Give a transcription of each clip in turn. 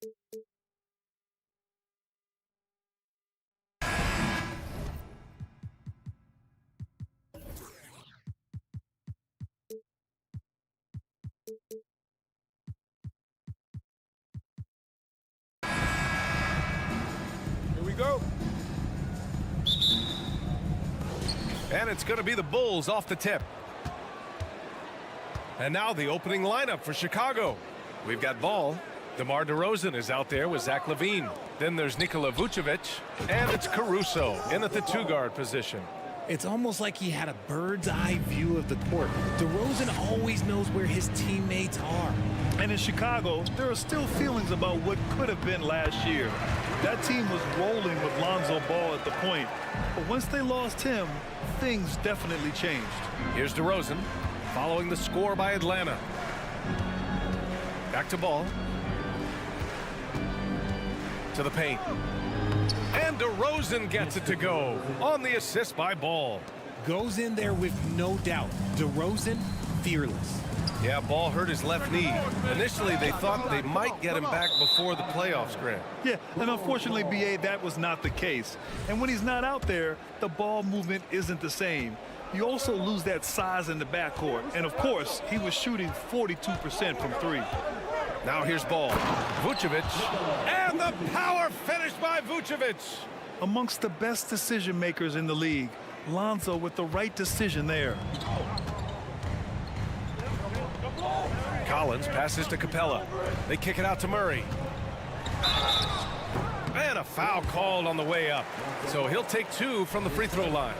Here we go. And it's going to be the Bulls off the tip. And now the opening lineup for Chicago. We've got Ball. DeMar DeRozan is out there with Zach LaVine. Then there's Nikola Vucevic. And it's Caruso in at the two-guard position. It's almost like he had a bird's-eye view of the court. DeRozan always knows where his teammates are. And in Chicago, there are still feelings about what could have been last year. That team was rolling with Lonzo Ball at the point. But once they lost him, things definitely changed. Here's DeRozan following the score by Atlanta. Back to Ball. To the paint. And DeRozan gets it to go on the assist by Ball. Goes in there with no doubt. DeRozan, fearless. Yeah, Ball hurt his left knee. Initially, they thought they might get him back before the playoffs, Grant. Yeah, and unfortunately, B.A., that was not the case. And when he's not out there, the ball movement isn't the same. You also lose that size in the backcourt. And, of course, he was shooting 42% from three. Now here's Ball. Vucevic. And the power finish by Vucevic. Amongst the best decision makers in the league, Lonzo with the right decision there. Collins passes to Capella. They kick it out to Murray. And a foul called on the way up. So he'll take two from the free throw line.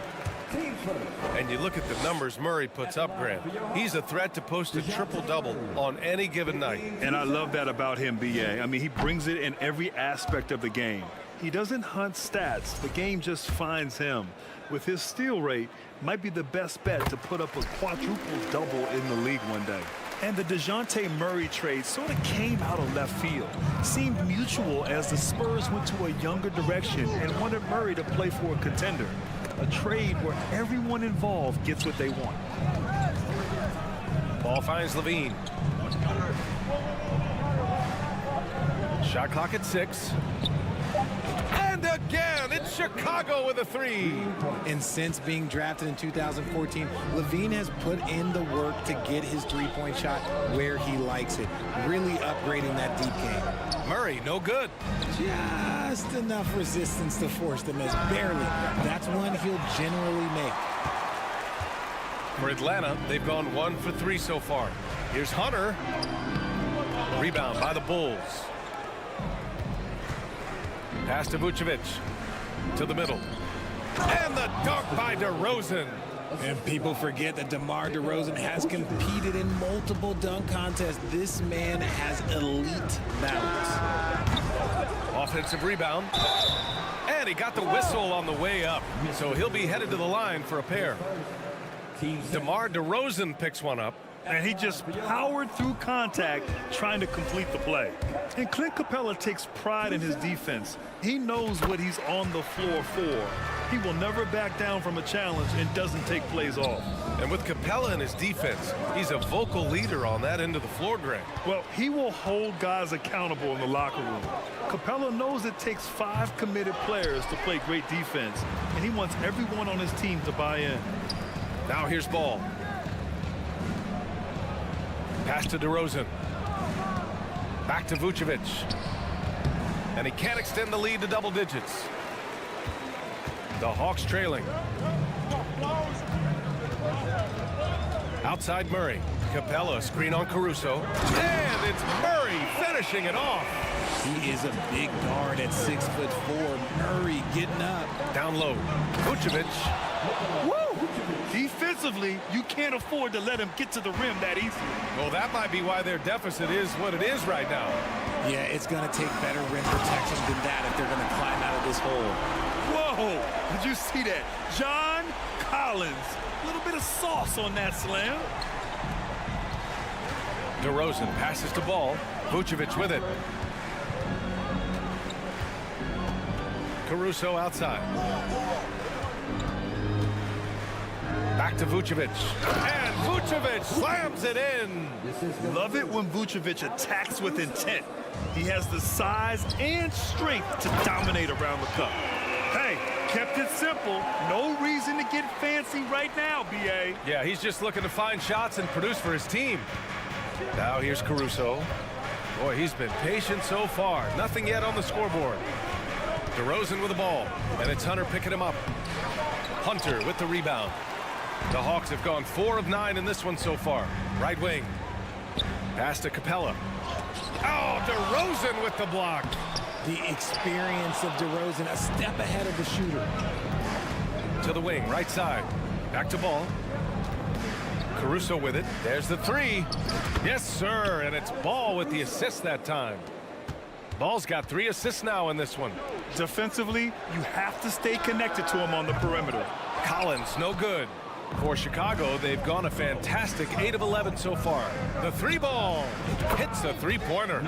And you look at the numbers Murray puts up, Grant. He's a threat to post a triple-double on any given night. And I love that about him, B.A. I mean, he brings it in every aspect of the game. He doesn't hunt stats. The game just finds him. With his steal rate, might be the best bet to put up a quadruple-double in the league one day. And the DeJounte Murray trade sort of came out of left field. Seemed mutual as the Spurs went to a younger direction and wanted Murray to play for a contender. A trade where everyone involved gets what they want. Ball finds LaVine. Shot clock at 6. And again, it's Chicago with a 3. And since being drafted in 2014, LaVine has put in the work to get his three-point shot where he likes it, really upgrading that deep game. Murray, no good. Just enough resistance to force the miss, barely. That's one he'll generally make. For Atlanta, they've gone 1 for 3 so far. Here's Hunter. Rebound by the Bulls. Pass to Vucevic. To the middle. And the dunk by DeRozan. And people forget that DeMar DeRozan has competed in multiple dunk contests. This man has elite balance. Offensive rebound. And he got the whistle on the way up. So he'll be headed to the line for a pair. DeMar DeRozan picks one up. And he just powered through contact trying to complete the play. And Clint Capella takes pride in his defense. He knows what he's on the floor for. He will never back down from a challenge and doesn't take plays off. And with Capella in his defense, he's a vocal leader on that end of the floor, Grant. Well, he will hold guys accountable in the locker room. Capella knows it takes 5 committed players to play great defense, and he wants everyone on his team to buy in. Now here's Ball. Pass to DeRozan. Back to Vucevic. And he can't extend the lead to double digits. The Hawks trailing. Outside Murray. Capella, screen on Caruso. And it's Murray finishing it off. He is a big guard at 6'4". Murray getting up. Down low. Vucevic. Woo! Defensively, you can't afford to let him get to the rim that easily. Well, that might be why their deficit is what it is right now. Yeah, it's going to take better rim protection than that if they're going to climb out of this hole. Whoa! Did you see that? John Collins. A little bit of sauce on that slam. DeRozan passes to Ball. Vucevic with it. Caruso outside. Back to Vucevic. And Vucevic slams it in. Love it when Vucevic attacks with intent. He has the size and strength to dominate around the cup. Hey, kept it simple. No reason to get fancy right now, B.A. Yeah, he's just looking to find shots and produce for his team. Now here's Caruso. Boy, he's been patient so far. Nothing yet on the scoreboard. DeRozan with the ball, and it's Hunter picking him up. Hunter with the rebound. The Hawks have gone 4 of 9 in this one so far. Right wing. Pass to Capella. Oh, DeRozan with the block. The experience of DeRozan, a step ahead of the shooter. To the wing, right side. Back to Ball. Caruso with it. There's the 3. Yes, sir, and it's Ball with the assist that time. Ball's got 3 assists now in this one. Defensively, you have to stay connected to him on the perimeter. Collins, no good. For Chicago, they've gone a fantastic 8 of 11 so far. The 3 ball hits a 3-pointer.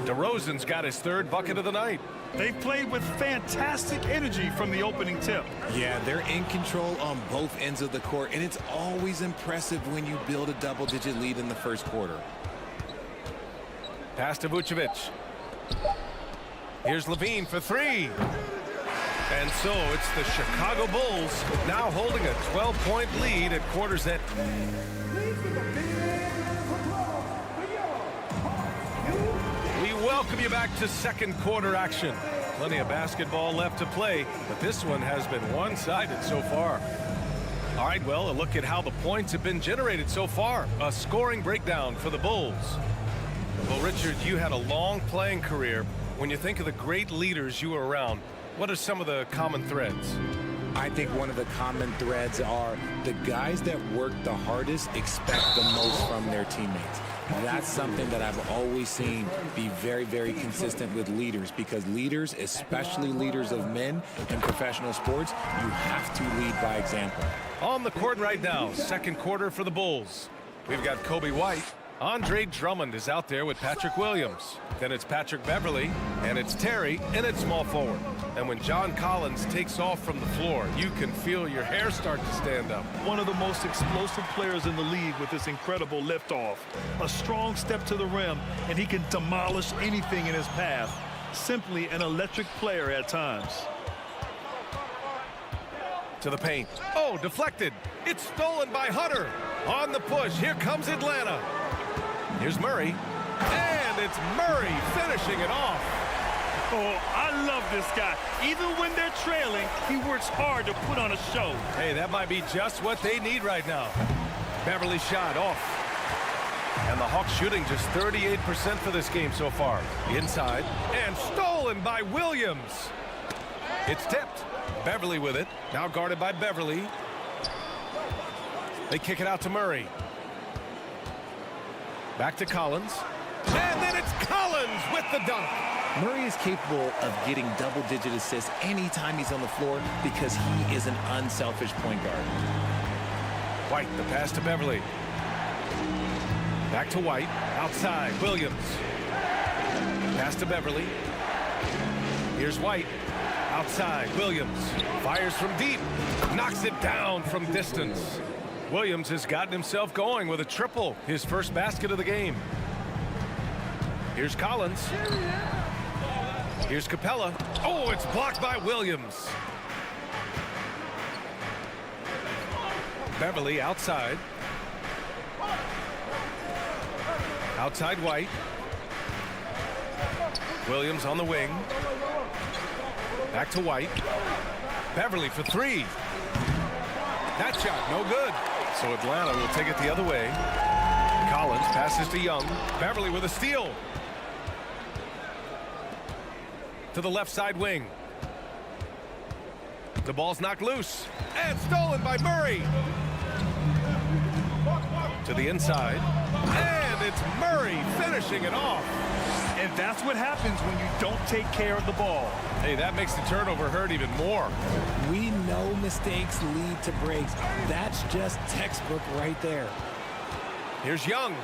DeRozan's got his 3rd bucket of the night. They've played with fantastic energy from the opening tip. Yeah, they're in control on both ends of the court, and it's always impressive when you build a double-digit lead in the first quarter. Pass to Vucevic. Here's Levine for 3. And so it's the Chicago Bulls now holding a 12-point lead at quarter's end. We welcome you back to second quarter action. Plenty of basketball left to play, but this one has been one-sided so far. All right, well, a look at how the points have been generated so far. A scoring breakdown for the Bulls. Well, Richard, you had a long playing career. When you think of the great leaders you were around, what are some of the common threads? I think one of the common threads are the guys that work the hardest expect the most from their teammates. That's something that I've always seen be very, very consistent with leaders, because leaders, especially leaders of men in professional sports, you have to lead by example. On the court right now, second quarter for the Bulls. We've got Kobe White. Andre Drummond is out there with Patrick Williams. Then it's Patrick Beverly, and it's Terry, and it's small forward. And when John Collins takes off from the floor, you can feel your hair start to stand up. One of the most explosive players in the league with this incredible liftoff. A strong step to the rim, and he can demolish anything in his path. Simply an electric player at times. To the paint. Oh, deflected. It's stolen by Hunter. On the push, here comes Atlanta. Here's Murray, and it's Murray finishing it off. Oh, I love this guy. Even when they're trailing, he works hard to put on a show. Hey, that might be just what they need right now. Beverly shot off. And the Hawks shooting just 38% for this game so far. Inside, and stolen by Williams. It's tipped. Beverly with it, now guarded by Beverly. They kick it out to Murray. Back to Collins. And then it's Collins with the dunk. Murray is capable of getting double-digit assists anytime he's on the floor because he is an unselfish point guard. White, the pass to Beverly. Back to White. Outside, Williams. Pass to Beverly. Here's White. Outside, Williams. Fires from deep. Knocks it down from distance. Williams has gotten himself going with a triple, his first basket of the game. Here's Collins. Here's Capella. Oh, it's blocked by Williams. Beverly outside. Outside White. Williams on the wing. Back to White. Beverly for 3. That shot, no good. So Atlanta will take it the other way. Collins passes to Young. Beverly with a steal. To the left side wing. The ball's knocked loose. And stolen by Murray. To the inside. And it's Murray finishing it off. And that's what happens when you don't take care of the ball. Hey, that makes the turnover hurt even more. We know mistakes lead to breaks. That's just textbook right there. Here's Young.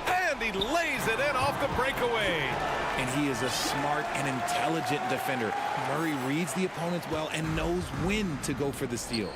And he lays it in off the breakaway. And he is a smart and intelligent defender. Murray reads the opponents well and knows when to go for the steal.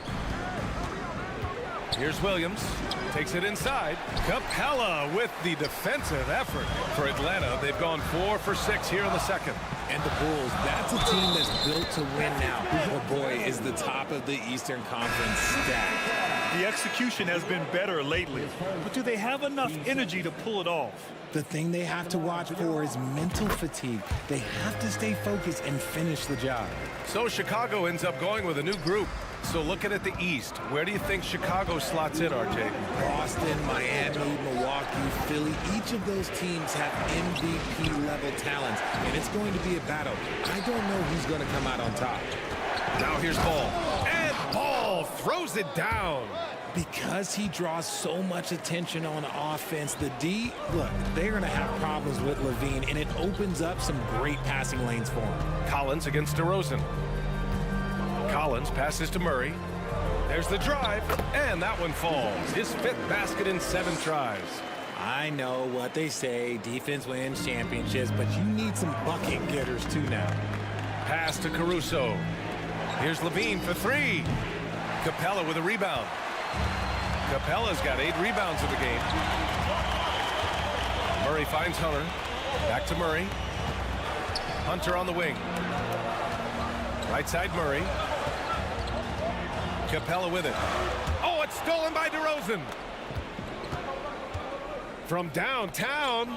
Here's Williams. Takes it inside. Capella with the defensive effort for Atlanta. They've gone 4 for 6 here in the second. And the Bulls, that's a team that's built to win now. But boy, is the top of the Eastern Conference stacked. The execution has been better lately, but do they have enough energy to pull it off? The thing they have to watch for is mental fatigue. They have to stay focused and finish the job. So Chicago ends up going with a new group. So looking at the East, where do you think Chicago slots in, RJ? Boston, Miami, Milwaukee, Philly, each of those teams have MVP-level talents, and it's going to be a battle. I don't know who's going to come out on top. Now here's Ball. And Ball throws it down. Because he draws so much attention on offense, the D, look, they're going to have problems with Levine, and it opens up some great passing lanes for him. Collins against DeRozan. Collins passes to Murray. There's the drive, and that one falls. His 5th basket in 7 tries. I know what they say, defense wins championships, but you need some bucket getters too now. Pass to Caruso. Here's Levine for 3. Capella with a rebound. Capella's got 8 rebounds in the game. Murray finds Hunter. Back to Murray. Hunter on the wing. Right side Murray. Capella with it. Oh, it's stolen by DeRozan. From downtown.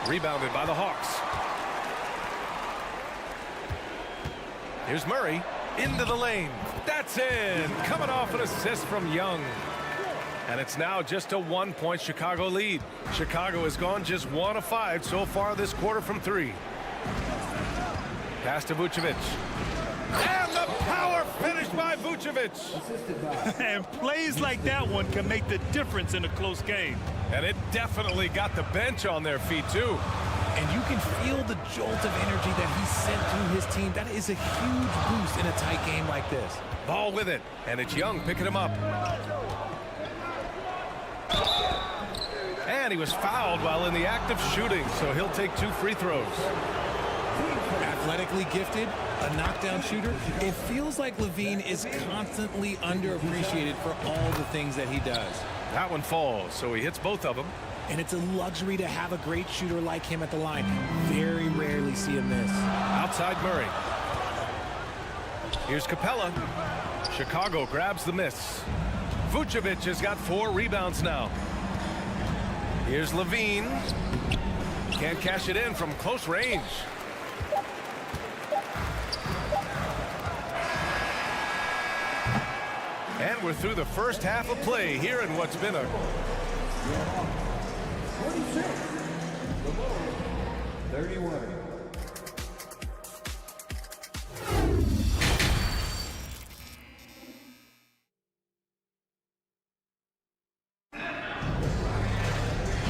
Rebounded by the Hawks. Here's Murray. Into the lane. That's in. Coming off an assist from Young. And it's now just a 1-point Chicago lead. Chicago has gone just 1 of 5 so far this quarter from 3. Pass to Vucevic. And the power finish by Vucevic. And plays like that one can make the difference in a close game. And it definitely got the bench on their feet, too. And you can feel the jolt of energy that he sent through his team. That is a huge boost in a tight game like this. Ball with it, and it's Young picking him up. And he was fouled while in the act of shooting, so he'll take 2 free throws. Athletically gifted, a knockdown shooter. It feels like Levine is constantly underappreciated for all the things that he does. That one falls, so he hits both of them. And it's a luxury to have a great shooter like him at the line. Very rarely see him miss. Outside Murray. Here's Capella. Chicago grabs the miss. Vucevic has got 4 rebounds now. Here's Levine. Can't cash it in from close range. And we're through the first half of play here in what's been a 31.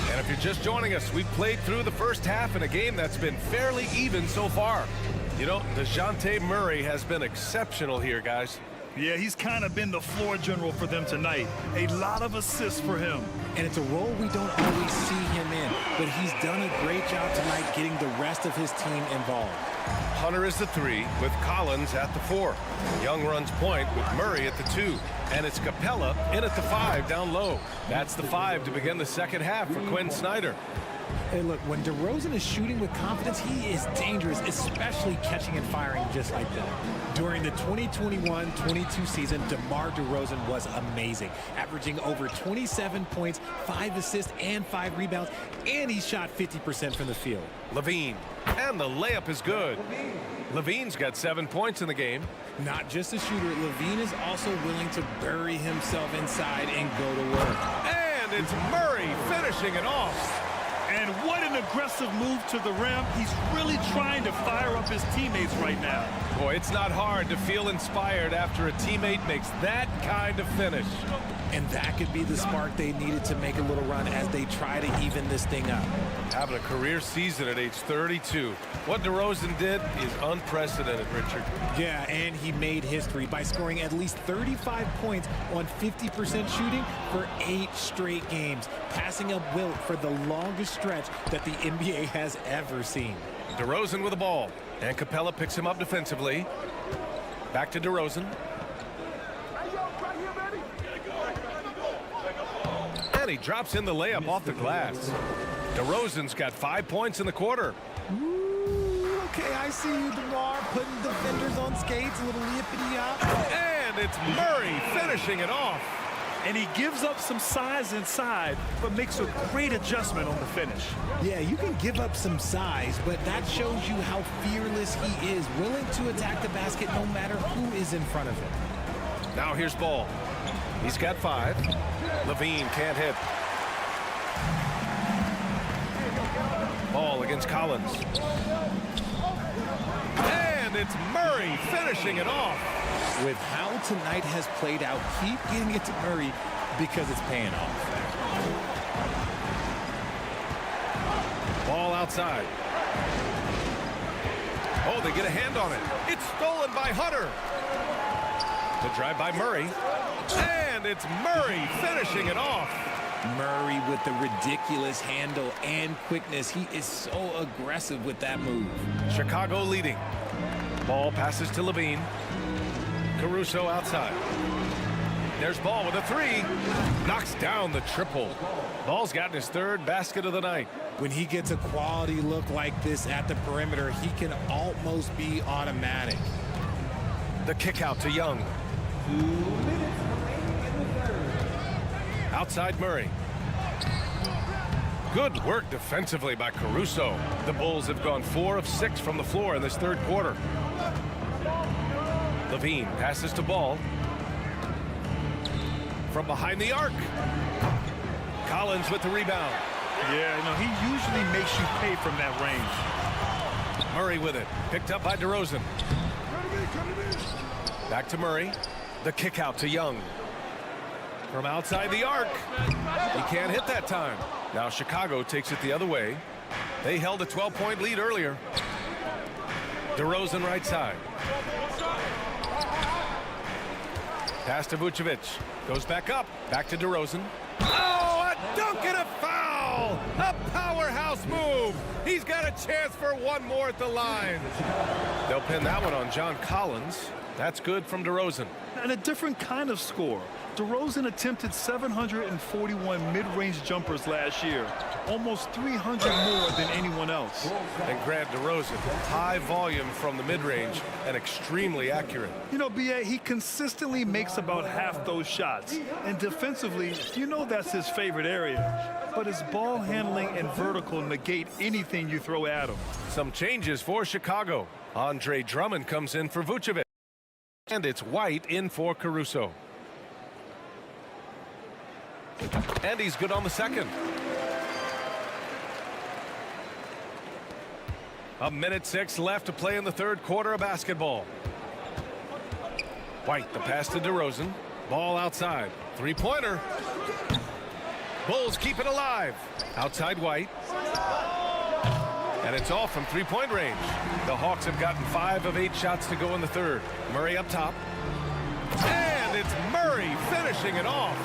And if you're just joining us, we've played through the first half in a game that's been fairly even so far. You know, DeJounte Murray has been exceptional here, guys. Yeah, he's kind of been the floor general for them tonight. A lot of assists for him. And it's a role we don't always see him in, but he's done a great job tonight getting the rest of his team involved. Hunter is the 3 with Collins at the 4. Young runs point with Murray at the 2. And it's Capella in at the 5 down low. That's the 5 to begin the second half for Quinn Snyder. Hey, look, when DeRozan is shooting with confidence, he is dangerous, especially catching and firing just like that. During the 2021-22 season, DeMar DeRozan was amazing, averaging over 27 points, 5 assists, and 5 rebounds, and he shot 50% from the field. Levine, and the layup is good. Levine's got 7 points in the game. Not just a shooter, Levine is also willing to bury himself inside and go to work. And it's Murray finishing it off. And what an aggressive move to the rim. He's really trying to fire up his teammates right now. Boy, it's not hard to feel inspired after a teammate makes that kind of finish. And that could be the spark they needed to make a little run as they try to even this thing up. Having a career season at age 32. What DeRozan did is unprecedented, Richard. Yeah, and he made history by scoring at least 35 points on 50% shooting for 8 straight games, passing up Wilt for the longest stretch that the NBA has ever seen. DeRozan with the ball, and Capella picks him up defensively. Back to DeRozan. he drops in the layup off the glass. DeRozan's got 5 points in the quarter. Ooh, okay, I see you, DeMar, putting defenders on skates, a little yippity-yop. And it's Murray finishing it off. And he gives up some size inside, but makes a great adjustment on the finish. Yeah, you can give up some size, but that shows you how fearless he is, willing to attack the basket no matter who is in front of him. Now here's Ball. He's got 5. Levine can't hit. Ball against Collins. And it's Murray finishing it off. With how tonight has played out, keep getting it to Murray because it's paying off. Ball outside. Oh, they get a hand on it. It's stolen by Hunter. The drive by Murray. And it's Murray finishing it off. Murray with the ridiculous handle and quickness. He is so aggressive with that move. Chicago leading. Ball passes to Levine. Caruso outside. There's Ball with a 3. Knocks down the triple. Ball's gotten his 3rd basket of the night. When he gets a quality look like this at the perimeter, he can almost be automatic. The kick out to Young. Outside Murray. Good work defensively by Caruso. The Bulls have gone 4 of 6 from the floor in this 3rd quarter. Levine passes to Ball. From behind the arc. Collins with the rebound. Yeah, you know, he usually makes you pay from that range. Murray with it. Picked up by DeRozan. Back to Murray. The kick out to Young. From outside the arc. He can't hit that time. Now Chicago takes it the other way. They held a 12-point lead earlier. DeRozan right side. Pass to Vucevic. Goes back up. Back to DeRozan. Oh, a dunk and a foul! A powerhouse move. He's got a chance for one more at the line. They'll pin that one on John Collins. That's good from DeRozan. And a different kind of score. DeRozan attempted 741 mid-range jumpers last year, almost 300 more than anyone else. And Grant DeRozan, high volume from the mid-range and extremely accurate. You know, B.A., he consistently makes about half those shots. And defensively, you know that's his favorite area. But his ball handling and vertical negate anything you throw at him. Some changes for Chicago. Andre Drummond comes in for Vucevic. And it's White in for Caruso. And he's good on the second. A minute 6 left to play in the 3rd quarter of basketball. White, the pass to DeRozan. Ball outside. 3-pointer. Bulls keep it alive. Outside White. And it's off from 3-point range. The Hawks have gotten 5 of 8 shots to go in the 3rd. Murray up top. And it's Murray finishing it off.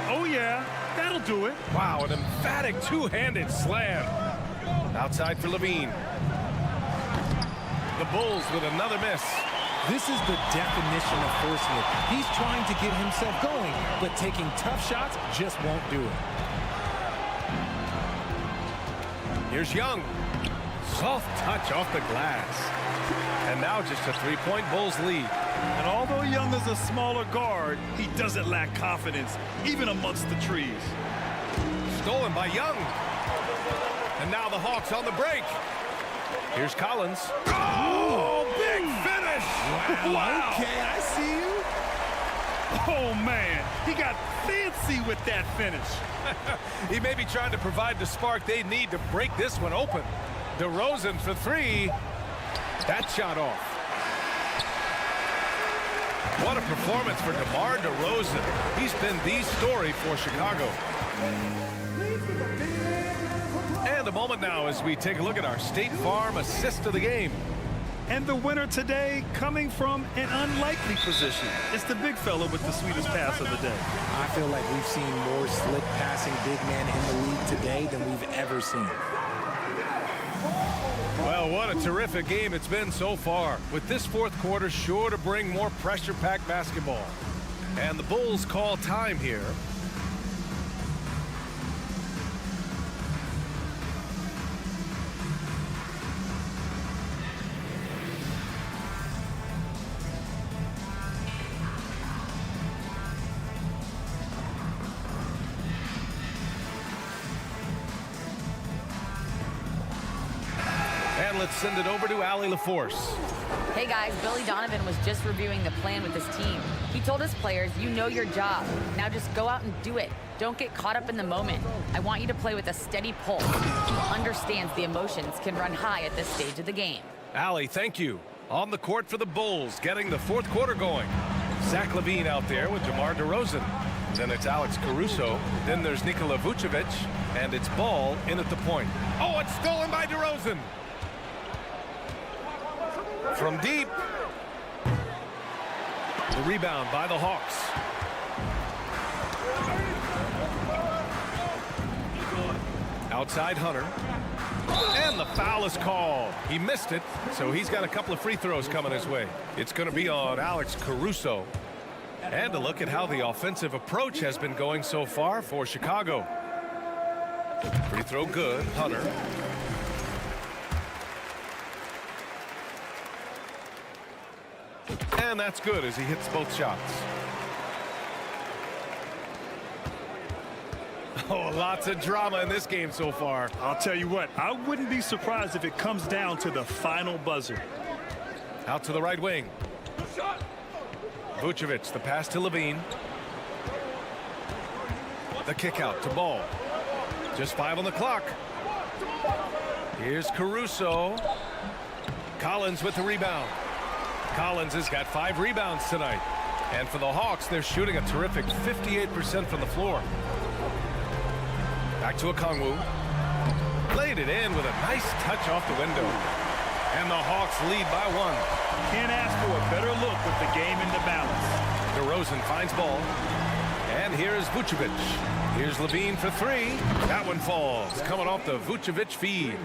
Oh, yeah, that'll do it. Wow, an emphatic 2-handed slam. Outside for Levine. The Bulls with another miss. This is the definition of forcing it. He's trying to get himself going, but taking tough shots just won't do it. Here's Young. Soft touch off the glass. And now just a 3-point Bulls lead. And although Young is a smaller guard, he doesn't lack confidence, even amongst the trees. Stolen by Young. And now the Hawks on the break. Here's Collins. Oh, big finish! Wow. Okay, I see you. Oh, man, he got fancy with that finish. He may be trying to provide the spark they need to break this one open. DeRozan for 3. That shot off. What a performance for DeMar DeRozan. He's been the story for Chicago. And a moment now as we take a look at our State Farm assist of the game. And the winner today coming from an unlikely position. It's the big fella with the sweetest pass of the day. I feel like we've seen more slick passing big men in the league today than we've ever seen. Well, what a terrific game it's been so far, with this 4th quarter sure to bring more pressure-packed basketball. And the Bulls call time here. And let's send it over to Allie LaForce. Hey guys, Billy Donovan was just reviewing the plan with his team. He told his players, you know your job. Now just go out and do it. Don't get caught up in the moment. I want you to play with a steady pulse. He understands the emotions can run high at this stage of the game. Allie, thank you. On the court for the Bulls, getting the fourth quarter going. Zach LaVine out there with DeMar DeRozan. Then it's Alex Caruso. Then there's Nikola Vucevic. And it's Ball in at the point. Oh, it's stolen by DeRozan. From deep. The rebound by the Hawks. Outside Hunter. And the foul is called. He missed it, so he's got a couple of free throws coming his way. It's going to be on Alex Caruso. And a look at how the offensive approach has been going so far for Chicago. Free throw good, Hunter. And that's good as he hits both shots. Oh, lots of drama in this game so far. I'll tell you what, I wouldn't be surprised if it comes down to the final buzzer. Out to the right wing. Vucevic, the pass to LaVine. The kick out to Ball. Just 5 on the clock. Here's Caruso. Collins with the rebound. Collins has got 5 rebounds tonight. And for the Hawks, they're shooting a terrific 58% from the floor. Back to Okongwu. Laid it in with a nice touch off the window. And the Hawks lead by 1. Can't ask for a better look with the game in the balance. DeRozan finds Ball. And here's Vucevic. Here's LaVine for 3. That one falls, coming off the Vucevic feed.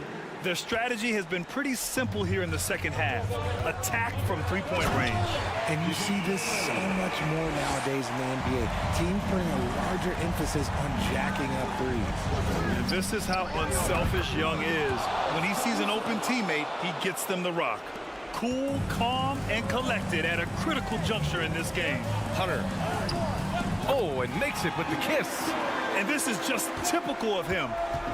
Their strategy has been pretty simple here in the second half. Attack from three-point range. And you see this so much more nowadays in the NBA. Teams putting a larger emphasis on jacking up threes. And this is how unselfish Young is. When he sees an open teammate, he gets them the rock. Cool, calm, and collected at a critical juncture in this game. Hunter. Oh, and makes it with the kiss. And this is just typical of him.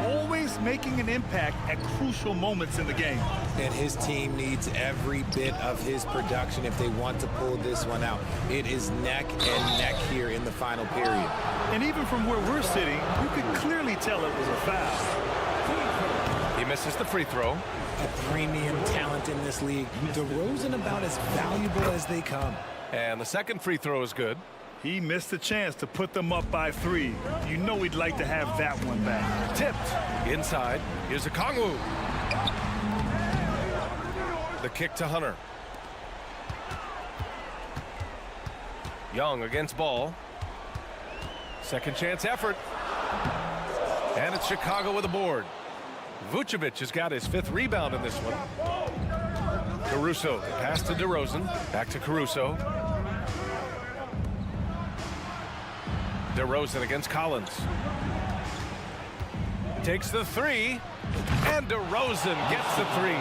Always making an impact at crucial moments in the game. And his team needs every bit of his production if they want to pull this one out. It is neck and neck here in the final period. And even from where we're sitting, you could clearly tell it was a foul. He misses the free throw. A premium talent in this league. DeRozan about as valuable as they come. And the second free throw is good. He missed a chance to put them up by 3. You know he'd like to have that one back. Tipped. Inside. Here's Okongwu. The kick to Hunter. Young against Ball. Second chance effort. And it's Chicago with a board. Vucevic has got his 5th rebound in this one. Caruso. Pass to DeRozan. Back to Caruso. DeRozan against Collins. Takes the 3. And DeRozan gets the 3.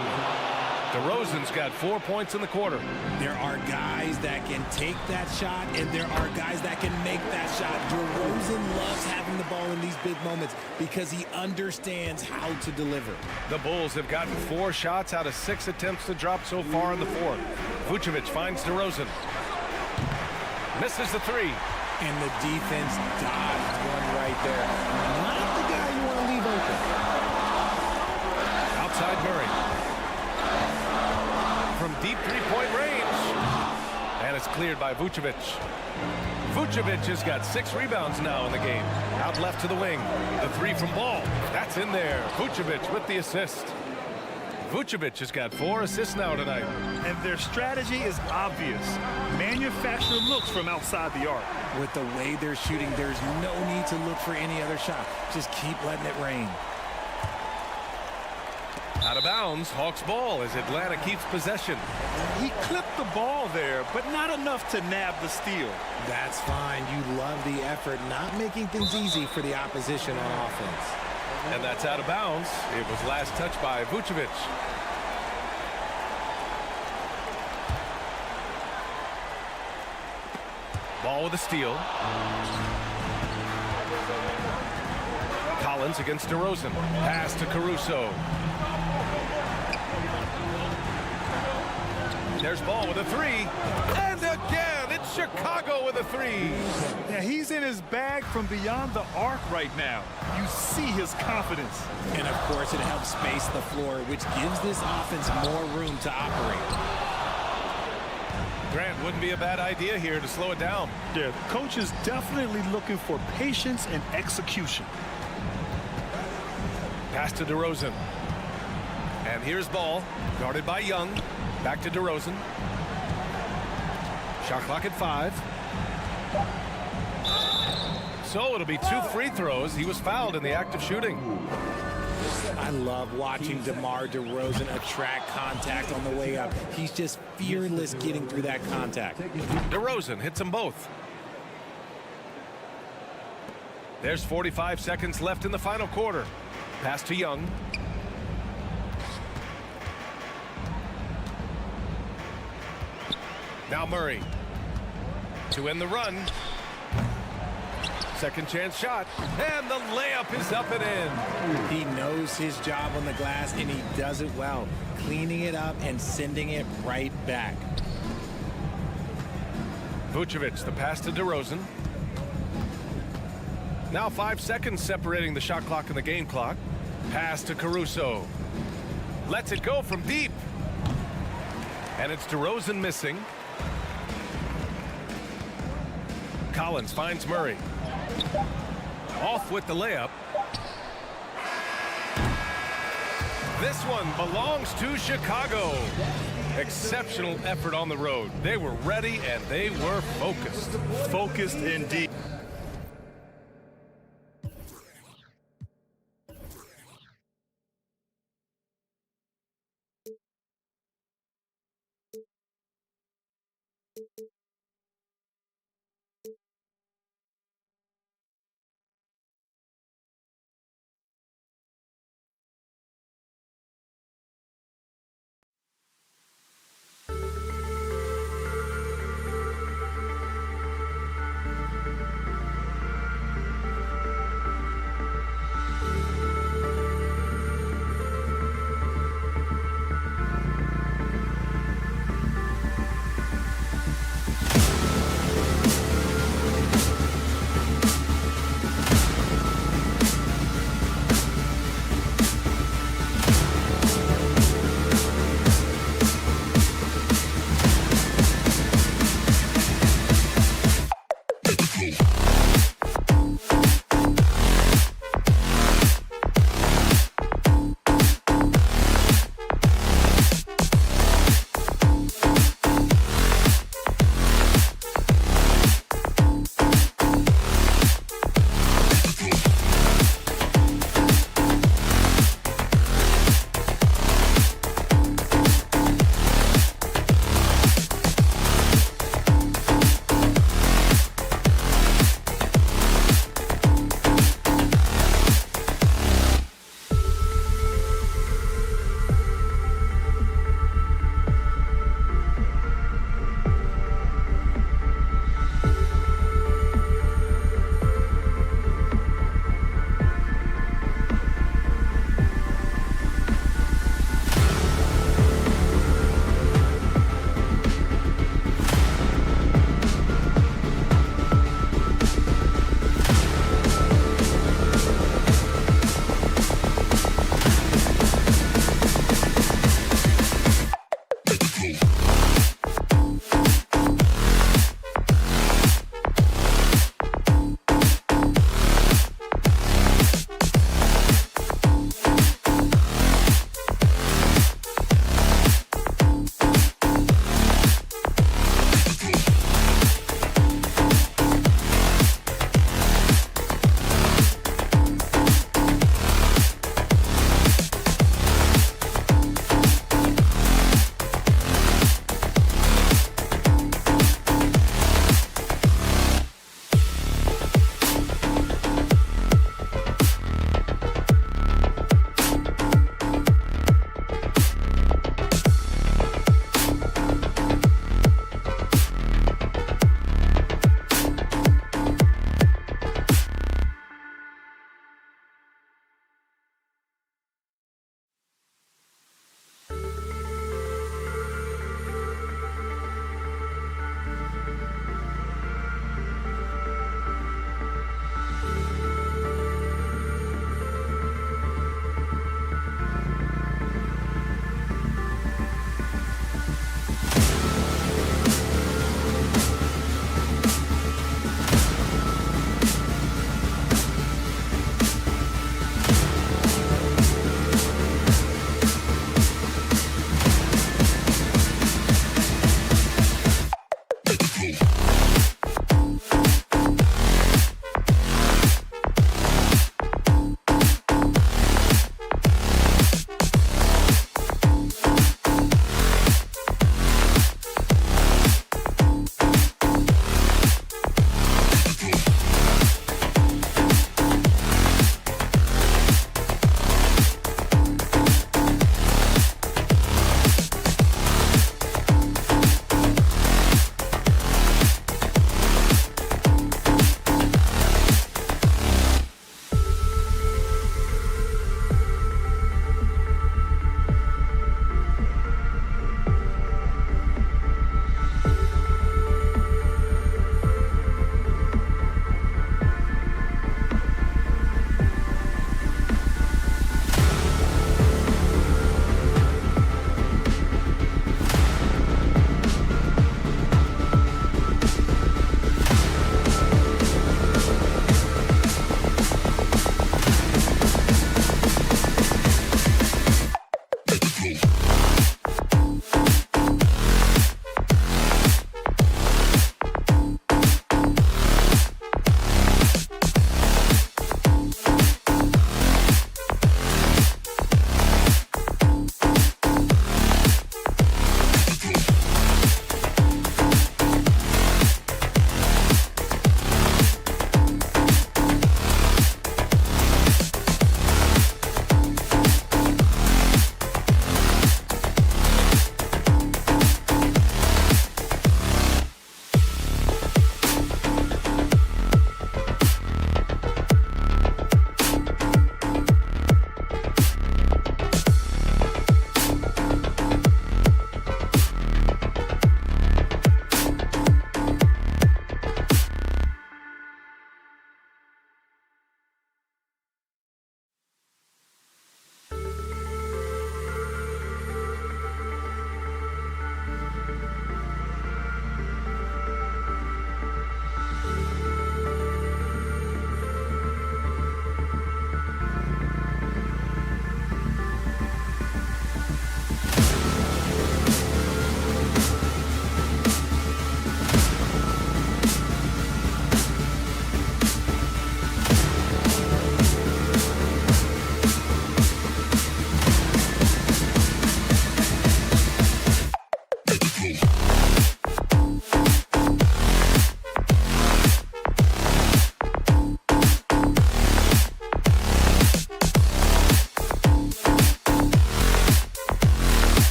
DeRozan's got 4 points in the quarter. There are guys that can take that shot, and there are guys that can make that shot. DeRozan loves having the ball in these big moments because he understands how to deliver. The Bulls have gotten 4 shots out of 6 attempts to drop so far in the fourth. Vucevic finds DeRozan. Misses the 3. And the defense dodged one right there. Not the guy you want to leave open. Outside Murray. From deep 3-point range. And it's cleared by Vucevic. Vucevic has got 6 rebounds now in the game. Out left to the wing. The 3 from Ball. That's in there. Vucevic with the assist. Vucevic has got 4 assists now tonight. And their strategy is obvious. Manufacture looks from outside the arc. With the way they're shooting, there's no need to look for any other shot. Just keep letting it rain. Out of bounds, Hawks ball as Atlanta keeps possession. He clipped the ball there, but not enough to nab the steal. That's fine. You love the effort, not making things easy for the opposition on offense. And that's out of bounds. It was last touched by Vucevic. Ball with a steal. Collins against DeRozan. Pass to Caruso. There's Ball with a three. And again, it's Chicago with a three. Yeah, he's in his bag from beyond the arc right now. You see his confidence. And, of course, it helps space the floor, which gives this offense more room to operate. Grant, wouldn't be a bad idea here to slow it down. Yeah, the coach is definitely looking for patience and execution. Pass to DeRozan. And here's Ball, guarded by Young. Back to DeRozan. Shot clock at 5. So it'll be 2 free throws. He was fouled in the act of shooting. I love watching DeMar DeRozan attract contact on the way up. He's just fearless getting through that contact. DeRozan hits them both. There's 45 seconds left in the final quarter. Pass to Young. Now Murray to end the run. Second chance shot, and the layup is up and in. He knows his job on the glass, and he does it well, cleaning it up and sending it right back. Vucevic, the pass to DeRozan. Now 5 seconds separating the shot clock and the game clock. Pass to Caruso. Lets it go from deep. And it's DeRozan missing. Collins finds Murray. Off with the layup. This one belongs to Chicago. Exceptional effort on the road. They were ready and they were focused. Focused indeed.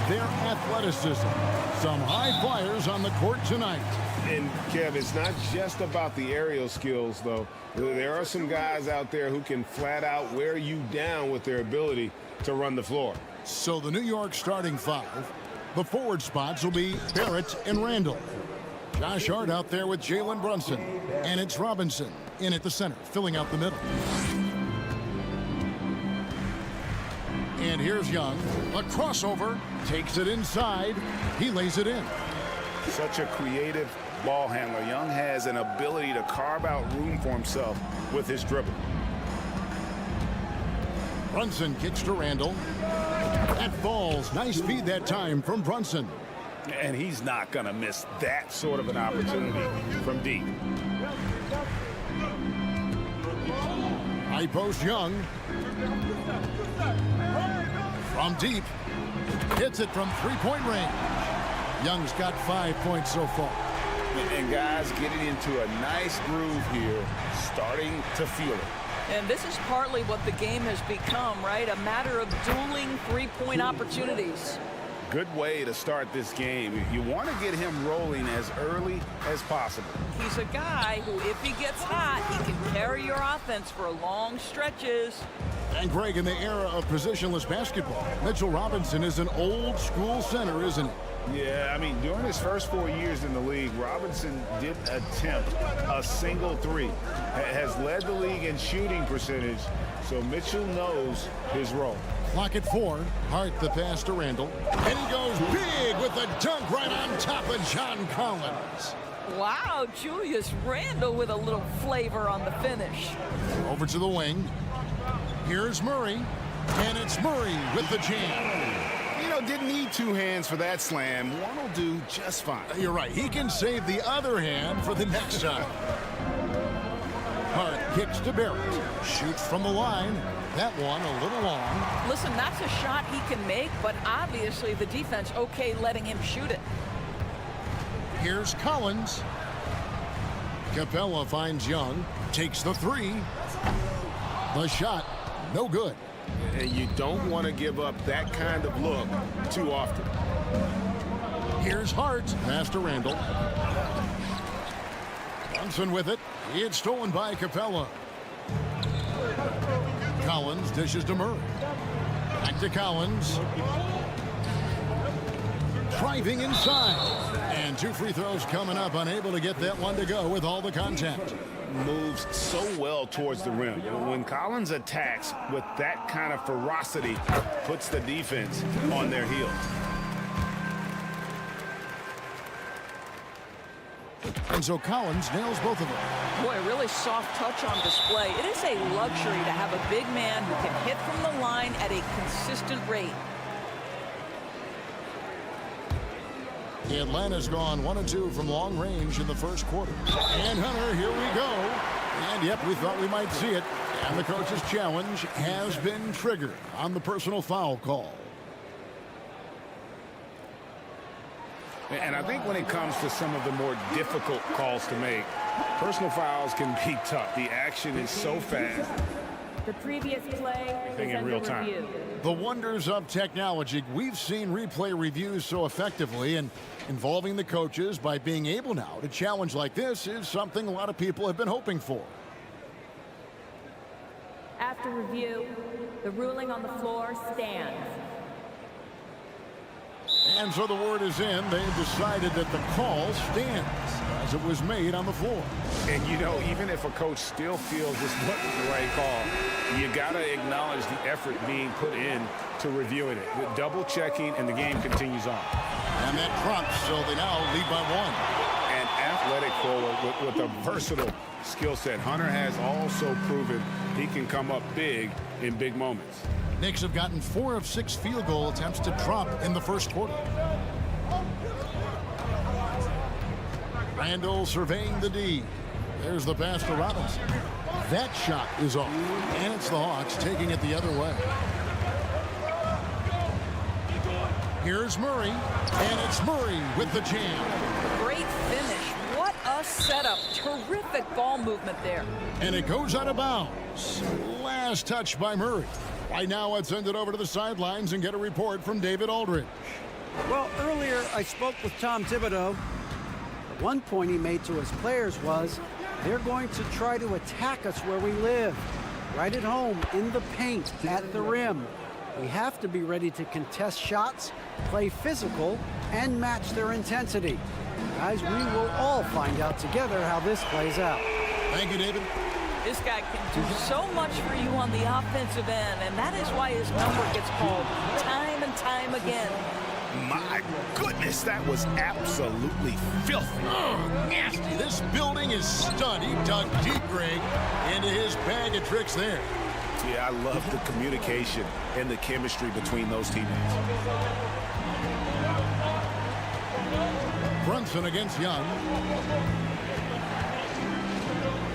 their athleticism. Some high flyers on the court tonight. And, Kev, it's not just about the aerial skills, though. There are some guys out there who can flat out wear you down with their ability to run the floor. So the New York starting five, the forward spots will be Barrett and Randall. Josh Hart out there with Jalen Brunson. And it's Robinson in at the center, filling out the middle. And here's Young. A crossover. Takes it inside. He lays it in. Such a creative ball handler. Young has an ability to carve out room for himself with his dribble. Brunson kicks to Randall. That falls. Nice feed that time from Brunson. And he's not going to miss that sort of an opportunity from deep. High post Young. From deep. Hits it from three-point range. Young's got 5 points so far. And guys getting into a nice groove here, starting to feel it. And this is partly what the game has become, right? A matter of dueling three-point opportunities. Good way to start this game. You want to get him rolling as early as possible. He's a guy who, if he gets hot, he can carry your offense for long stretches. And Greg, in the era of positionless basketball, Mitchell Robinson is an old school center, isn't he? Yeah, I mean, during his first 4 years in the league, Robinson didn't attempt a single three. Has led the league in shooting percentage, so Mitchell knows his role. Clock at 4. Hart the pass to Randall. And he goes big with the dunk right on top of John Collins. Wow, Julius Randle with a little flavor on the finish. Over to the wing. Here's Murray. And it's Murray with the jam. You know, didn't need two hands for that slam. One will do just fine. You're right. He can save the other hand for the next time. Hart kicks to Barrett. Shoots from the line. That one a little long. Listen, that's a shot he can make, but obviously the defense okay letting him shoot it. Here's Collins. Capella finds Young. Takes the three. The shot, no good. And you don't want to give up that kind of look too often. Here's Hart. Pass to Randall. Brunson with it. It's stolen by Capella. Collins dishes to Murray. Back to Collins. Driving inside. And 2 free throws coming up. Unable to get that one to go with all the contact. Moves so well towards the rim. When Collins attacks with that kind of ferocity, puts the defense on their heels. And so Collins nails both of them. Boy, really soft touch on display. It is a luxury to have a big man who can hit from the line at a consistent rate. Atlanta's gone 1 of 2 from long range in the first quarter. And Hunter, here we go. And yep, we thought we might see it. And the coach's challenge has been triggered on the personal foul call. And I think when it comes to some of the more difficult calls to make, personal fouls can be tough. The action is so fast. The previous play is in under real time. review. The wonders of technology. We've seen replay reviews so effectively, and involving the coaches by being able now to challenge like this is something a lot of people have been hoping for. After review, the ruling on the floor stands. And so the word is in. They've decided that the call stands as it was made on the floor. And, you know, even if a coach still feels this wasn't the right call, you got to acknowledge the effort being put in to reviewing it. With double checking, and the game continues on. And that trumps, so they now lead by 1. An athletic forward with a versatile skill set. Hunter has also proven he can come up big in big moments. Knicks have gotten 4 of 6 field goal attempts to drop in the first quarter. Randall surveying the D. There's the pass to Robinson. That shot is off. And it's the Hawks taking it the other way. Here's Murray. And it's Murray with the jam. Great finish. What a setup. Terrific ball movement there. And it goes out of bounds. Last touch by Murray. Right now, let's send it over to the sidelines and get a report from David Aldridge. Well, earlier I spoke with Tom Thibodeau. The one point he made to his players was they're going to try to attack us where we live, right at home, in the paint, at the rim. We have to be ready to contest shots, play physical, and match their intensity. Guys, we will all find out together how this plays out. Thank you, David. This guy can do so much for you on the offensive end, and that is why his number gets called time and time again. My goodness, that was absolutely filthy. Nasty. This building is stud. He dug deep, Greg, into his bag of tricks there. Yeah, I love the communication and the chemistry between those teammates. Brunson against Young.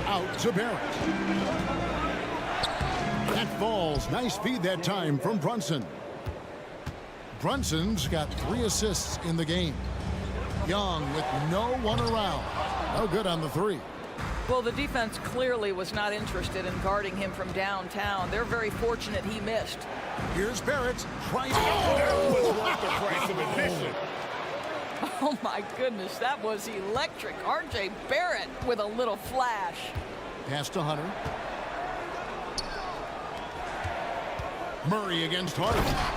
Out to Barrett. That falls. Nice feed that time from Brunson. Brunson's got 3 assists in the game. Young with no one around. No good on the 3. Well, the defense clearly was not interested in guarding him from downtown. They're very fortunate he missed. Here's Barrett. Tries That was worth the price of admission. Oh, my goodness, that was electric. R.J. Barrett with a little flash. pass to Hunter. Murray against Hart.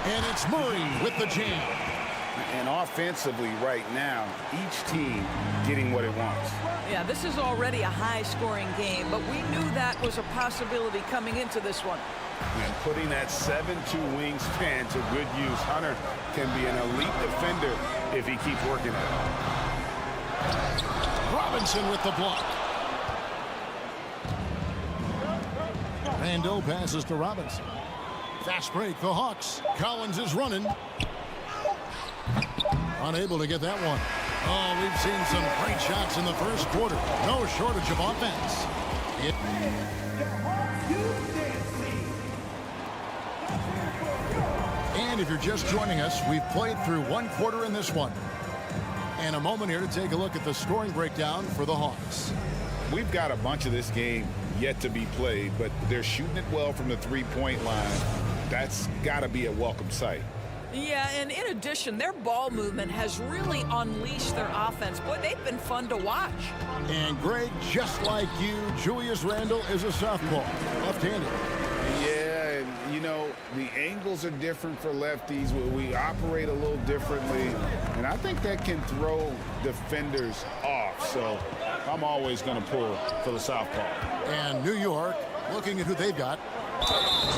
And it's Murray with the jam. And offensively right now, each team getting what it wants. Yeah, this is already a high-scoring game, but we knew that was a possibility coming into this one. And putting that 7'2" wingspan to good use, Hunter can be an elite defender if he keeps working at it. Robinson with the block. Randall passes to Robinson. Fast break, the Hawks. Collins is running. Unable to get that one. Oh, we've seen some great shots in the first quarter. No shortage of offense. And if you're just joining us, we've played through one quarter in this one. And a moment here to take a look at the scoring breakdown for the Hawks. We've got a bunch of this game yet to be played, but they're shooting it well from the three-point line. That's got to be a welcome sight. Yeah, and in addition, their ball movement has really unleashed their offense. Boy, they've been fun to watch. And Greg, just like you, Julius Randle is a southpaw, left-handed. Yeah, and you know, the angles are different for lefties. We operate a little differently, and I think that can throw defenders off. So I'm always going to pull for the southpaw. And New York, looking at who they've got.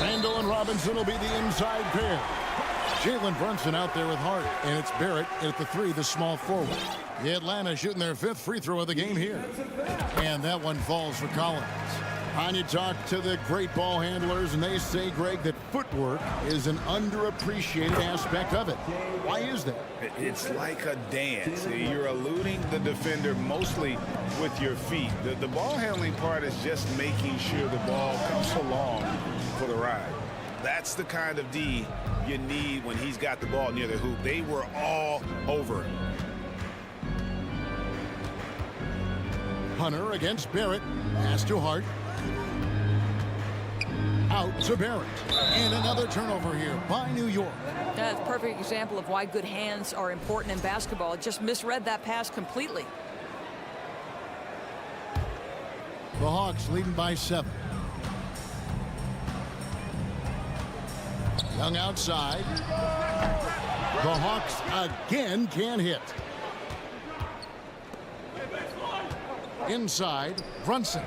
Randall and Robinson will be the inside pair. Jalen Brunson out there with Hart, and it's Barrett at the 3, the small forward. The Atlanta shooting their 5th free throw of the game here. And that one falls for Collins. And you talk to the great ball handlers, and they say, Greg, that footwork is an underappreciated aspect of it. Why is that? It's like a dance. You're eluding the defender mostly with your feet. The ball handling part is just making sure the ball comes along for the ride. That's the kind of D you need when he's got the ball near the hoop. They were all over it. Hunter against Barrett. Pass to Hart. Out to Barrett. And another turnover here by New York. That's a perfect example of why good hands are important in basketball. It just misread that pass completely. The Hawks leading by 7. Young outside. The Hawks again can't hit. Inside, Brunson.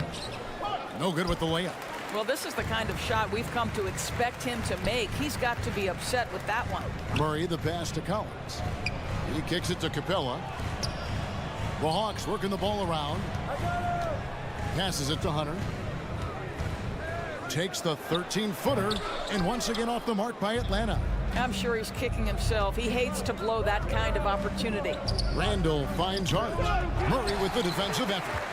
No good with the layup. Well, this is the kind of shot we've come to expect him to make. He's got to be upset with that one. Murray, the pass to Collins. He kicks it to Capella. The Hawks working the ball around. Passes it to Hunter. Takes the 13-footer, and once again off the mark by Atlanta. I'm sure he's kicking himself. He hates to blow that kind of opportunity. Randall finds Hart. Murray with the defensive effort.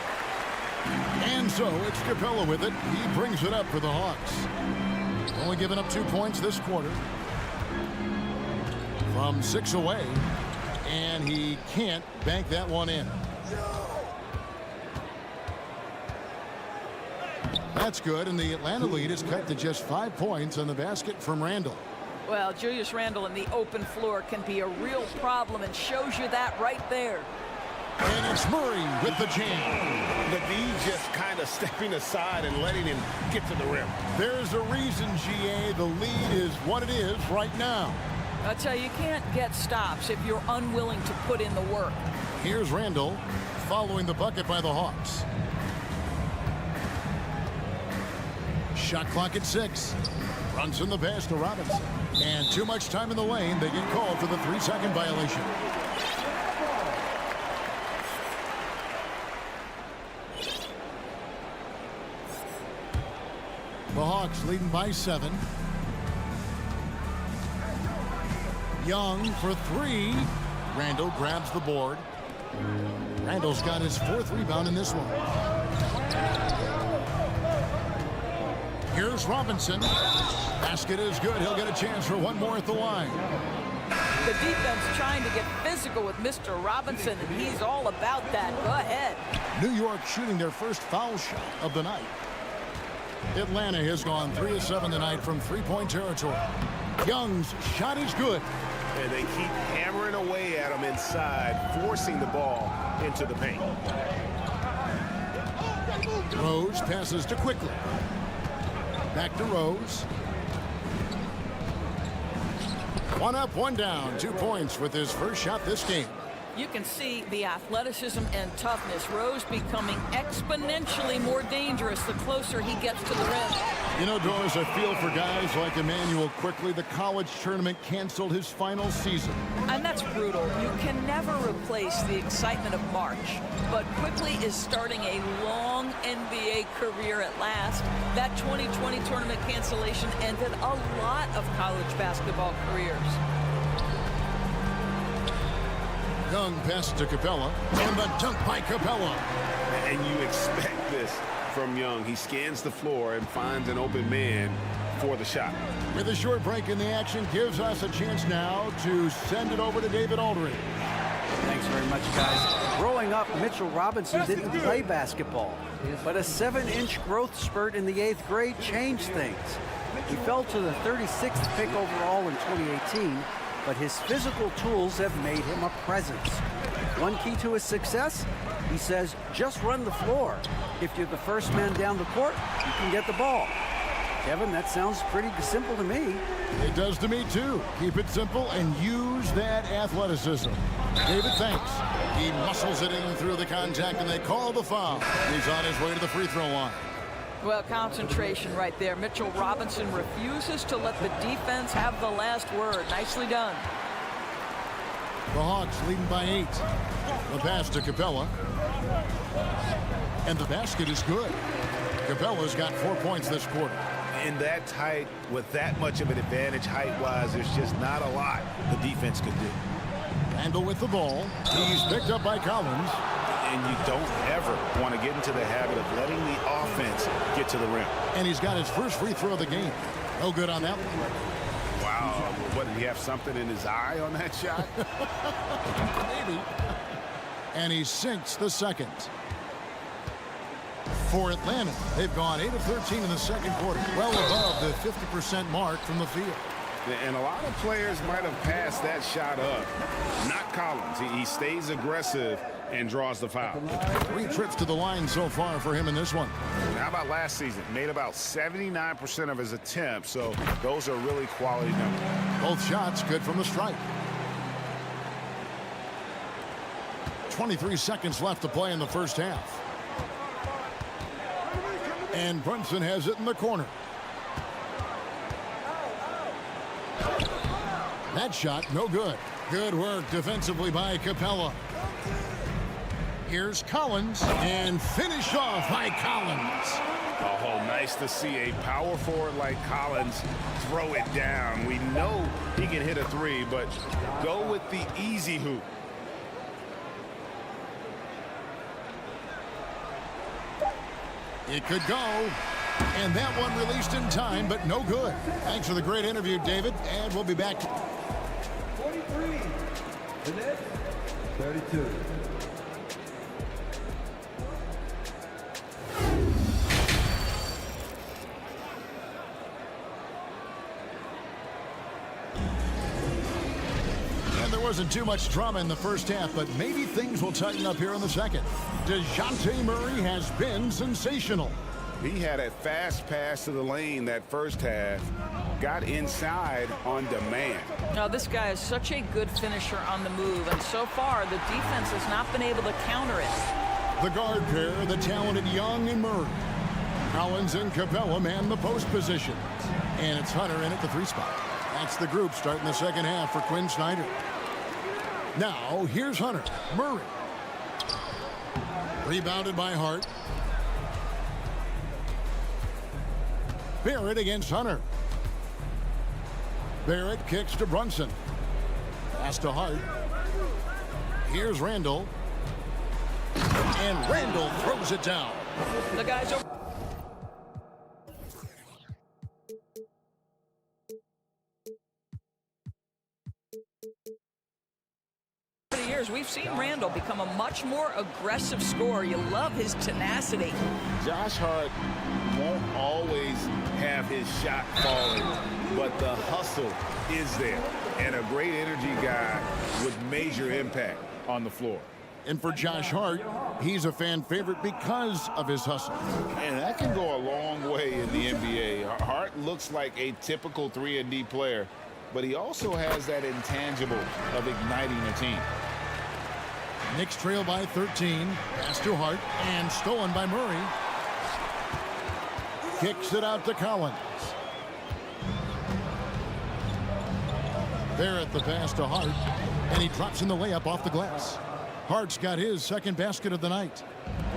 And so it's Capella with it. He brings it up for the Hawks. Only giving up 2 points this quarter. From 6 away. And he can't bank that one in. That's good, and the Atlanta lead is cut to just 5 points on the basket from Randall. Well, Julius Randle in the open floor can be a real problem and shows you that right there. And it's Murray with the jam. McGee just kind of stepping aside and letting him get to the rim. There's a reason, GA, the lead is what it is right now. I tell you, you can't get stops if you're unwilling to put in the work. Here's Randle following the bucket by the Hawks. Shot clock at 6. Brunson the pass to Robinson. And too much time in the lane. They get called for the 3-second violation. The Hawks leading by 7. Young for 3. Randle grabs the board. Randle's got his 4th rebound in this one. Here's Robinson. Basket is good. He'll get a chance for one more at the line. The defense trying to get physical with Mr. Robinson, and he's all about that. Go ahead. New York shooting their first foul shot of the night. Atlanta has gone 3 of 7 tonight from three-point territory. Young's shot is good. And they keep hammering away at him inside, forcing the ball into the paint. Rose passes to Quickly. Back to Rose. 1 up, 1 down. 2 points with his first shot this game. You can see the athleticism and toughness. Rose becoming exponentially more dangerous the closer he gets to the rim. You know, Doris, I feel for guys like Emmanuel Quickly. The college tournament canceled his final season. And that's brutal. You can never replace the excitement of March. But Quickly is starting a long NBA career at last. That 2020 tournament cancellation ended a lot of college basketball careers. Young pass to Capella, and the dunk by Capella. And you expect this from Young. He scans the floor and finds an open man for the shot. With a short break in the action, gives us a chance now to send it over to David Aldridge. Thanks very much, guys. Growing up, Mitchell Robinson didn't play basketball, but a 7-inch growth spurt in the 8th grade changed things. He fell to the 36th pick overall in 2018, but his physical tools have made him a presence. One key to his success, he says, just run the floor. If you're the first man down the court, you can get the ball. Kevin, that sounds pretty simple to me. It does to me, too. Keep it simple and use that athleticism. David, thanks. He muscles it in through the contact, and they call the foul. He's on his way to the free throw line. Well, concentration right there. Mitchell Robinson refuses to let the defense have the last word. Nicely done. The Hawks leading by 8. The pass to Capella. And the basket is good. Capella's got 4 points this quarter. In that tight, with that much of an advantage height-wise, there's just not a lot the defense could do. Randle with the ball. He's picked up by Collins. And you don't ever want to get into the habit of letting the offense get to the rim. And he's got his first free throw of the game. No good on that one. Wow. What, did he have something in his eye on that shot? Maybe. And he sinks the second. For Atlanta, they've gone 8 of 13 in the second quarter, well above the 50% mark from the field. And a lot of players might have passed that shot up. Not Collins. He stays aggressive and draws the foul. 3 trips to the line so far for him in this one. How about last season? Made about 79% of his attempts, so those are really quality numbers. Both shots good from the stripe. 23 seconds left to play in the first half. And Brunson has it in the corner. That shot, no good. Good work defensively by Capella. Here's Collins, and finished off by Collins. Oh, nice to see a power forward like Collins throw it down. We know he can hit a 3, but go with the easy hoop. It could go. And that one released in time, but no good. Thanks for the great interview, David. And we'll be back. 43. The Nets, 32. wasn't too much drama in the first half, but maybe things will tighten up here in the second. DeJounte Murray has been sensational. He had a fast pass to the lane that first half. Got inside on demand. Now, this guy is such a good finisher on the move, and so far, the defense has not been able to counter it. The guard pair, the talented Young and Murray. Collins and Capella man the post position. And it's Hunter in at the 3 spot. That's the group starting the second half for Quinn Snyder. Now, here's Hunter. Murray. Rebounded by Hart. Barrett against Hunter. Barrett kicks to Brunson. Pass to Hart. Here's Randall. And Randall throws it down. The guys are... years, we've seen Randall become a much more aggressive scorer. You love his tenacity. Josh Hart won't always have his shot falling, but the hustle is there. And a great energy guy with major impact on the floor. And for Josh Hart, he's a fan favorite because of his hustle. And that can go a long way in the NBA. Hart looks like a typical 3-and-D player, but he also has that intangible of igniting a team. Knicks trail by 13. Pass to Hart and stolen by Murray. Kicks it out to Collins. Barrett the pass to Hart, and he drops in the layup off the glass. Hart's got his second basket of the night.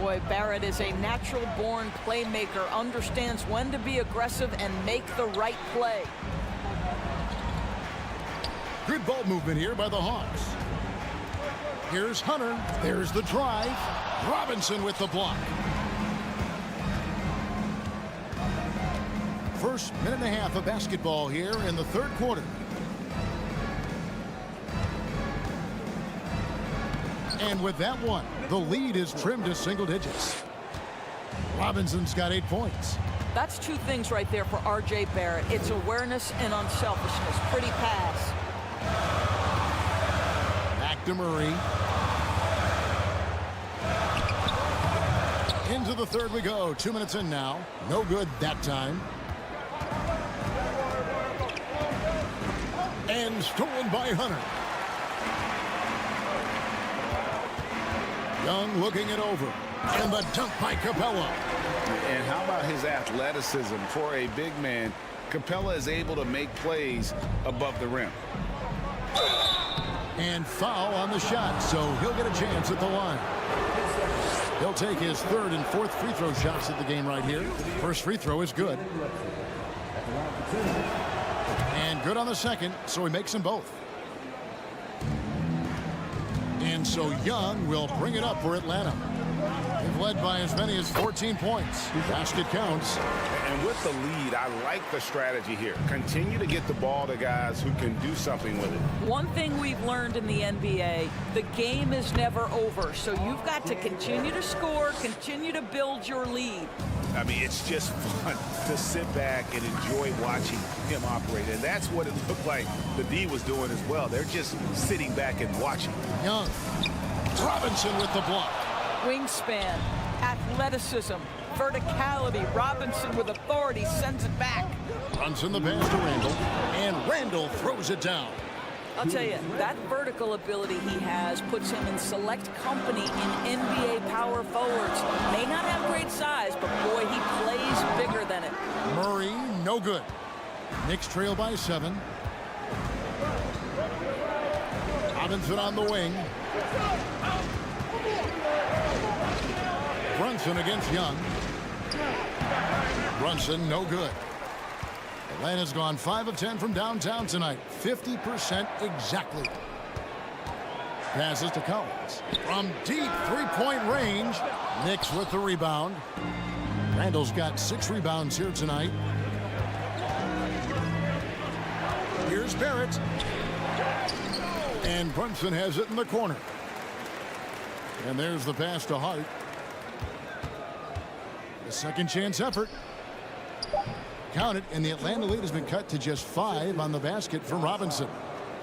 Boy, Barrett is a natural-born playmaker, understands when to be aggressive and make the right play. Good ball movement here by the Hawks. Here's Hunter. There's the drive. Robinson with the block. First minute and a half of basketball here in the third quarter. And with that one, the lead is trimmed to single digits. Robinson's got 8 points. That's 2 things right there for R.J. Barrett. It's awareness and unselfishness. Pretty pass. Back to Murray. Into the third we go. 2 minutes in now. No good that time. And stolen by Hunter. Young looking it over. And the dunk by Capella. And how about his athleticism? For a big man, Capella is able to make plays above the rim. And foul on the shot, so he'll get a chance at the line. He'll take his third and fourth free throw shots at the game right here. First free throw is good. And good on the second, so he makes them both. And so Young will bring it up for Atlanta. They've led by as many as 14 points. Basket counts. And with the lead, I like the strategy here. Continue to get the ball to guys who can do something with it. One thing we've learned in the NBA, the game is never over. So you've got to continue to score, continue to build your lead. I mean, it's just fun to sit back and enjoy watching him operate. And that's what it looked like the D was doing as well. They're just sitting back and watching. Young. Robinson with the block. Wingspan, athleticism, verticality. Robinson with authority sends it back. Brunson the pass to Randall. And Randall throws it down. I'll tell you, that vertical ability he has puts him in select company in NBA power forwards. May not have great size, but boy, he plays bigger than it. Murray, no good. Knicks trail by 7. Robinson on the wing. Brunson against Young. Brunson, no good. Atlanta's gone 5 of 10 from downtown tonight. 50% exactly. Passes to Collins. From deep three-point range. Knicks with the rebound. Randall's got 6 rebounds here tonight. Here's Barrett. And Brunson has it in the corner. And there's the pass to Hart. A second chance effort. Count it, and the Atlanta lead has been cut to just 5 on the basket for Robinson.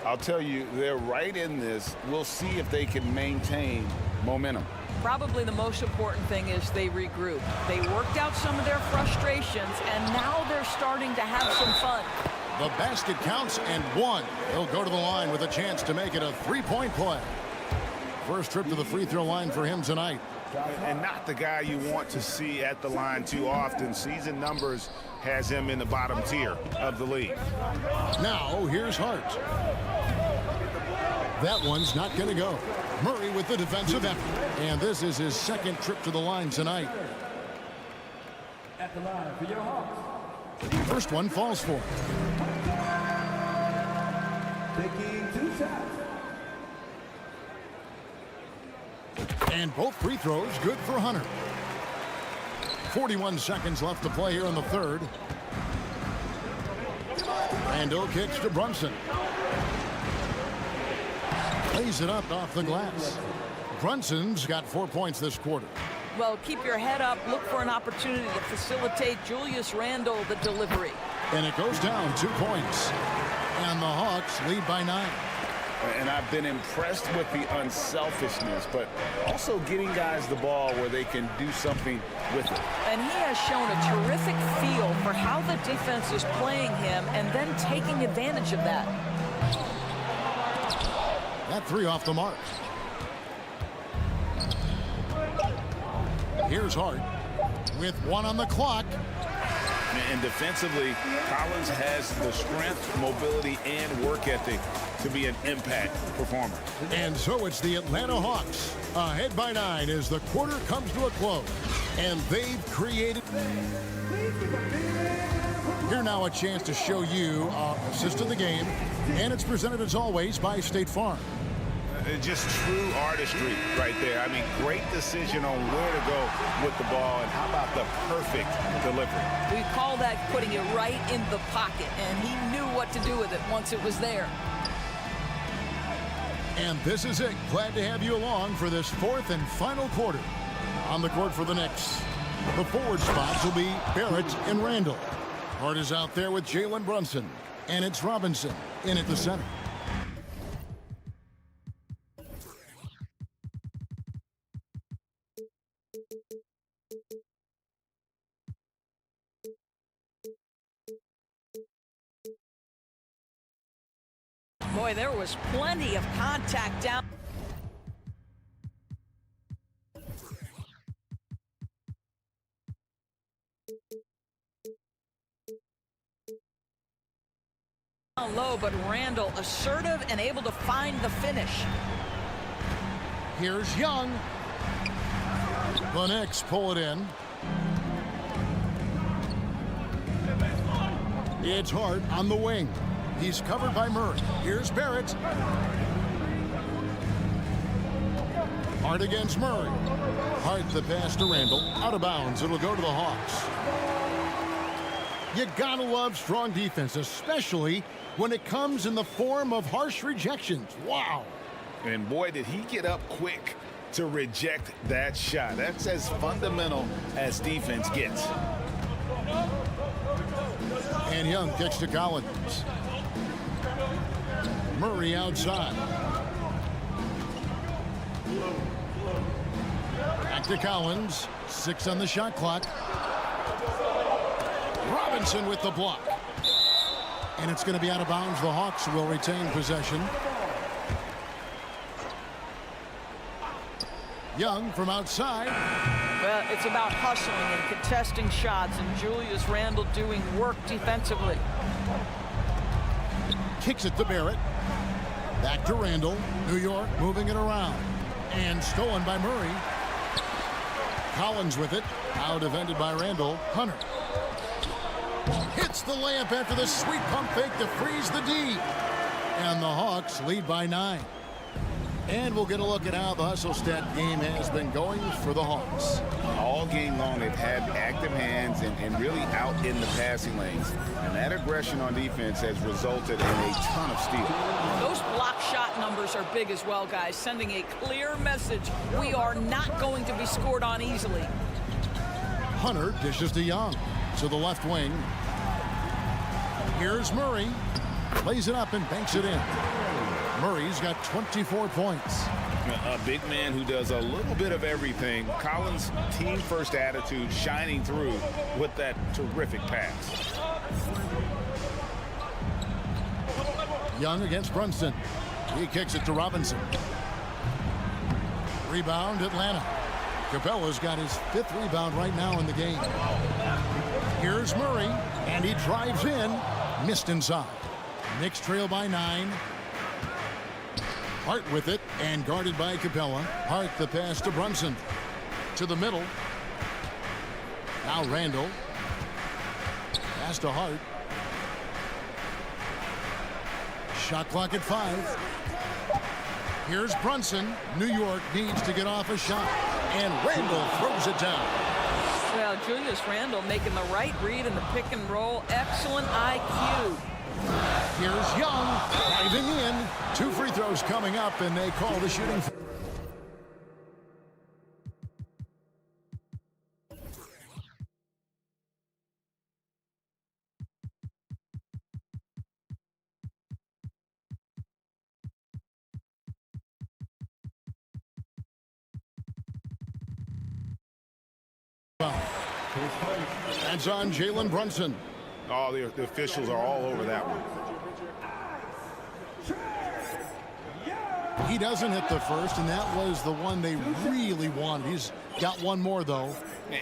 I'll tell you, they're right in this. We'll see if they can maintain momentum. Probably the most important thing is they regroup. They worked out some of their frustrations, and now they're starting to have some fun. The basket counts and one. He'll go to the line with a chance to make it a three-point play. First trip to the free throw line for him tonight. And not the guy you want to see at the line too often. Season numbers has him in the bottom tier of the league. Now, here's Hart. That one's not going to go. Murray with the defensive effort. And this is his second trip to the line tonight. At the line for your Hawks. First one falls for him. Taking 2 shots. And both free throws good for Hunter. 41 seconds left to play here in the third. Randall kicks to Brunson. Lays it up off the glass. Brunson's got 4 points this quarter. Well, keep your head up. Look for an opportunity to facilitate Julius Randle the delivery. And it goes down 2 points. And the Hawks lead by 9. And I've been impressed with the unselfishness, but also getting guys the ball where they can do something with it. And he has shown a terrific feel for how the defense is playing him and then taking advantage of that. That three off the mark. Here's Hart with 1 on the clock. And defensively, Collins has the strength, mobility, and work ethic to be an impact performer. And so it's the Atlanta Hawks ahead by 9 as the quarter comes to a close. And they've created... Here now a chance to show you assist of the game. And it's presented as always by State Farm. Just true artistry right there. I mean, great decision on where to go with the ball, and how about the perfect delivery? We call that putting it right in the pocket, and he knew what to do with it once it was there. And this is it. Glad to have you along for this fourth and final quarter. On the court for the Knicks, the forward spots will be Barrett and Randall. Hart is out there with Jalen Brunson, and it's Robinson in at the center. Boy, there was plenty of contact down. Down low, but Randall assertive and able to find the finish. Here's Young. The Knicks pull it in. It's Hart on the wing. He's covered by Murray. Here's Barrett. Hart against Murray. Hart the pass to Randall. Out of bounds. It'll go to the Hawks. You gotta love strong defense, especially when it comes in the form of harsh rejections. Wow. And boy, did he get up quick to reject that shot. That's as fundamental as defense gets. And Young kicks to Collins. Murray outside. Back to Collins. 6 on the shot clock. Robinson with the block. And it's going to be out of bounds. The Hawks will retain possession. Young from outside. Well, it's about hustling and contesting shots, and Julius Randle doing work defensively. Kicks it to Barrett. Back to Randall. New York moving it around. And stolen by Murray. Collins with it. Now defended by Randall. Hunter. Hits the layup after the sweet pump fake to freeze the D. And the Hawks lead by 9. And we'll get a look at how the hustle stat game has been going for the Hawks. All game long, they've had active hands and really out in the passing lanes. And that aggression on defense has resulted in a ton of steals. Those block shot numbers are big as well, guys, sending a clear message. We are not going to be scored on easily. Hunter dishes to Young to the left wing. Here's Murray. Lays it up and banks it in. Murray's got 24 points. A big man who does a little bit of everything. Collins' team-first attitude shining through with that terrific pass. Young against Brunson. He kicks it to Robinson. Rebound, Atlanta. Capella's got his 5th rebound right now in the game. Here's Murray, and he drives in. Missed inside. Knicks trail by 9. Hart with it, and guarded by Capella. Hart the pass to Brunson. To the middle. Now Randall. Pass to Hart. Shot clock at 5. Here's Brunson. New York needs to get off a shot. And Randall throws it down. Well, Julius Randle making the right read in the pick and roll. Excellent IQ. Here's Young driving in. 2 free throws coming up, and they call the shooting. That's on Jalen Brunson. Oh, the officials are all over that one. He doesn't hit the first, and that was the one they really wanted. He's got one more, though.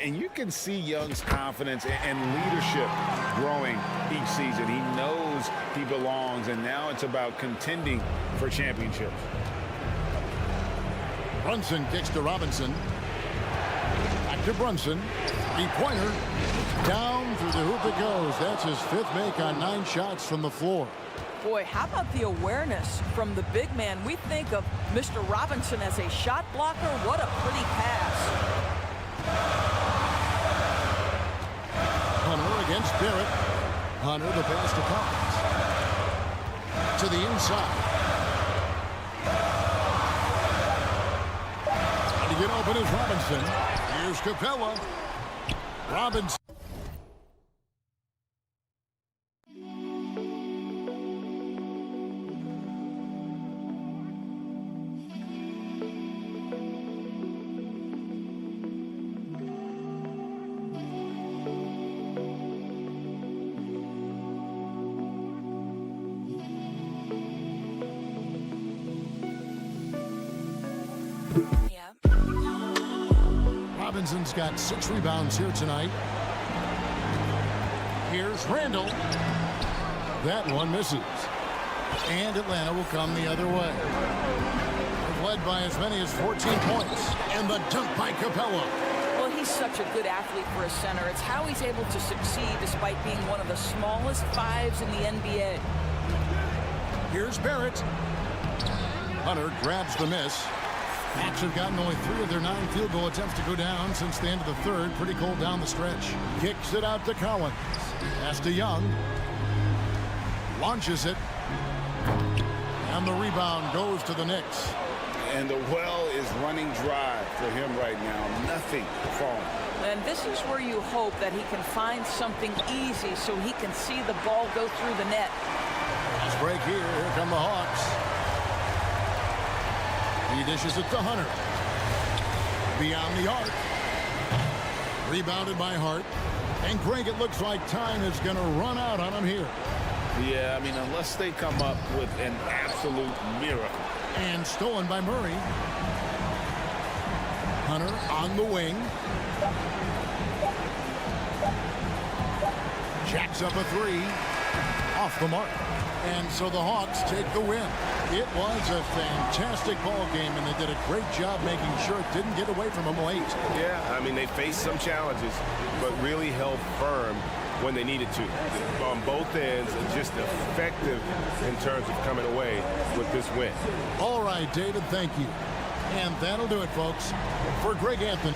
And you can see Young's confidence and leadership growing each season. He knows he belongs, and now it's about contending for championships. Brunson kicks to Robinson. Back to Brunson. 3-pointer. Down through the hoop it goes. That's his 5th make on 9 shots from the floor. Boy, how about the awareness from the big man? We think of Mr. Robinson as a shot blocker. What a pretty pass. Hunter against Barrett. Hunter the pass to Collins. To the inside. Trying to get open is Robinson. Here's Capella. Robinson. Robinson's got 6 rebounds here tonight. Here's Randall. That one misses. And Atlanta will come the other way. They've led by as many as 14 points. And the dunk by Capella. Well, he's such a good athlete for a center. It's how he's able to succeed despite being one of the smallest 5s in the NBA. Here's Barrett. Hunter grabs the miss. Hawks have gotten only 3 of their 9 field goal attempts to go down since the end of the 3rd. Pretty cold down the stretch. Kicks it out to Collins. Pass to Young. Launches it. And the rebound goes to the Knicks. And the well is running dry for him right now. Nothing falling. And this is where you hope that he can find something easy so he can see the ball go through the net. Fast break here. Here come the Hawks. He dishes it to Hunter. Beyond the arc. Rebounded by Hart. And Greg, it looks like time is going to run out on him here. Yeah, I mean, unless they come up with an absolute miracle. And stolen by Murray. Hunter on the wing. Jacks up a 3. Off the mark. And so the Hawks take the win. It was a fantastic ball game, and they did a great job making sure it didn't get away from them late. Yeah, I mean, they faced some challenges, but really held firm when they needed to. On both ends, just effective in terms of coming away with this win. All right, David, thank you. And that'll do it, folks. For Greg Anthony.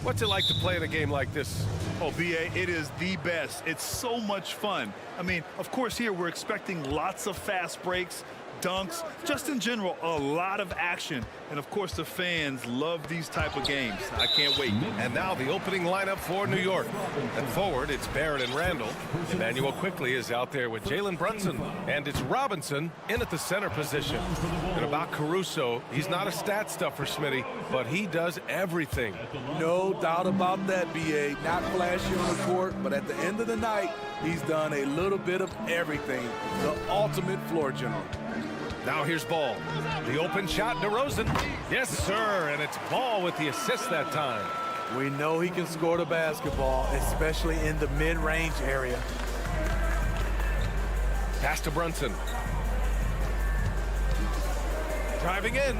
What's it like to play in a game like this? Oh, B.A., it is the best. It's so much fun. I mean, of course, here we're expecting lots of fast breaks, dunks, just in general, a lot of action. And, of course, the fans love these type of games. I can't wait. And now the opening lineup for New York. At forward, it's Barrett and Randall. Emmanuel quickly is out there with Jalen Brunson. And it's Robinson in at the center position. And about Caruso, he's not a stat stuffer, Smitty, but he does everything. No doubt about that, B.A. Not flashy on the court, but at the end of the night, he's done a little bit of everything. The ultimate floor general. Now here's Ball. The open shot, DeRozan. Yes, sir, and it's Ball with the assist that time. We know he can score the basketball, especially in the mid-range area. Pass to Brunson. Driving in,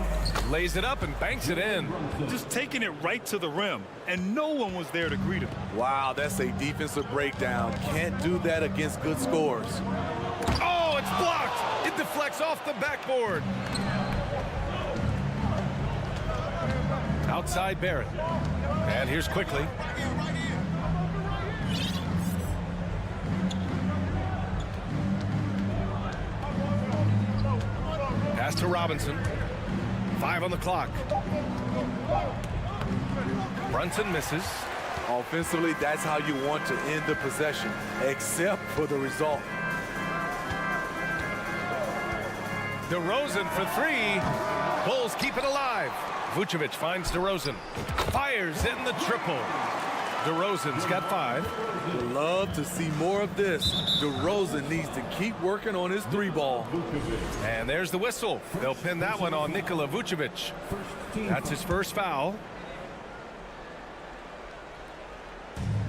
lays it up and banks it in. Just taking it right to the rim, and no one was there to greet him. Wow, that's a defensive breakdown. Can't do that against good scores. Oh, it's blocked. It deflects off the backboard. Outside Barrett. And here's quickly. Pass to Robinson. 5 on the clock. Brunson misses. Offensively, that's how you want to end the possession, except for the result. DeRozan for 3. Bulls keep it alive. Vucevic finds DeRozan. Fires in the triple. DeRozan's got 5. Would love to see more of this. DeRozan needs to keep working on his 3-ball. And there's the whistle. They'll pin that one on Nikola Vucevic. That's his first foul.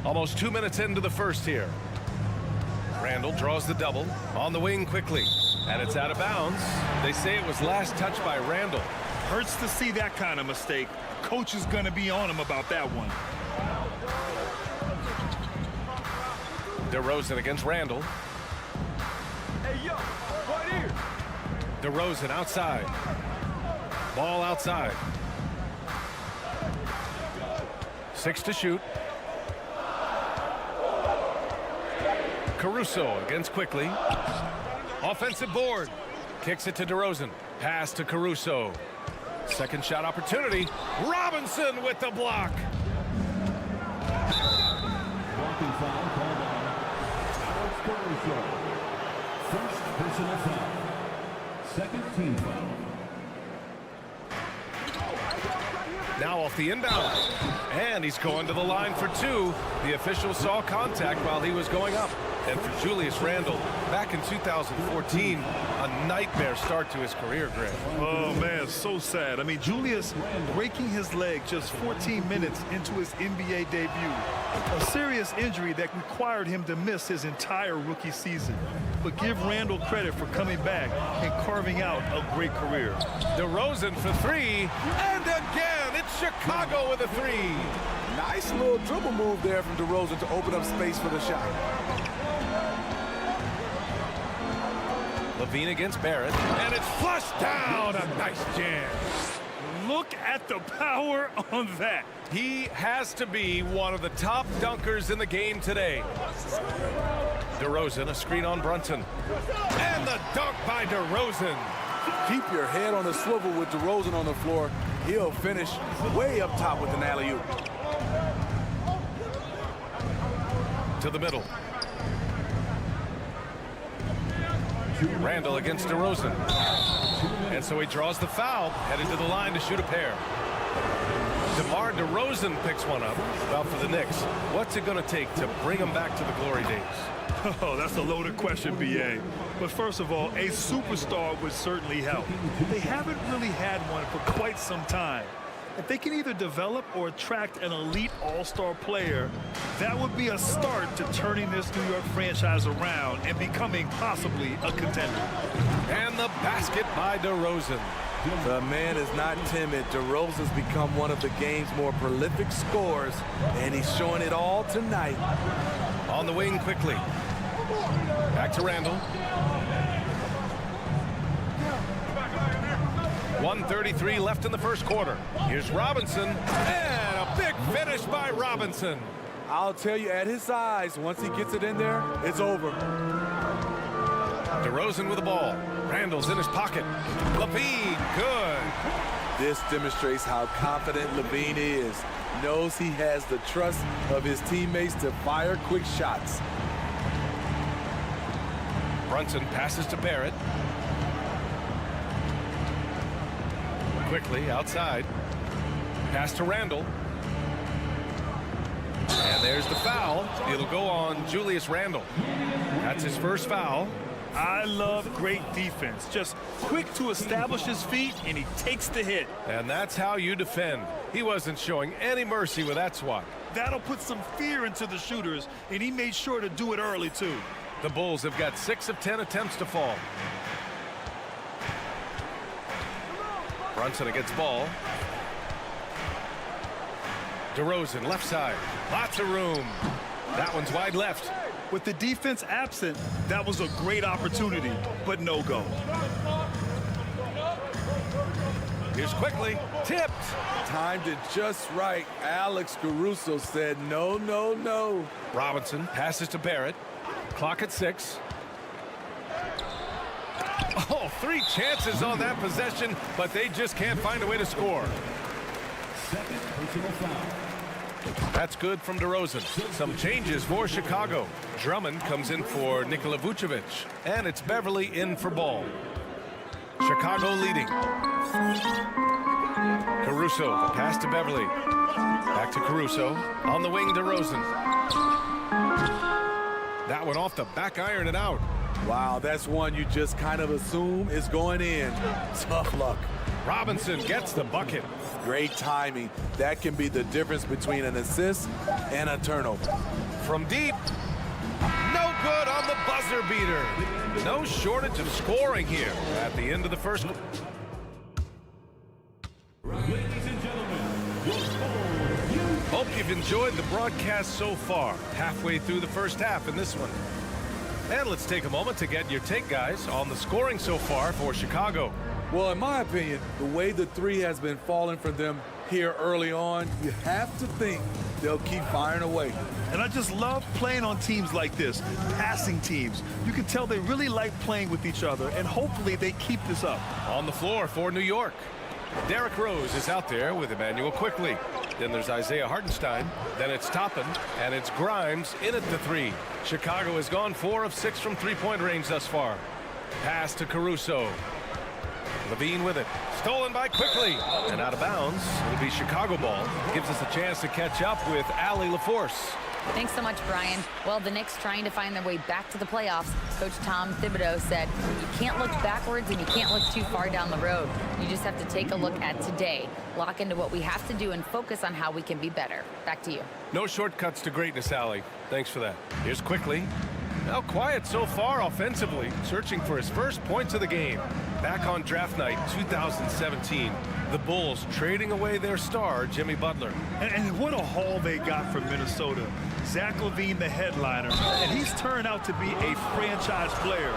Almost 2 minutes into the first here. Randall draws the double on the wing quickly. And it's out of bounds. They say it was last touched by Randall. Hurts to see that kind of mistake. Coach is going to be on him about that one. DeRozan against Randall. Hey, yo, right here. DeRozan outside. Ball outside. 6 to shoot. Caruso against quickly. Offensive board. Kicks it to DeRozan. Pass to Caruso. Second shot opportunity. Robinson with the block. Blocking foul called on Alex Caruso. First personal foul. Second team foul. Now off the inbound. And he's going to the line for 2. The official saw contact while he was going up. And for Julius Randle, back in 2014, a nightmare start to his career, Greg. Oh, man, so sad. I mean, Julius breaking his leg just 14 minutes into his NBA debut. A serious injury that required him to miss his entire rookie season. But give Randle credit for coming back and carving out a great career. DeRozan for 3. And again, it's Chicago with a 3. Nice little dribble move there from DeRozan to open up space for the shot. Levine against Barrett, and it's flushed down. A nice jam. Look at the power on that. He has to be one of the top dunkers in the game today. DeRozan, a screen on Brunson. And the dunk by DeRozan. Keep your head on the swivel with DeRozan on the floor. He'll finish way up top with an alley-oop. To the middle. Randall against DeRozan. And so he draws the foul, headed to the line to shoot a pair. DeMar DeRozan picks one up. Well, for the Knicks, what's it going to take to bring them back to the glory days? Oh, that's a loaded question, B.A. But first of all, a superstar would certainly help. They haven't really had one for quite some time. If they can either develop or attract an elite all-star player, that would be a start to turning this New York franchise around and becoming possibly a contender. And the basket by DeRozan. The man is not timid. DeRozan's become one of the game's more prolific scorers, and he's showing it all tonight. On the wing quickly. Back to Randall. 1:33 left in the first quarter. Here's Robinson, and a big Finish by Robinson. I'll tell you, at his size, once he gets it in there, it's over. DeRozan with the ball. Randall's in his pocket. LaVine, good. This demonstrates how confident LaVine is. Knows he has the trust of his teammates to fire quick shots. Brunson passes to Barrett. Quickly outside. Pass to Randall. And there's the foul. It'll go on Julius Randall. That's his first foul. I love great defense. Just quick to establish his feet, and he takes the hit. And that's how you defend. He wasn't showing any mercy with that swat. That'll put some fear into the shooters, and he made sure to do it early, too. The Bulls have got 6 of 10 attempts to fall. Brunson against ball. DeRozan, left side. Lots of room. That one's wide left. With the defense absent, that was a great opportunity, but no go. Here's quickly. Tipped. Timed it just right. Alex Caruso said no, no, no. Robinson passes to Barrett. Clock at 6. Oh, 3 chances on that possession, but they just can't find a way to score. Second personal foul. That's good from DeRozan. Some changes for Chicago. Drummond comes in for Nikola Vucevic, and it's Beverly in for Ball. Chicago leading. Caruso, the pass to Beverly. Back to Caruso. On the wing, DeRozan. That one off the back iron and out. Wow, that's one you just kind of assume is going in. Tough luck. Robinson gets the bucket. Great timing. That can be the difference between an assist and a turnover. From deep. No good on the buzzer beater. No shortage of scoring here at the end of the first. Ladies and gentlemen, your score. Hope you've enjoyed the broadcast so far. Halfway through the first half in this one. And let's take a moment to get your take, guys, on the scoring so far for Chicago. Well, in my opinion, the way the three has been falling for them here early on, you have to think they'll keep firing away. And I just love playing on teams like this, passing teams. You can tell they really like playing with each other, and hopefully they keep this up. On the floor for New York, Derrick Rose is out there with Emmanuel Quickly. Then there's Isaiah Hartenstein. Then it's Toppin, and it's Grimes in at the 3. Chicago has gone 4 of 6 from three-point range thus far. Pass to Caruso. LaVine with it. Stolen by Quickly. And out of bounds. It'll be Chicago ball. Gives us a chance to catch up with Allie LaForce. Thanks so much, Brian. Well, the Knicks trying to find their way back to the playoffs. Coach Tom Thibodeau said, you can't look backwards and you can't look too far down the road. You just have to take a look at today, lock into what we have to do, and focus on how we can be better. Back to you. No shortcuts to greatness, Allie. Thanks for that. Here's Quickly. Now quiet so far offensively, searching for his first points of the game. Back on draft night 2017, the Bulls trading away their star, Jimmy Butler. And what a haul they got from Minnesota. Zach LaVine, the headliner, and he's turned out to be a franchise player.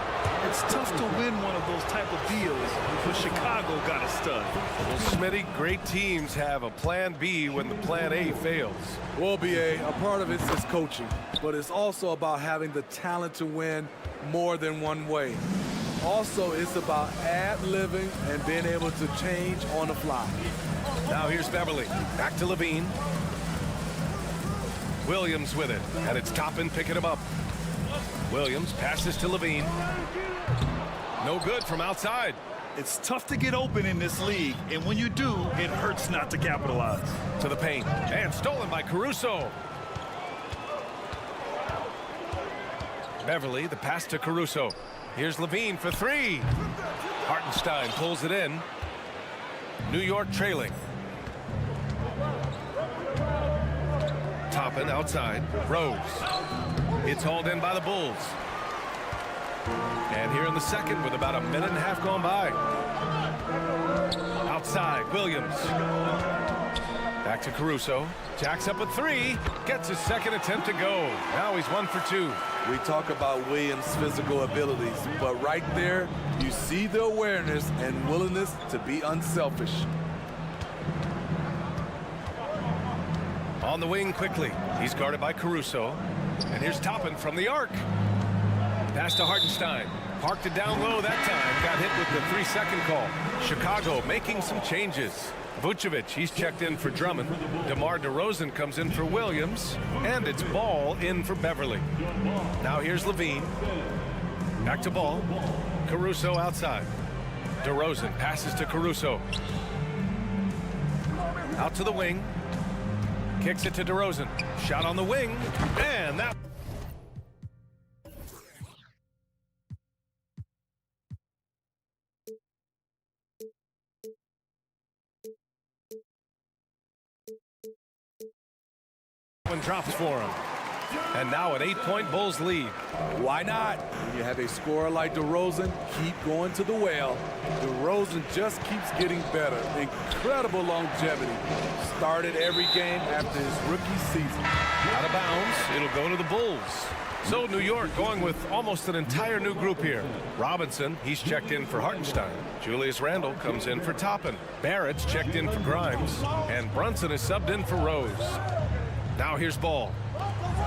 It's tough to win one of those type of deals, but Chicago got a stud. Well, Smitty, great teams have a plan B when the plan A fails. Well, BA, a part of it is coaching, but it's also about having the talent to win more than one way. Also, it's about ad-libbing and being able to change on the fly. Now here's Beverly. Back to LaVine. Williams with it, and it's Toppin picking him up. Williams passes to LaVine. No good from outside. It's tough to get open in this league, and when you do, it hurts not to capitalize. To the paint, and stolen by Caruso. Beverly, the pass to Caruso. Here's LaVine for 3. Hartenstein pulls it in. New York trailing. Toppin outside. Rose. It's hauled in by the Bulls. And here in the second with about a minute and a half gone by. Outside, Williams. Back to Caruso. Jacks up a 3. Gets his second attempt to go. Now he's 1 for 2. We talk about Williams' physical abilities, but right there, you see the awareness and willingness to be unselfish. On the wing quickly. He's guarded by Caruso. And here's Toppin from the arc. Pass to Hartenstein. Parked it down low that time. Got hit with the 3-second call. Chicago making some changes. Vucevic, he's checked in for Drummond. DeMar DeRozan comes in for Williams. And it's Ball in for Beverly. Now here's Levine. Back to Ball. Caruso outside. DeRozan passes to Caruso. Out to the wing. Kicks it to DeRozan. Shot on the wing. And that... one drops for him. And now an 8-point Bulls lead. Why not? When you have a scorer like DeRozan, keep going to the well. DeRozan just keeps getting better. Incredible longevity. Started every game after his rookie season. Out of bounds, it'll go to the Bulls. So New York going with almost an entire new group here. Robinson, he's checked in for Hartenstein. Julius Randle comes in for Toppin. Barrett's checked in for Grimes. And Brunson is subbed in for Rose. Now here's Ball.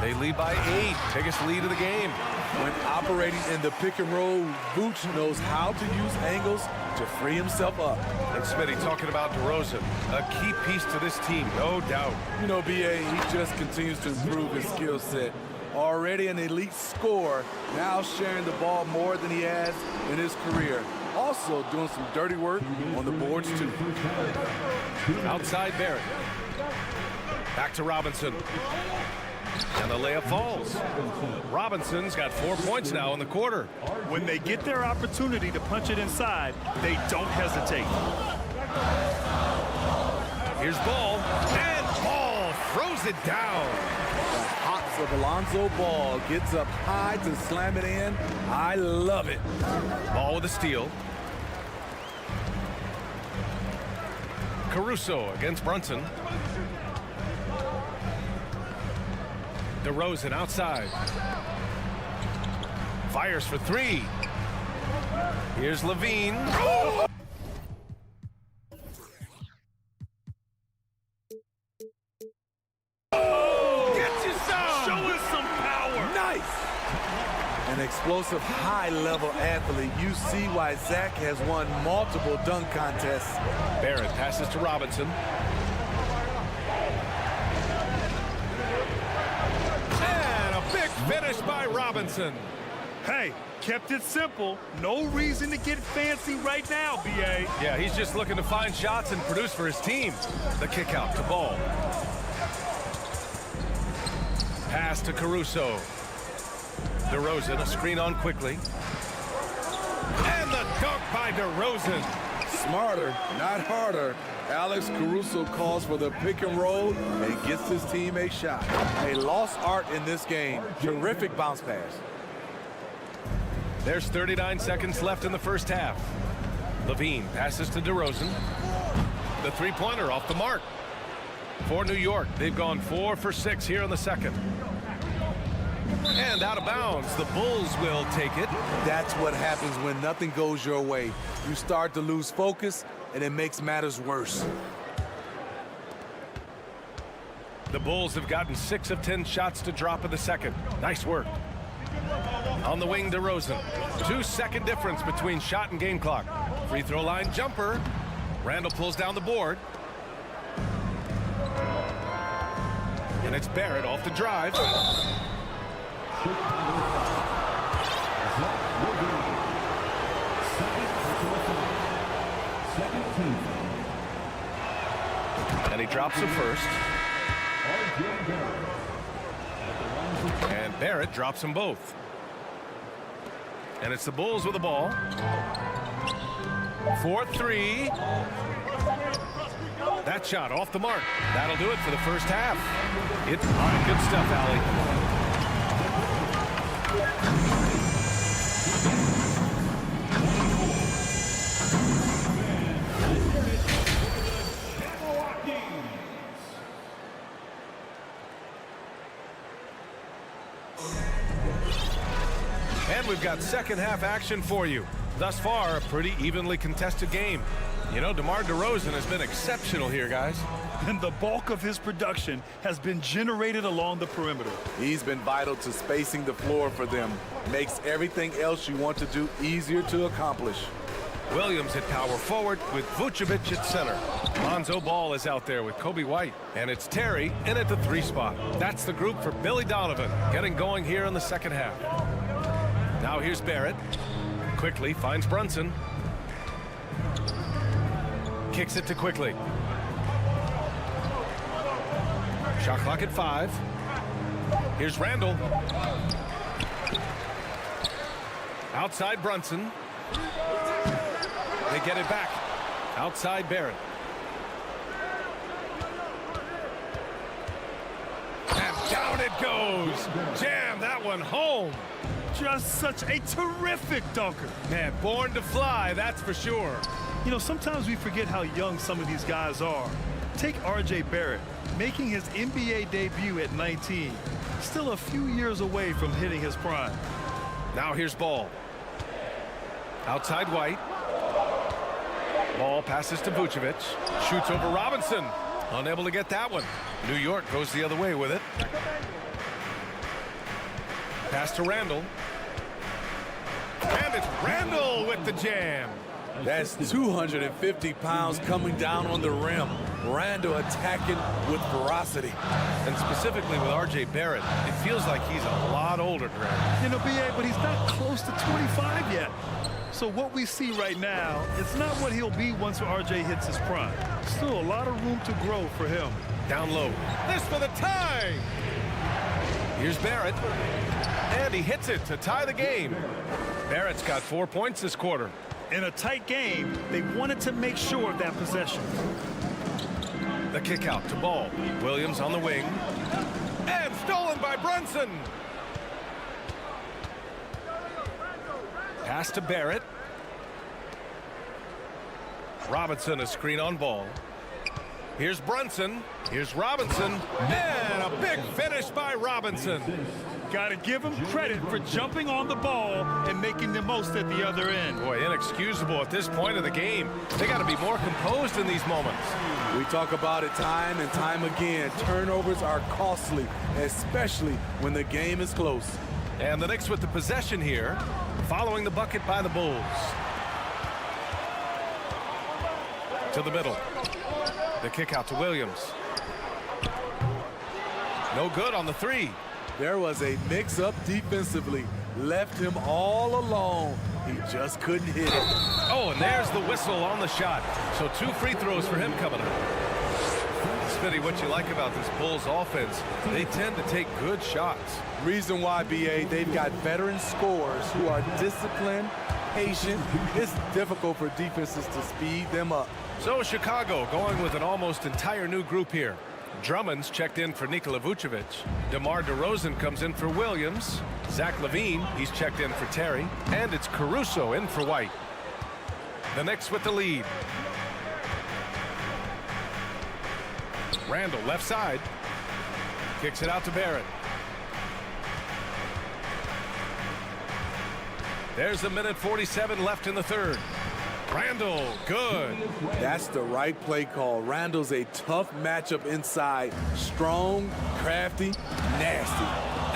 They lead by 8. Biggest lead of the game. When operating in the pick and roll, Vooch knows how to use angles to free himself up. And Smitty talking about DeRozan, a key piece to this team, no doubt. You know, BA, he just continues to improve his skill set. Already an elite scorer, now sharing the ball more than he has in his career. Also doing some dirty work on the boards, too. Outside Barrett. Back to Robinson. And the layup falls. Robinson's got 4 points now in the quarter. When they get their opportunity to punch it inside, they don't hesitate. Here's Ball. And Ball throws it down. The hops of Alonzo Ball gets up high to slam it in. I love it. Ball with a steal. Caruso against Brunson. DeRozan outside. Fires for 3. Here's Levine. Oh! Gets you some! Show us some power! Nice! An explosive, high-level athlete. You see why Zach has won multiple dunk contests. Barrett passes to Robinson. Finish by Robinson. Hey, kept it simple. No reason to get fancy right now, BA. Yeah, he's just looking to find shots and produce for his team. The kick out to Ball. Pass to Caruso. DeRozan, a screen on quickly. And the dunk by DeRozan. Smarter, not harder. Alex Caruso calls for the pick and roll and gets his team a shot. A lost art in this game. Terrific bounce pass. There's 39 seconds left in the first half. Levine passes to DeRozan. The three-pointer off the mark. For New York, they've gone 4 for 6 here in the second. And out of bounds, the Bulls will take it. That's what happens when nothing goes your way. You start to lose focus, and it makes matters worse. The Bulls have gotten 6 of 10 shots to drop in the second. Nice work. On the wing, DeRozan. 2-second difference between shot and game clock. Free throw line jumper. Randle pulls down the board. And it's Barrett off the drive. And he drops it first. And Barrett drops them both. And it's the Bulls with the ball. 4-3. That shot off the mark. That'll do it for the first half. It's good stuff, Allie. And we've got second half action for you. Thus far, a pretty evenly contested game. You know, DeMar DeRozan has been exceptional here, guys. And the bulk of his production has been generated along the perimeter. He's been vital to spacing the floor for them. Makes everything else you want to do easier to accomplish. Williams at power forward with Vucevic at center. Lonzo Ball is out there with Kobe White. And it's Terry in at the 3 spot. That's the group for Billy Donovan getting going here in the second half. Now here's Barrett. Quickly finds Brunson. Kicks it to Quickly. Shot clock at 5. Here's Randall. Outside Brunson. They get it back. Outside Barrett. And down it goes. Jam that one home. Just such a terrific dunker. Man, born to fly, that's for sure. You know, sometimes we forget how young some of these guys are. Take R.J. Barrett, making his NBA debut at 19. Still a few years away from hitting his prime. Now here's Ball. Outside White. Ball passes to Vucevic. Shoots over Robinson. Unable to get that one. New York goes the other way with it. Pass to Randall. And it's Randall with the jam. That's 250 pounds coming down on the rim. Randall attacking with ferocity. And specifically with R.J. Barrett, it feels like he's a lot older, Greg. You know, B.A., but he's not close to 25 yet. So what we see right now, it's not what he'll be once R.J. hits his prime. Still a lot of room to grow for him. Down low. This for the tie. Here's Barrett. And he hits it to tie the game. Barrett's got 4 points this quarter. In a tight game, they wanted to make sure of that possession. The kick out to Ball. Williams on the wing. And stolen by Brunson. Pass to Barrett. Robinson a screen on Ball. Here's Brunson. Here's Robinson. And a big finish by Robinson. Got to give him credit for jumping on the ball and making the most at the other end. Boy, inexcusable at this point of the game. They got to be more composed in these moments. We talk about it time and time again. Turnovers are costly, especially when the game is close. And the Knicks with the possession here, following the bucket by the Bulls. To the middle. The kick out to Williams. No good on the 3. There was a mix-up defensively. Left him all alone. He just couldn't hit it. Oh, and there's the whistle on the shot. So 2 free throws for him coming up. Smitty, what you like about this Bulls offense, they tend to take good shots. Reason why, B.A., they've got veteran scorers who are disciplined, patient. It's difficult for defenses to speed them up. So Chicago going with an almost entire new group here. Drummond's checked in for Nikola Vucevic. DeMar DeRozan comes in for Williams. Zach LaVine, he's checked in for Terry. And it's Caruso in for White. The Knicks with the lead. Randall left side. Kicks it out to Barrett. There's a minute 47 left in the third. Randall, good. That's the right play call. Randall's a tough matchup inside. Strong, crafty, nasty.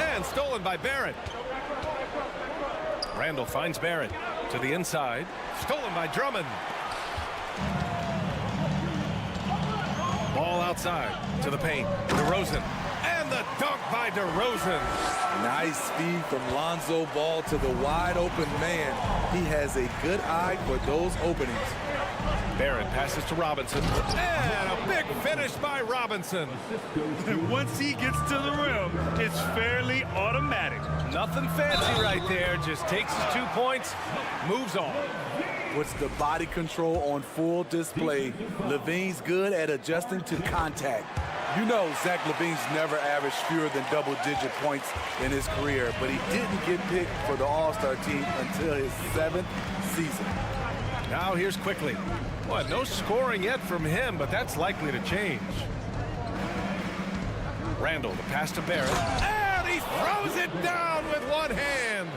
And stolen by Barrett. Randall finds Barrett to the inside. Stolen by Drummond. Ball outside to the paint. DeRozan. And the dunk by DeRozan. Nice speed from Lonzo Ball to the wide open man. He has a good eye for those openings. Barrett passes to Robinson. And a big finish by Robinson. And once he gets to the rim, it's fairly automatic. Nothing fancy right there. Just takes his 2 points, moves on. Puts the body control on full display. LaVine's good at adjusting to contact. You know Zach LaVine's never averaged fewer than double-digit points in his career, but he didn't get picked for the All-Star team until his 7th season. Now here's Quickly. Well, no scoring yet from him, but that's likely to change. Randall, the pass to Barrett. And he throws it down with one hand.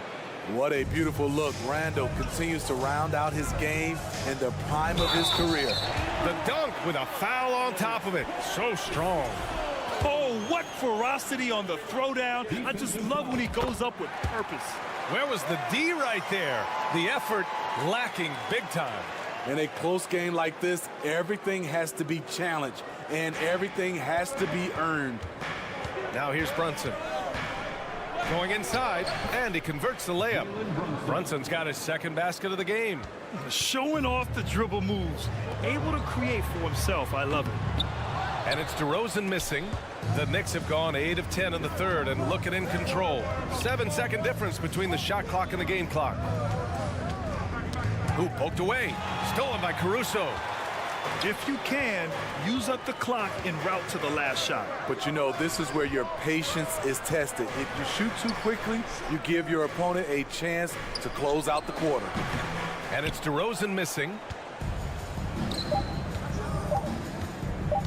What a beautiful look. Randall continues to round out his game in the prime of his career. The dunk with a foul on top of it. So strong. Oh, what ferocity on the throwdown. I just love when he goes up with purpose. Where was the D right there? The effort lacking big time. In a close game like this, everything has to be challenged and everything has to be earned. Now here's Brunson. Going inside, and he converts the layup. Brunson's got his second basket of the game. Showing off the dribble moves. Able to create for himself. I love it. And it's DeRozan missing. The Knicks have gone 8 of 10 in the third and looking in control. 7-second difference between the shot clock and the game clock. Ooh, poked away. Stolen by Caruso. If you can, use up the clock en route to the last shot. But you know, this is where your patience is tested. If you shoot too quickly, you give your opponent a chance to close out the quarter. And it's DeRozan missing.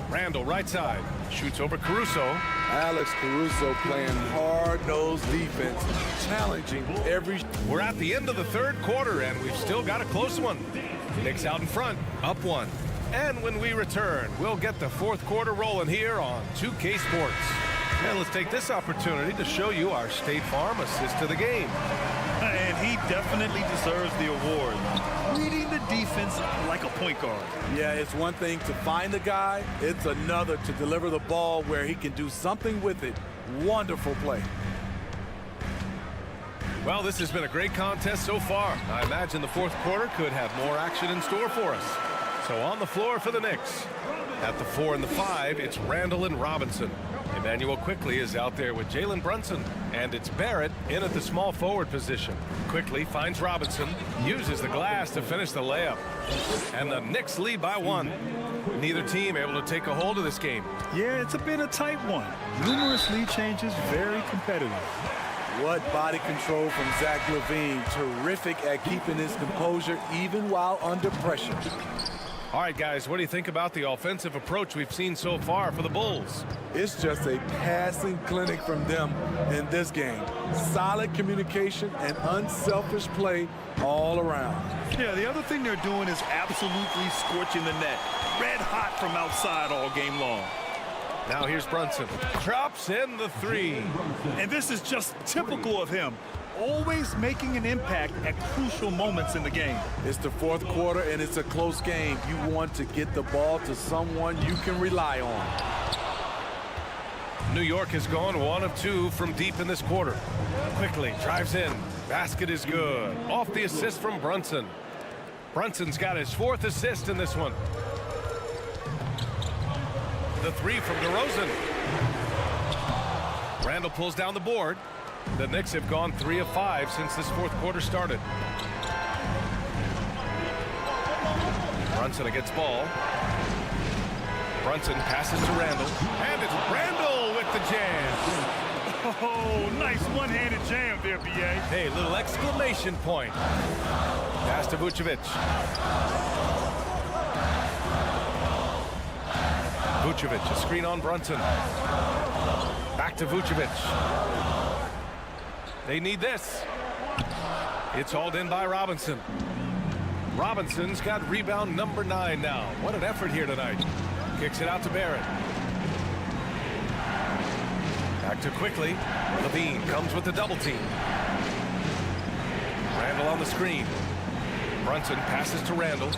Randall right side. Shoots over Caruso. Alex Caruso playing hard-nosed defense, challenging every... We're at the end of the third quarter, and we've still got a close one. Knicks out in front, up 1. And when we return, we'll get the fourth quarter rolling here on 2K Sports. And let's take this opportunity to show you our State Farm assist to the game. And he definitely deserves the award. Reading the defense like a point guard. Yeah, it's one thing to find the guy. It's another to deliver the ball where he can do something with it. Wonderful play. Well, this has been a great contest so far. I imagine the fourth quarter could have more action in store for us. So on the floor for the Knicks. At the 4 and the 5, it's Randall and Robinson. Emmanuel Quickly is out there with Jalen Brunson. And it's Barrett in at the small forward position. Quickly finds Robinson, uses the glass to finish the layup. And the Knicks lead by 1. Neither team able to take a hold of this game. Yeah, it's been a tight one. Numerous lead changes, very competitive. What body control from Zach LaVine. Terrific at keeping his composure even while under pressure. All right, guys, what do you think about the offensive approach we've seen so far for the Bulls? It's just a passing clinic from them in this game. Solid communication and unselfish play all around. Yeah, the other thing they're doing is absolutely scorching the net. Red hot from outside all game long. Now here's Brunson. Drops in the 3. And this is just typical of him. Always making an impact at crucial moments in the game. It's the fourth quarter, and it's a close game. You want to get the ball to someone you can rely on. New York has gone 1 of 2 from deep in this quarter. Quickly drives in. Basket is good. Off the assist from Brunson. Brunson's got his 4th assist in this one. The 3 from DeRozan. Randall pulls down the board. The Knicks have gone 3 of 5 since this fourth quarter started. Brunson against ball. Brunson passes to Randall. And it's Randall with the jam. Oh, nice one-handed jam there, B.A. Hey, little exclamation point. Pass to Vucevic. Vucevic, a screen on Brunson. Back to Vucevic. They need this. It's hauled in by Robinson. Robinson's got rebound number 9 now. What an effort here tonight. Kicks it out to Barrett. Back to Quickly. LaVine comes with the double team. Randall on the screen. Brunson passes to Randall.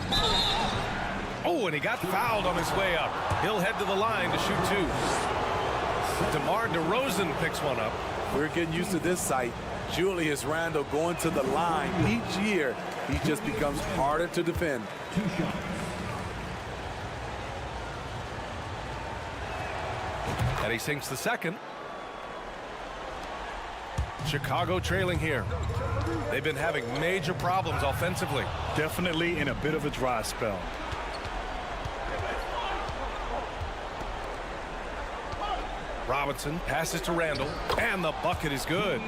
Oh, and he got fouled on his way up. He'll head to the line to shoot 2. DeMar DeRozan picks one up. We're getting used to this sight. Julius Randle going to the line. Each year, he just becomes harder to defend. And he sinks the second. Chicago trailing here. They've been having major problems offensively. Definitely in a bit of a dry spell. Robinson passes to Randall, and the bucket is good.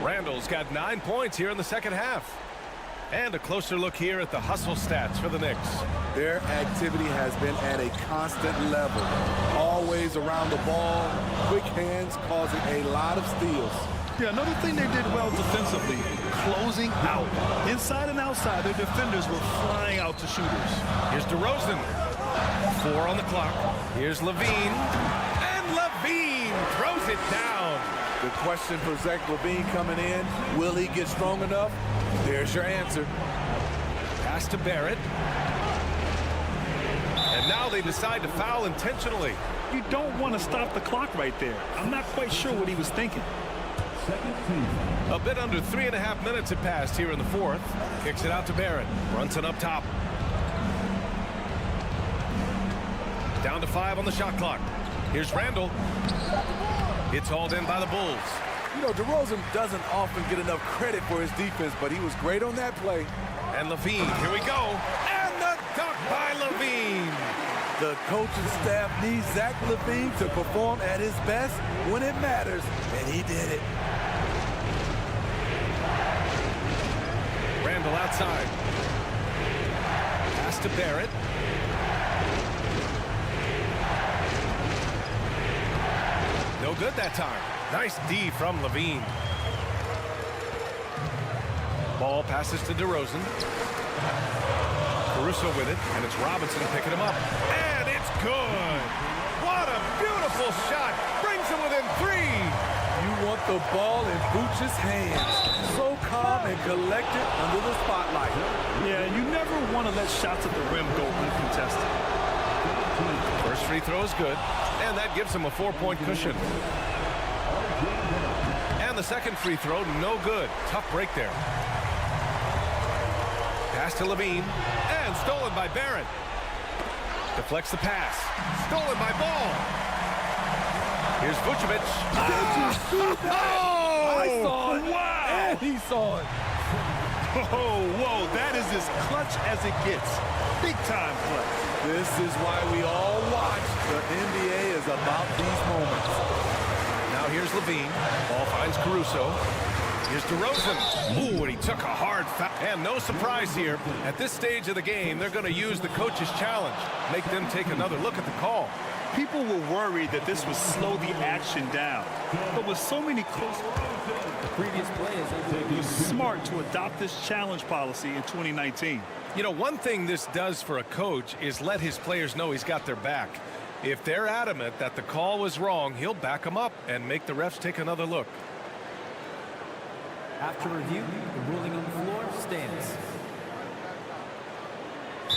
Randall's got 9 points here in the second half. And a closer look here at the hustle stats for the Knicks. Their activity has been at a constant level. Always around the ball, quick hands causing a lot of steals. Yeah, another thing they did well defensively, closing out. Inside and outside, their defenders were flying out to shooters. Here's DeRozan. 4 on the clock. Here's Levine. And Levine throws it down. The question for Zach LaVine coming in, will he get strong enough? There's your answer. Pass to Barrett. And now they decide to foul intentionally. You don't want to stop the clock right there. I'm not quite sure what he was thinking. A bit under 3.5 minutes had passed here in the fourth. Kicks it out to Barrett. Brunson up top. Down to 5 on the shot clock. Here's Randall. It's hauled in by the Bulls. You know, DeRozan doesn't often get enough credit for his defense, but he was great on that play. And Levine, here we go. And the dunk by Levine. The coaching staff needs Zach LaVine to perform at his best when it matters, and he did it. Randall outside. Pass to Barrett. No good that time. Nice D from Levine. Ball passes to DeRozan. Caruso with it, and it's Robinson picking him up. And it's good. What a beautiful shot. Brings him within 3. You want the ball in Vooch's hands. So calm and collected under the spotlight. Yeah, you never want to let shots at the rim go uncontested. First free throw is good, and that gives him a 4-point cushion. And the second free throw, no good. Tough break there. Pass to Levine, and stolen by Barrett. Deflects the pass. Stolen by Ball. Here's Vucevic. Oh! I saw it. Wow! And he saw it. Oh, whoa, that is as clutch as it gets. Big time play. This is why we all watch. The NBA is about these moments. Now here's Levine. Ball finds Caruso. Here's DeRozan. Ooh, and he took a hard foul. And no surprise here. At this stage of the game, they're going to use the coach's challenge. Make them take another look at the call. People were worried that this would slow the action down. But with so many close... The previous play is It was smart to adopt this challenge policy in 2019. You know, one thing this does for a coach is let his players know he's got their back. If they're adamant that the call was wrong, he'll back them up and make the refs take another look. After review, the ruling on the floor stands.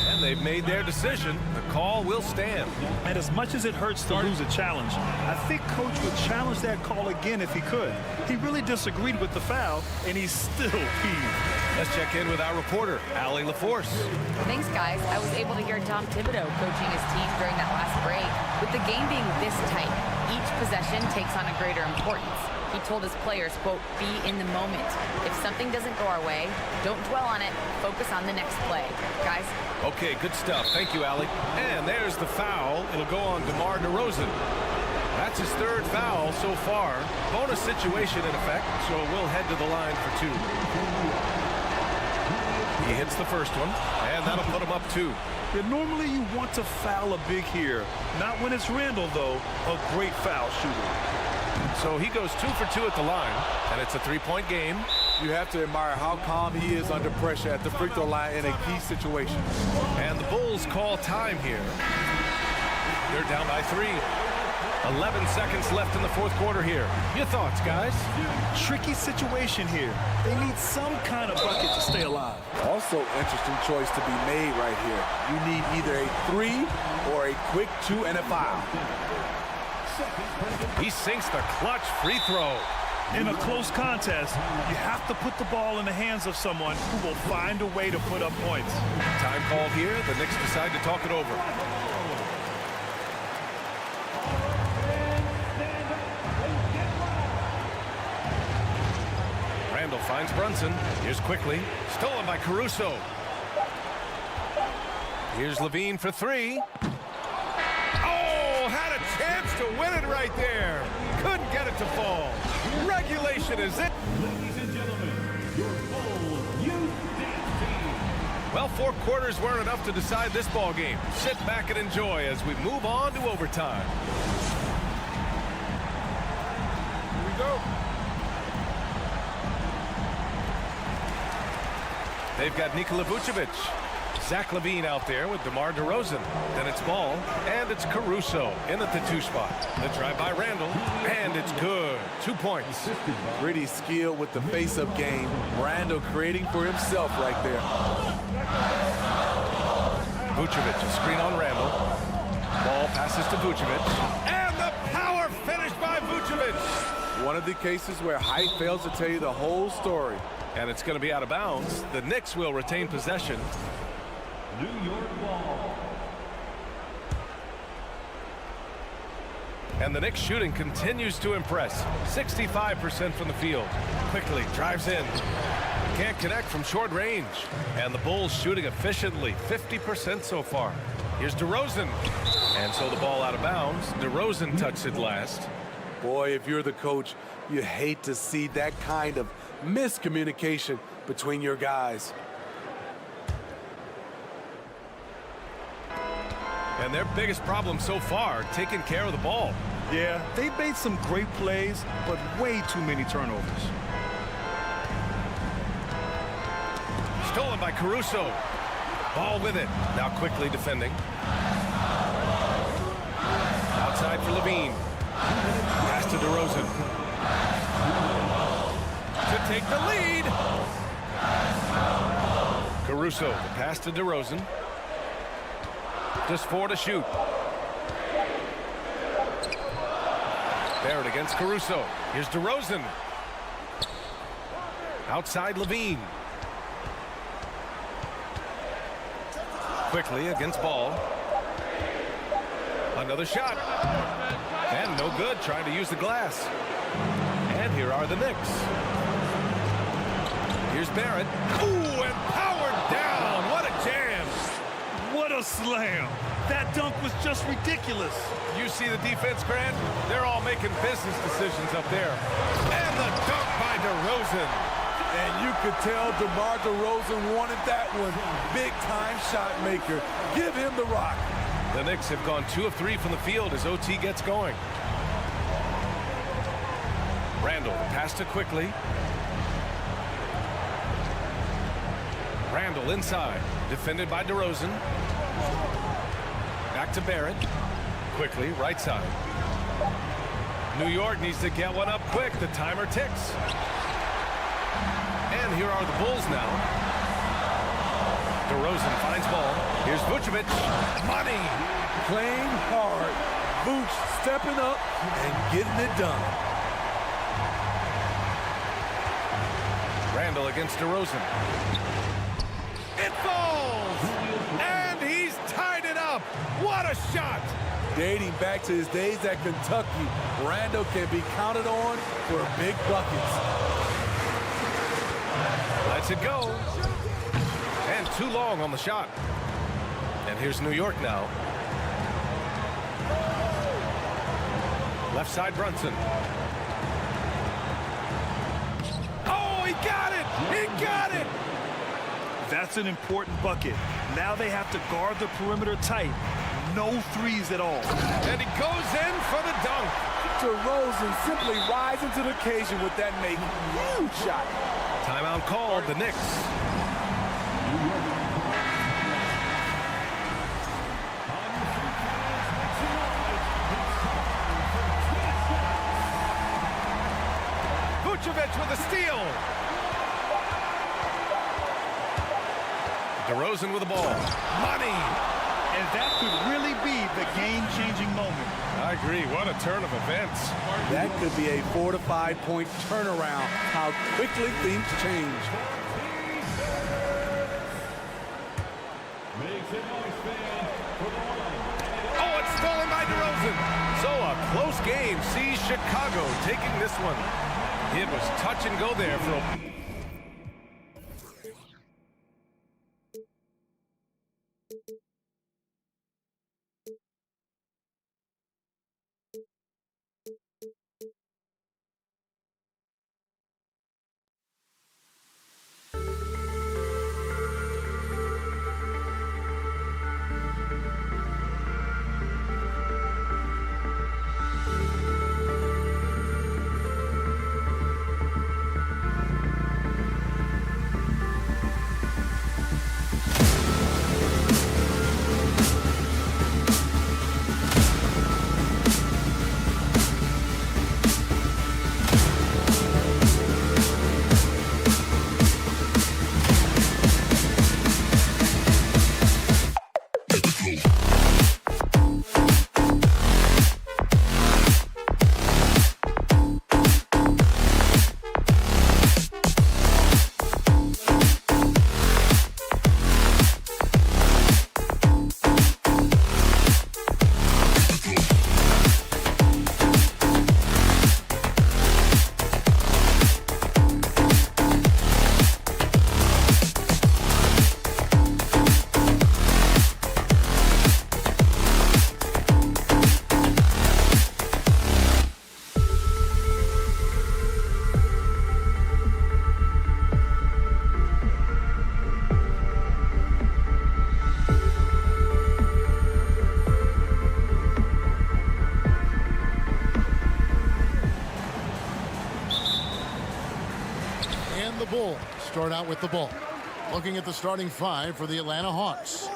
And they've made their decision. The call will stand. And as much as it hurts to lose a challenge, I think Coach would challenge that call again if he could. He really disagreed with the foul, and he's still peeved. Let's check in with our reporter, Allie LaForce. Thanks, guys. I was able to hear Tom Thibodeau coaching his team during that last break. With the game being this tight, each possession takes on a greater importance. He told his players, quote, be in the moment. If something doesn't go our way, don't dwell on it. Focus on the next play. Guys? Okay, good stuff. Thank you, Allie. And there's the foul. It'll go on DeMar DeRozan. That's his third foul so far. Bonus situation in effect, so we'll head to the line for 2. He hits the first one, and that'll put him up 2. Yeah, normally you want to foul a big here. Not when it's Randall, though, a great foul shooter. So he goes 2 for 2 at the line, and it's a 3-point game. You have to admire how calm he is under pressure at the free throw line in a key situation. And the Bulls call time here. They're down by 3. 11 seconds left in the fourth quarter here. Your thoughts, guys? Tricky situation here. They need some kind of bucket to stay alive. Also, interesting choice to be made right here. You need either a 3 or a quick 2 and a foul. He sinks the clutch free throw. In a close contest, you have to put the ball in the hands of someone who will find a way to put up points. Time called here. The Knicks decide to talk it over. Randall finds Brunson. Here's quickly. Stolen by Caruso. Here's Levine for 3. Had a chance to win it right there. Couldn't get it to fall. Regulation is it. Ladies and gentlemen, your Bulls Youth Dance Team. Well, 4 quarters weren't enough to decide this ball game. Sit back and enjoy as we move on to overtime. Here we go. They've got Nikola Vucevic. Zach LaVine out there with DeMar DeRozan. Then it's Ball, and it's Caruso in at the 2 spot. The drive by Randall, and it's good. 2 points. Pretty skilled with the face-up game. Randall creating for himself right there. Vucevic, a screen on Randall. Ball passes to Vucevic, and the power finish by Vucevic. One of the cases where height fails to tell you the whole story. And it's going to be out of bounds. The Knicks will retain possession. New York ball. And the Knicks shooting continues to impress. 65% from the field. Quickly drives in. Can't connect from short range. And the Bulls shooting efficiently. 50% so far. Here's DeRozan. And so the ball out of bounds. DeRozan touched it last. Boy, if you're the coach, you hate to see that kind of miscommunication between your guys. And their biggest problem so far, taking care of the ball. Yeah, they've made some great plays, but way too many turnovers. Stolen by Caruso. Ball with it. Now quickly defending. Outside for LaVine. Pass to DeRozan. To take the lead. Caruso, the pass to DeRozan. Just 4 to shoot. Barrett against Caruso. Here's DeRozan. Outside LaVine. Quickly against Ball. Another shot. And no good, trying to use the glass. And here are the Knicks. Here's Barrett. Ooh, and powered down. What a jam. What a slam. That dunk was just ridiculous. You see the defense, Grant? They're all making business decisions up there. And the dunk by DeRozan. And you could tell DeMar DeRozan wanted that one. Big-time shot maker. Give him the rock. The Knicks have gone 2 of 3 from the field as OT gets going. Randall, pass to quickly. Randall inside, defended by DeRozan. Back to Barrett. Quickly, right side. New York needs to get one up quick. The timer ticks. And here are the Bulls now. DeRozan finds Ball. Here's Vucevic. Money. Playing hard. Vooch stepping up and getting it done. Randall against DeRozan. It falls! And he's tied it up. What a shot! Dating back to his days at Kentucky, Randall can be counted on for big buckets. Lets it go. And too long on the shot. And here's New York now. Left side Brunson. Oh, he got it! He got it! That's an important bucket. Now they have to guard the perimeter tight. No threes at all. And he goes in for the dunk. DeRozan simply rising to the occasion with that make. Huge shot. Timeout called, the Knicks. Vucevic with a steal. DeRozan with the ball. Money. And that could really be the game-changing moment. I agree. What a turn of events. That could be a 4 to 5 point turnaround. How quickly things change. Oh, it's stolen by DeRozan. So a close game sees Chicago taking this one. It was touch and go there for a... And the Bulls start out with the ball. Looking at the starting five for the Atlanta Hawks.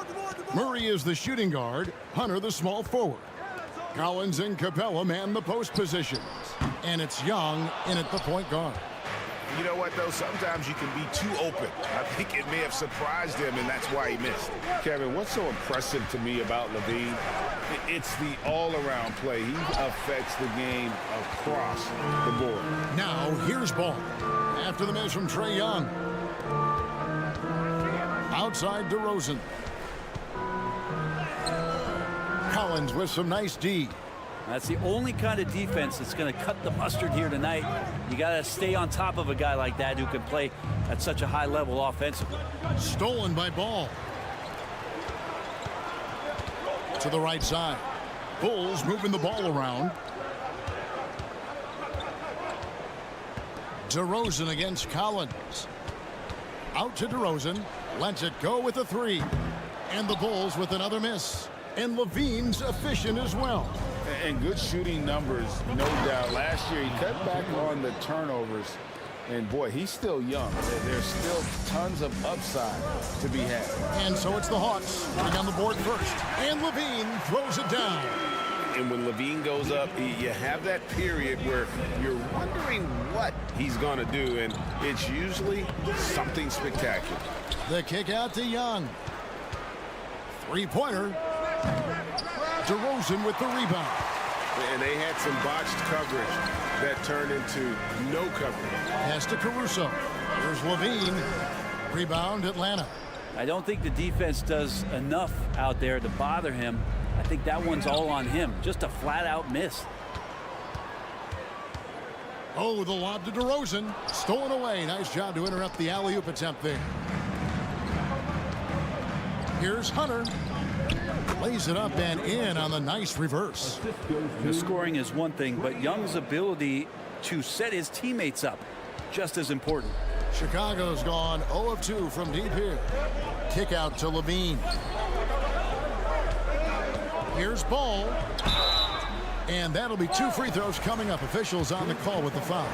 Murray is the shooting guard. Hunter the small forward. Collins and Capella man the post positions. And it's Young in at the point guard. You know what, though? Sometimes you can be too open. I think it may have surprised him, and that's why he missed. Kevin, what's so impressive to me about Levine? It's the all-around play. He affects the game across the board. Now, here's ball. After the miss from Trae Young. Outside DeRozan. Collins with some nice D. That's the only kind of defense that's going to cut the mustard here tonight. You got to stay on top of a guy like that who can play at such a high level offensively. Stolen by Ball. To the right side. Bulls moving the ball around. DeRozan against Collins. Out to DeRozan. Lets it go with a three. And the Bulls with another miss. And Levine's efficient as well. And good shooting numbers, no doubt. Last year, he cut back on the turnovers. And, boy, he's still young. There's still tons of upside to be had. And so it's the Hawks getting on the board first. And Levine throws it down. And when Levine goes up, you have that period where you're wondering what he's going to do, and it's usually something spectacular. The kick out to Young. Three-pointer. DeRozan with the rebound. And they had some botched coverage that turned into no coverage. Pass to Caruso. Here's Levine. Rebound, Atlanta. I don't think the defense does enough out there to bother him. I think that one's all on him. Just a flat-out miss. Oh, the lob to DeRozan. Stolen away. Nice job to interrupt the alley-oop attempt there. Here's Hunter. Lays it up and in on the nice reverse. The scoring is one thing, but Young's ability to set his teammates up, just as important. Chicago's gone 0 of 2 from deep here. Kick out to Levine. Here's Ball. And that'll be 2 free throws coming up. Officials on the call with the foul.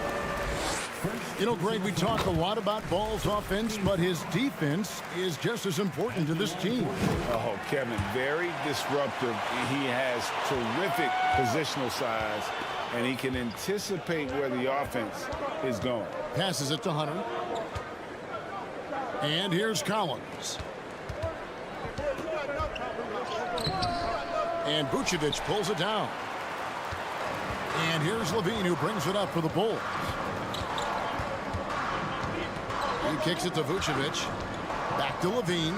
You know, Greg, we talk a lot about Ball's offense, but his defense is just as important to this team. Oh, Kevin, very disruptive. He has terrific positional size, and he can anticipate where the offense is going. Passes it to Hunter. And here's Collins. And Vucevic pulls it down. And here's Levine, who brings it up for the Bulls. He kicks it to Vucevic. Back to Levine.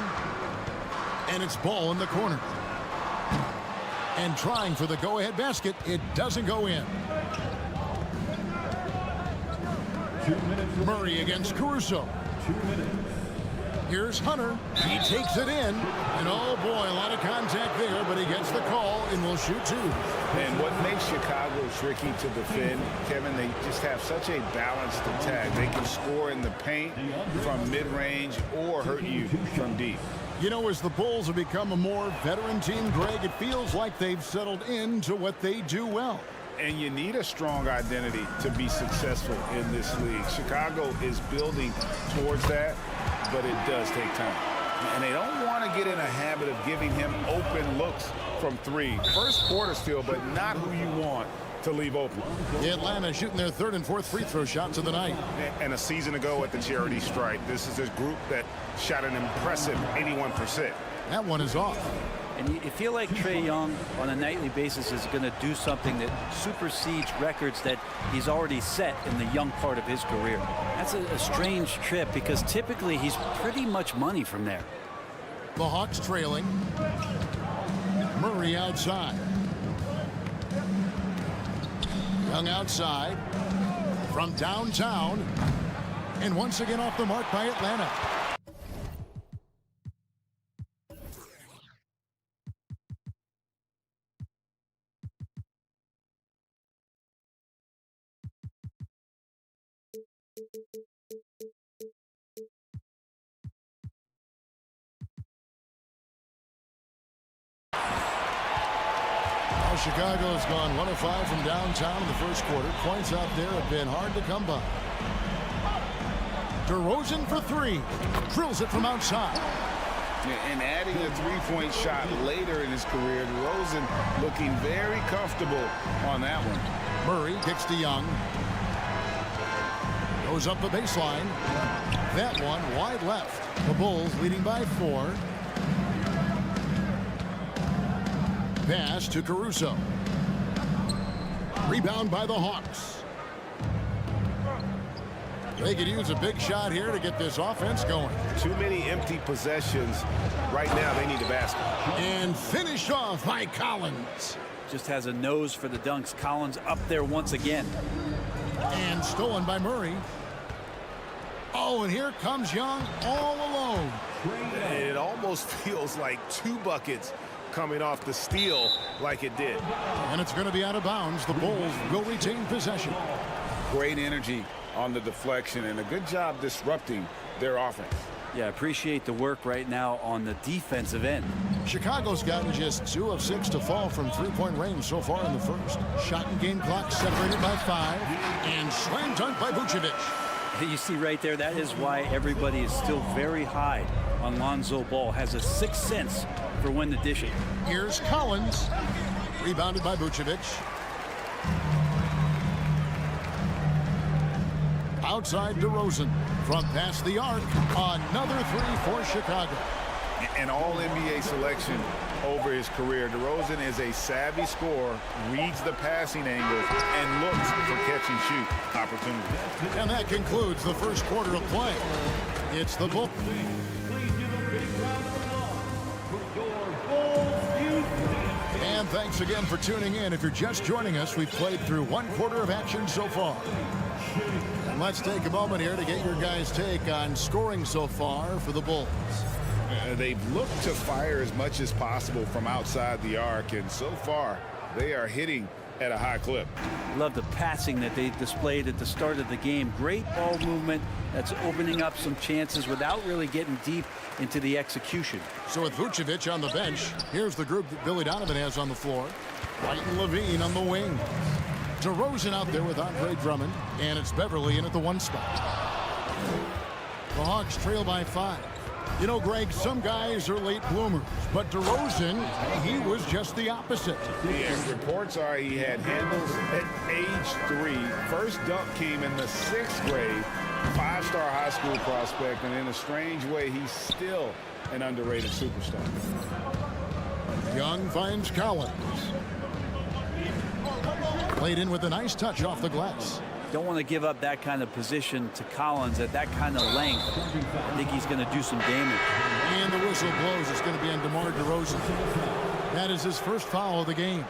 And it's Ball in the corner. And trying for the go-ahead basket. It doesn't go in. Murray against Caruso. 2 minutes. Here's Hunter. He takes it in. And oh boy, a lot of contact there, but he gets the call and will shoot 2. And what makes Chicago tricky to defend, Kevin, they just have such a balanced attack. They can score in the paint from mid-range or hurt you from deep. You know, as the Bulls have become a more veteran team, Greg, it feels like they've settled into what they do well. And you need a strong identity to be successful in this league. Chicago is building towards that, but it does take time. And they don't want to get in a habit of giving him open looks from 3. First quarter still, but not who you want to leave open. Atlanta shooting their 3rd and 4th free throw shots of the night. And a season ago at the charity stripe, this is a group that shot an impressive 81%. That one is off. And you feel like Trae Young on a nightly basis is going to do something that supersedes records that he's already set in the young part of his career. That's a strange trip because typically he's pretty much money from there. The Hawks trailing. Murray outside. Young outside. From downtown. And once again off the mark by Atlanta. Chicago has gone 1 of 5 from downtown in the first quarter. Points out there have been hard to come by. DeRozan for three. Drills it from outside. And adding a three-point shot later in his career, DeRozan looking very comfortable on that one. Murray kicks to Young. Goes up the baseline. That one wide left. The Bulls leading by 4. Pass to Caruso. Rebound by the Hawks. They could use a big shot here to get this offense going. Too many empty possessions. Right now, they need the basket. And finished off by Collins. Just has a nose for the dunks. Collins up there once again. And stolen by Murray. Oh, and here comes Young all alone. It almost feels like 2 buckets coming off the steal like it did. And it's going to be out of bounds. The Bulls will retain possession. Great energy on the deflection and a good job disrupting their offense. Yeah, appreciate the work right now on the defensive end. Chicago's gotten just 2 of 6 to fall from three-point range so far in the first. Shot and game clock separated by 5. And slam dunk by Vucevic. You see right there, that is why everybody is still very high on Lonzo Ball. Has a sixth sense for when to dish it. Here's Collins. Rebounded by Vucevic. Outside DeRozan. From past the arc. Another 3 for Chicago. An all-NBA selection over his career. DeRozan is a savvy scorer, reads the passing angles, and looks for catch-and-shoot opportunities. And that concludes the first quarter of play. It's the Bulls. And thanks again for tuning in. If you're just joining us, we've played through 1 quarter of action so far. And let's take a moment here to get your guys' take on scoring so far for the Bulls. They've looked to fire as much as possible from outside the arc, and so far they are hitting at a high clip. Love the passing that they displayed at the start of the game. Great ball movement that's opening up some chances without really getting deep into the execution. So with Vucevic on the bench, here's the group that Billy Donovan has on the floor. White and Levine on the wing. DeRozan out there with Andre Drummond, and it's Beverly in at the 1 spot. The Hawks trail by 5. You know, Greg, some guys are late bloomers, but DeRozan, he was just the opposite. And reports are he had handles at age 3. First dunk came in the 6th grade. 5-star high school prospect, and in a strange way, he's still an underrated superstar. Young finds Collins. Played in with a nice touch off the glass. Don't want to give up that kind of position to Collins at that kind of length. I think he's going to do some damage. And the whistle blows. It's going to be on DeMar DeRozan. That is his first foul of the game.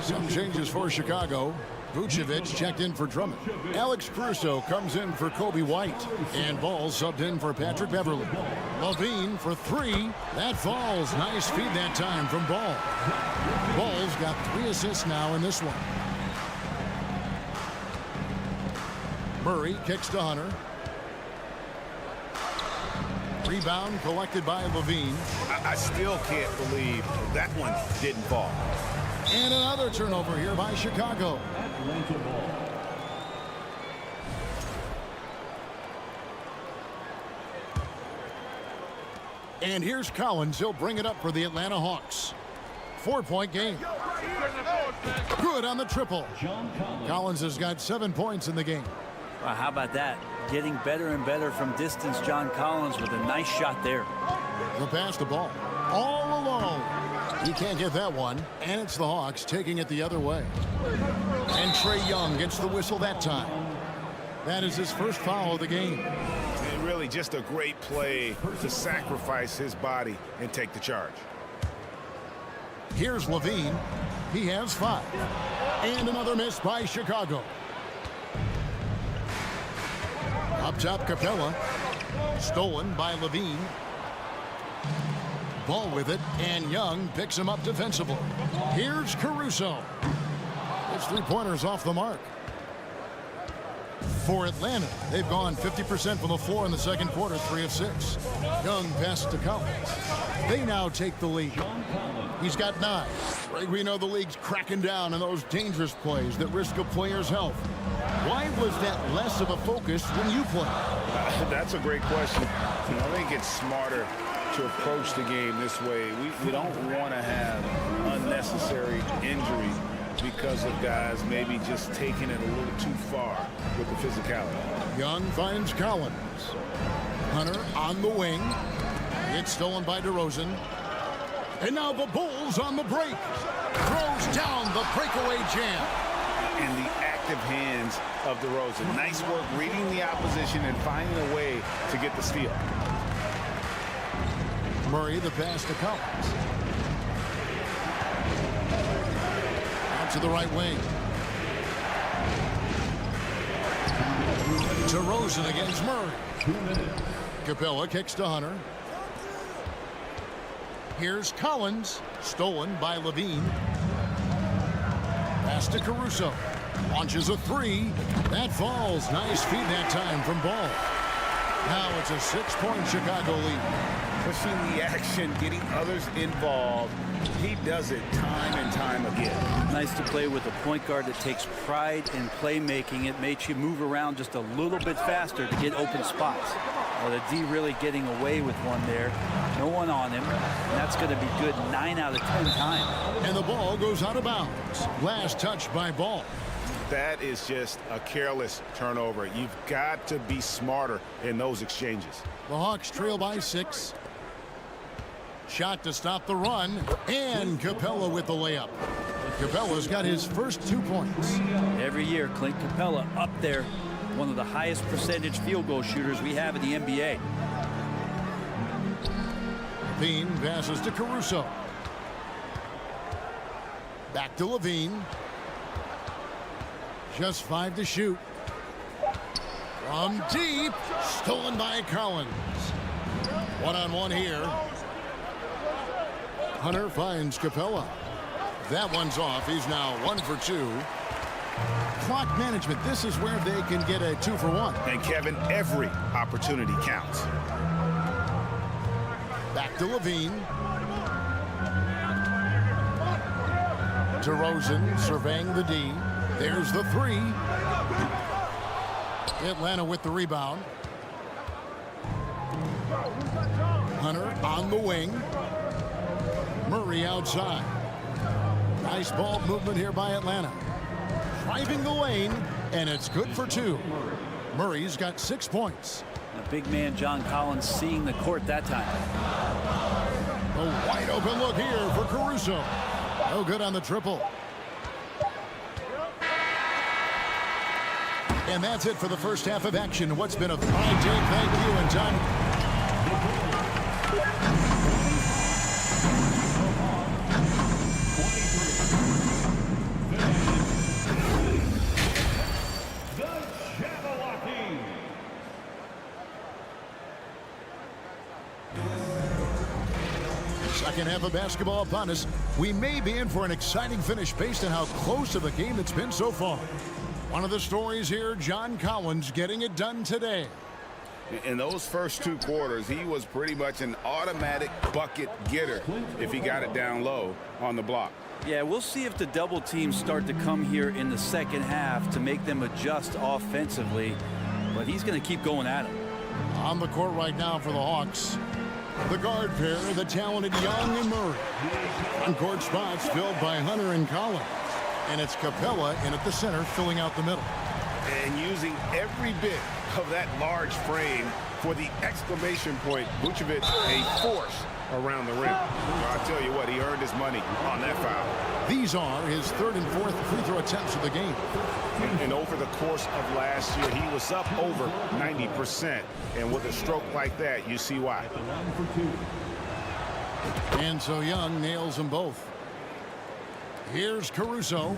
Some changes for Chicago. Vucevic checked in for Drummond. Alex Caruso comes in for Kobe White. And Ball subbed in for Patrick Beverly. Levine for 3. That falls. Nice feed that time from Ball. Ball's got 3 assists now in this one. Murray kicks to Hunter. Rebound collected by Levine. I still can't believe that one didn't fall. And another turnover here by Chicago. And here's Collins. He'll bring it up for the Atlanta Hawks. 4-point game. Good on the triple. Collins has got 7 points in the game. Well, how about that? Getting better and better from distance, John Collins, with a nice shot there. He'll pass the ball. All alone. He can't get that one. And it's the Hawks taking it the other way. And Trae Young gets the whistle that time. That is his first foul of the game. And really just a great play to sacrifice his body and take the charge. Here's Levine. He has 5. And another miss by Chicago. Up top, Capella. Stolen by Levine. Ball with it, and Young picks him up defensively. Here's Caruso. His 3-pointers off the mark. For Atlanta, they've gone 50% from the floor in the second quarter, 3 of 6. Young passes to Collins. They now take the lead. He's got 9. We know the league's cracking down on those dangerous plays that risk a player's health. Why was that less of a focus when you play? That's a great question. I think it's smarter to approach the game this way. We don't want to have unnecessary injury because of guys maybe just taking it a little too far with the physicality. Young finds Collins. Hunter on the wing. It's stolen by DeRozan. And now the Bulls on the break. Throws down the breakaway jam. In the active hands of DeRozan. Nice work reading the opposition and finding a way to get the steal. Murray, the pass to Collins. Out to the right wing. DeRozan against Murray. Capella kicks to Hunter. Here's Collins, stolen by Levine. Pass to Caruso. Launches a 3. That falls. Nice feed that time from Ball. Now it's a 6-point Chicago lead. Pushing the action, getting others involved. He does it time and time again. Nice to play with a point guard that takes pride in playmaking. It makes you move around just a little bit faster to get open spots. Well, the D really getting away with one there. No one on him. And that's going to be good 9 out of 10 times. And the ball goes out of bounds. Last touch by Ball. That is just a careless turnover. You've got to be smarter in those exchanges. The Hawks trail by 6. Shot to stop the run. And Capella with the layup. Capella's got his first 2 points. Every year, Clint Capella up there. One of the highest percentage field goal shooters we have in the NBA. Levine passes to Caruso. Back to Levine. Just 5 to shoot. From deep. Stolen by Collins. One-on-one here. Hunter finds Capella. That one's off. He's now 1 for 2. Clock management. This is where they can get a 2 for 1. And Kevin, every opportunity counts. Back to Levine. DeRozan surveying the D. There's the 3. Atlanta with the rebound. Hunter on the wing. Murray outside. Nice ball movement here by Atlanta. Driving the lane, and it's good for 2. Murray's got 6 points. The big man, John Collins, seeing the court that time. A wide open look here for Caruso. No good on the triple. And that's it for the first half of action. What's been a fine day. Thank you, and John. Second half of basketball upon us. We may be in for an exciting finish based on how close of a game it's been so far. One of the stories here, John Collins getting it done today. In those first 2 quarters, he was pretty much an automatic bucket getter if he got it down low on the block. Yeah, we'll see if the double teams start to come here in the second half to make them adjust offensively. But he's going to keep going at him. On the court right now for the Hawks. The guard pair, the talented Young and Murray. On-court spots filled by Hunter and Collins. And it's Capella in at the center, filling out the middle. And using every bit of that large frame for the exclamation point, Vucevic, a force around the rim. Well, I'll tell you what, he earned his money on that foul. These are his 3rd and 4th free throw attempts of the game. And over the course of last year, he was up over 90%. And with a stroke like that, you see why. And so Young nails them both. Here's Caruso.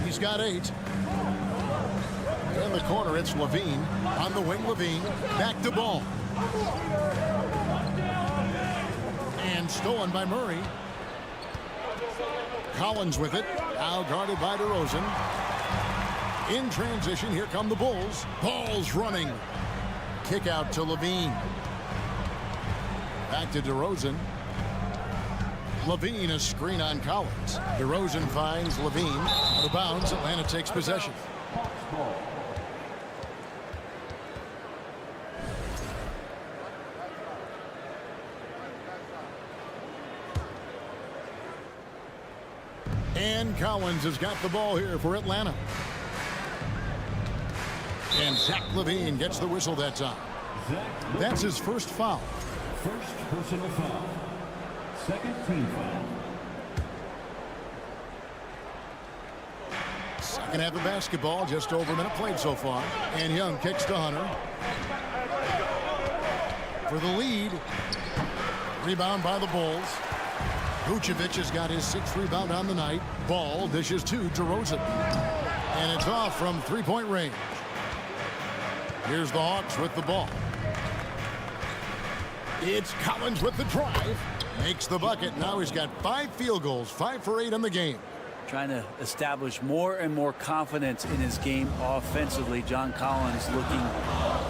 He's got 8. In the corner, it's Levine. On the wing, Levine. Back to Ball. And stolen by Murray. Collins with it. Now guarded by DeRozan. In transition, here come the Bulls. Ball's running. Kick out to Levine. Back to DeRozan. Levine, a screen on Collins. DeRozan finds Levine. Out of bounds, Atlanta takes possession. And Collins has got the ball here for Atlanta. And Zach LaVine gets the whistle that time. That's his first foul. First personal foul. Second team foul. Second half of basketball, just over a minute played so far. And Young kicks to Hunter. For the lead. Rebound by the Bulls. Vucevic has got his 6th rebound on the night. Ball dishes to DeRozan. And it's off from three-point range. Here's the Hawks with the ball. It's Collins with the drive. Makes the bucket. Now he's got 5 field goals, 5 for 8 in the game. Trying to establish more and more confidence in his game offensively. John Collins looking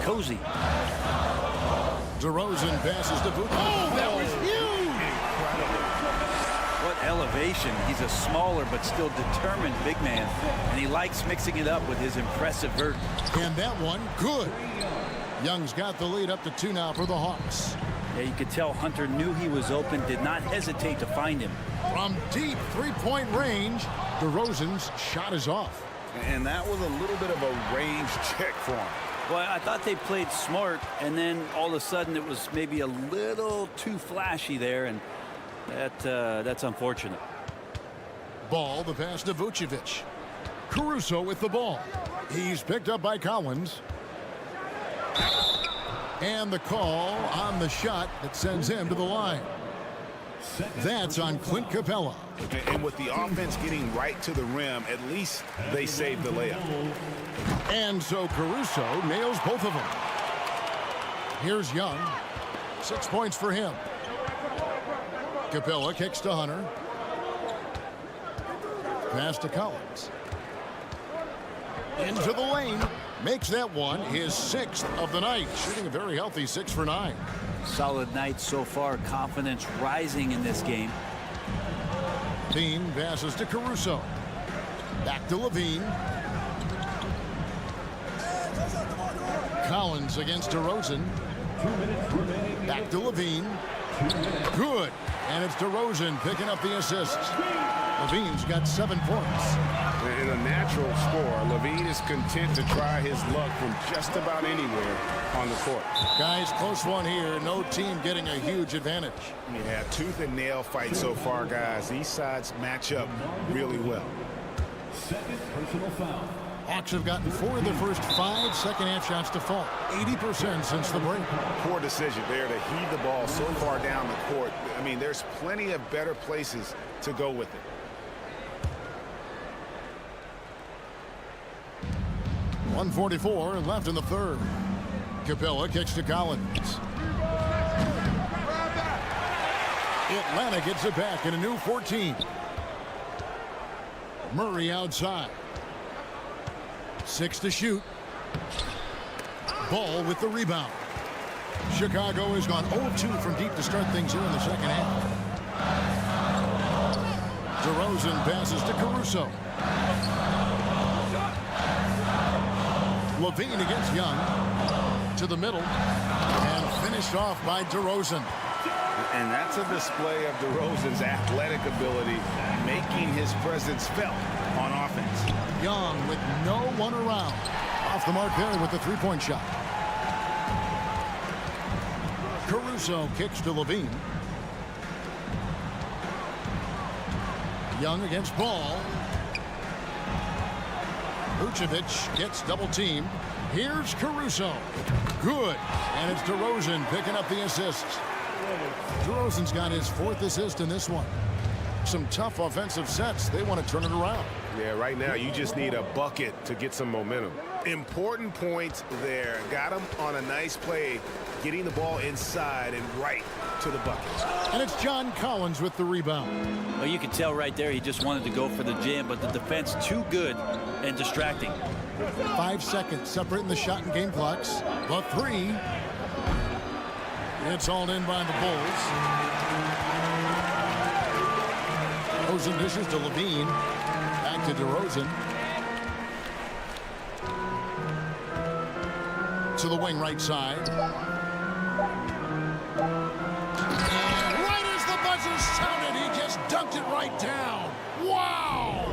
cozy. DeRozan passes to Vucevic. Oh, that was huge! What elevation. He's a smaller but still determined big man, and he likes mixing it up with his impressive vert. And that one, good. Young's got the lead up to 2 now for the Hawks. Yeah, you could tell Hunter knew he was open, did not hesitate to find him. From deep three-point range, DeRozan's shot is off. And that was a little bit of a range check for him. Well, I thought they played smart, and then all of a sudden it was maybe a little too flashy there, and that's unfortunate. Ball, the pass to Vucevic. Caruso with the ball. He's picked up by Collins. And the call on the shot that sends him to the line. That's on Clint Capella. And with the offense getting right to the rim, at least they saved the layup. And so Caruso nails both of them. Here's Young. 6 points for him. Capella kicks to Hunter. Pass to Collins. Into the lane. Makes that one his 6th of the night. Shooting a very healthy 6 for 9. Solid night so far. Confidence rising in this game. Levine passes to Caruso. Back to Levine. Collins against DeRozan. Back to Levine. Good. And it's DeRozan picking up the assist. Levine's got 7 points. In a natural score, Levine is content to try his luck from just about anywhere on the court. Guys, close one here. No team getting a huge advantage. Yeah, tooth and nail fight so far, guys. These sides match up really well. Second personal foul. Hawks have gotten 4 of the first 5 second-half shots to fall. 80% since the break. Poor decision there to heave the ball so far down the court. I mean, there's plenty of better places to go with it. .144 left in the third. Capella kicks to Collins. Atlanta gets it back in a new 14. Murray outside. 6 to shoot. Ball with the rebound. Chicago has gone 0-2 from deep to start things here in the second half. DeRozan passes to Caruso. Levine against Young. To the middle. And finished off by DeRozan. And that's a display of DeRozan's athletic ability, making his presence felt on offense. Young with no one around. Off the mark there with the three-point shot. Caruso kicks to Levine. Young against Ball. Vucevic gets double-teamed. Here's Caruso. Good. And it's DeRozan picking up the assist. DeRozan's got his 4th assist in this one. Some tough offensive sets. They want to turn it around. Yeah, right now you just need a bucket to get some momentum. Important points there. Got him on a nice play, getting the ball inside and right to the bucket. And it's John Collins with the rebound. Well, you can tell right there he just wanted to go for the jam, but the defense too good and distracting. 5 seconds separating the shot and game clocks. The three. It's all in by the Bulls. DeRozan dishes to Levine. Back to DeRozan. To the wing right side. And right as the buzzer sounded, he just dunked it right down. Wow!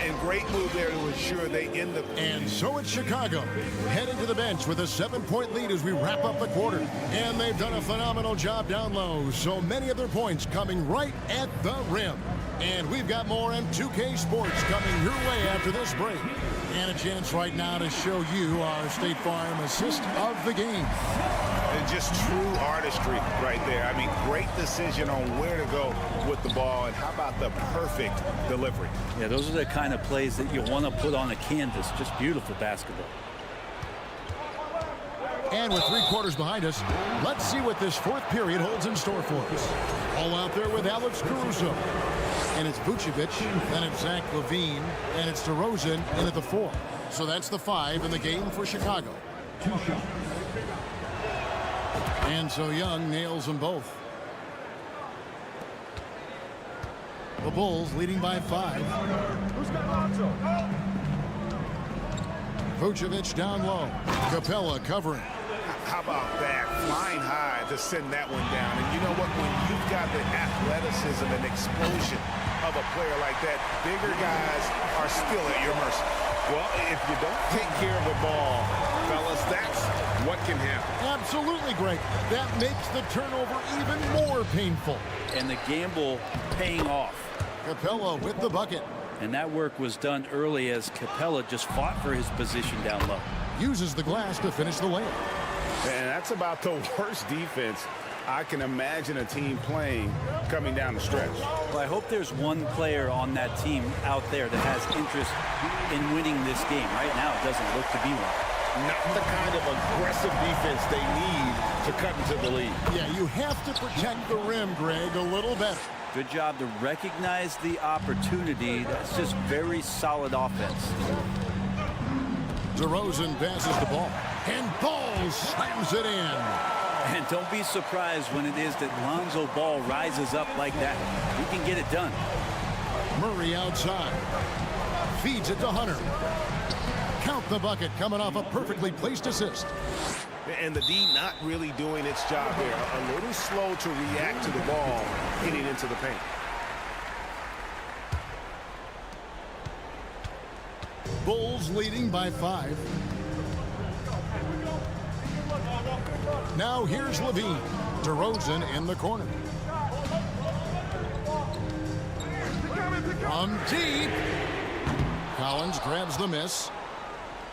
And great move there to ensure they end the... And so it's Chicago heading to the bench with a 7-point lead as we wrap up the quarter. And they've done a phenomenal job down low. So many of their points coming right at the rim. And we've got more M2K Sports coming your way after this break. And a chance right now to show you our State Farm assist of the game. And just true artistry right there. I mean, great decision on where to go with the ball. And how about the perfect delivery? Yeah, those are the kind of plays that you want to put on a canvas. Just beautiful basketball. And with 3 quarters behind us, let's see what this fourth period holds in store for us. All out there with Alex Caruso. And it's Vucevic, then it's Zach LaVine, and it's DeRozan in at the 4. So that's the 5 in the game for Chicago. 2 shots. And so Young nails them both. The Bulls leading by 5. Vucevic down low. Capella covering. How about that? Flying high to send that one down. And you know what? When you've got the athleticism and explosion of a player like that, bigger guys are still at your mercy. Well, if you don't take care of the ball, fellas, that's what can happen. Absolutely great. That makes the turnover even more painful. And the gamble paying off. Capella with the bucket. And that work was done early as Capella just fought for his position down low. Uses the glass to finish the layup. And that's about the worst defense I can imagine a team playing coming down the stretch. Well, I hope there's one player on that team out there that has interest in winning this game. Right now, it doesn't look to be one. Not the kind of aggressive defense they need to cut into the lead. Yeah, you have to protect the rim, Greg, a little better. Good job to recognize the opportunity. That's just very solid offense. DeRozan passes the ball. And Ball slams it in. And don't be surprised when it is that Lonzo Ball rises up like that. He can get it done. Murray outside. Feeds it to Hunter. Count the bucket coming off a perfectly placed assist. And the D not really doing its job there. A little slow to react to the ball hitting into the paint. Bulls leading by 5. Now here's Levine. DeRozan in the corner. From deep. Collins grabs the miss.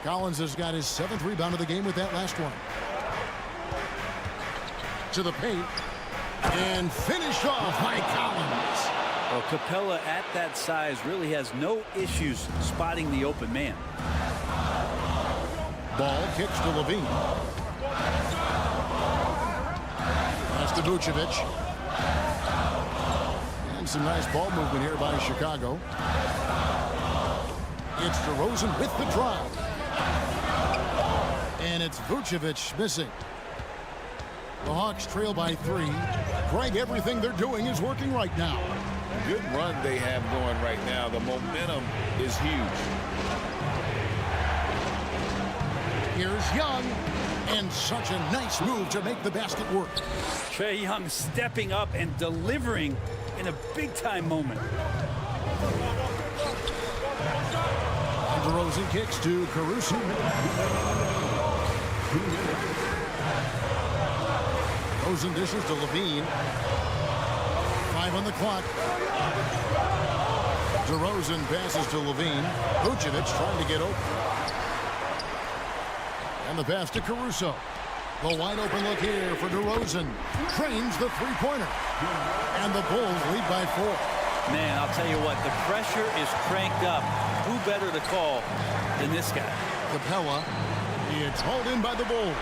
Collins has got his 7th rebound of the game with that last one. To the paint. And finished off by Collins. Well, Capella at that size really has no issues spotting the open man. Ball kicks to Levine. Pass to Vucevic. And some nice ball movement here by Chicago. It's DeRozan with the drive. And it's Vucevic missing. The Hawks trail by 3. Greg, everything they're doing is working right now. Good run they have going right now. The momentum is huge. Here's Young. And such a nice move to make the basket work. Trae Young stepping up and delivering in a big-time moment. And DeRozan kicks to Caruso. DeRozan dishes to Levine. 5 on the clock. DeRozan passes to Levine. Vucevic trying to get open. And the pass to Caruso. The wide open look here for DeRozan. Trains the three-pointer. And the Bulls lead by 4. Man, I'll tell you what, the pressure is cranked up. Who better to call than this guy? Capella. It's hauled in by the Bulls.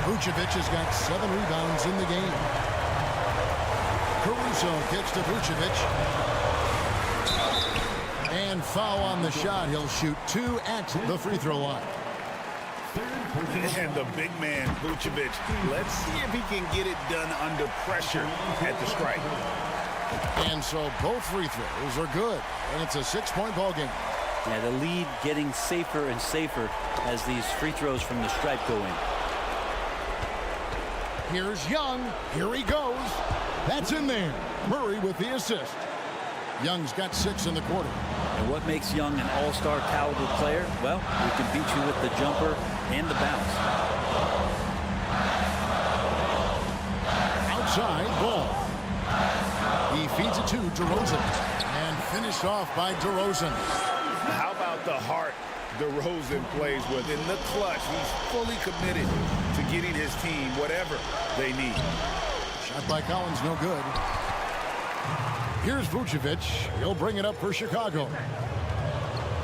Vucevic has got 7 rebounds in the game. Caruso kicks to Vucevic. And foul on the shot. He'll shoot 2 at the free throw line. And the big man, Vucevic. Let's see if he can get it done under pressure at the stripe. And so both free throws are good. And it's a 6-point ball game. Yeah, the lead getting safer and safer as these free throws from the stripe go in. Here's Young. Here he goes. That's in there. Murray with the assist. Young's got 6 in the quarter. And what makes Young an all-star caliber player? Well, he can beat you with the jumper and the bounce. Outside ball. He feeds it to DeRozan. And finished off by DeRozan. How about the heart DeRozan plays with? In the clutch, he's fully committed to getting his team whatever they need. Shot by Collins, no good. Here's Vucevic. He'll bring it up for Chicago.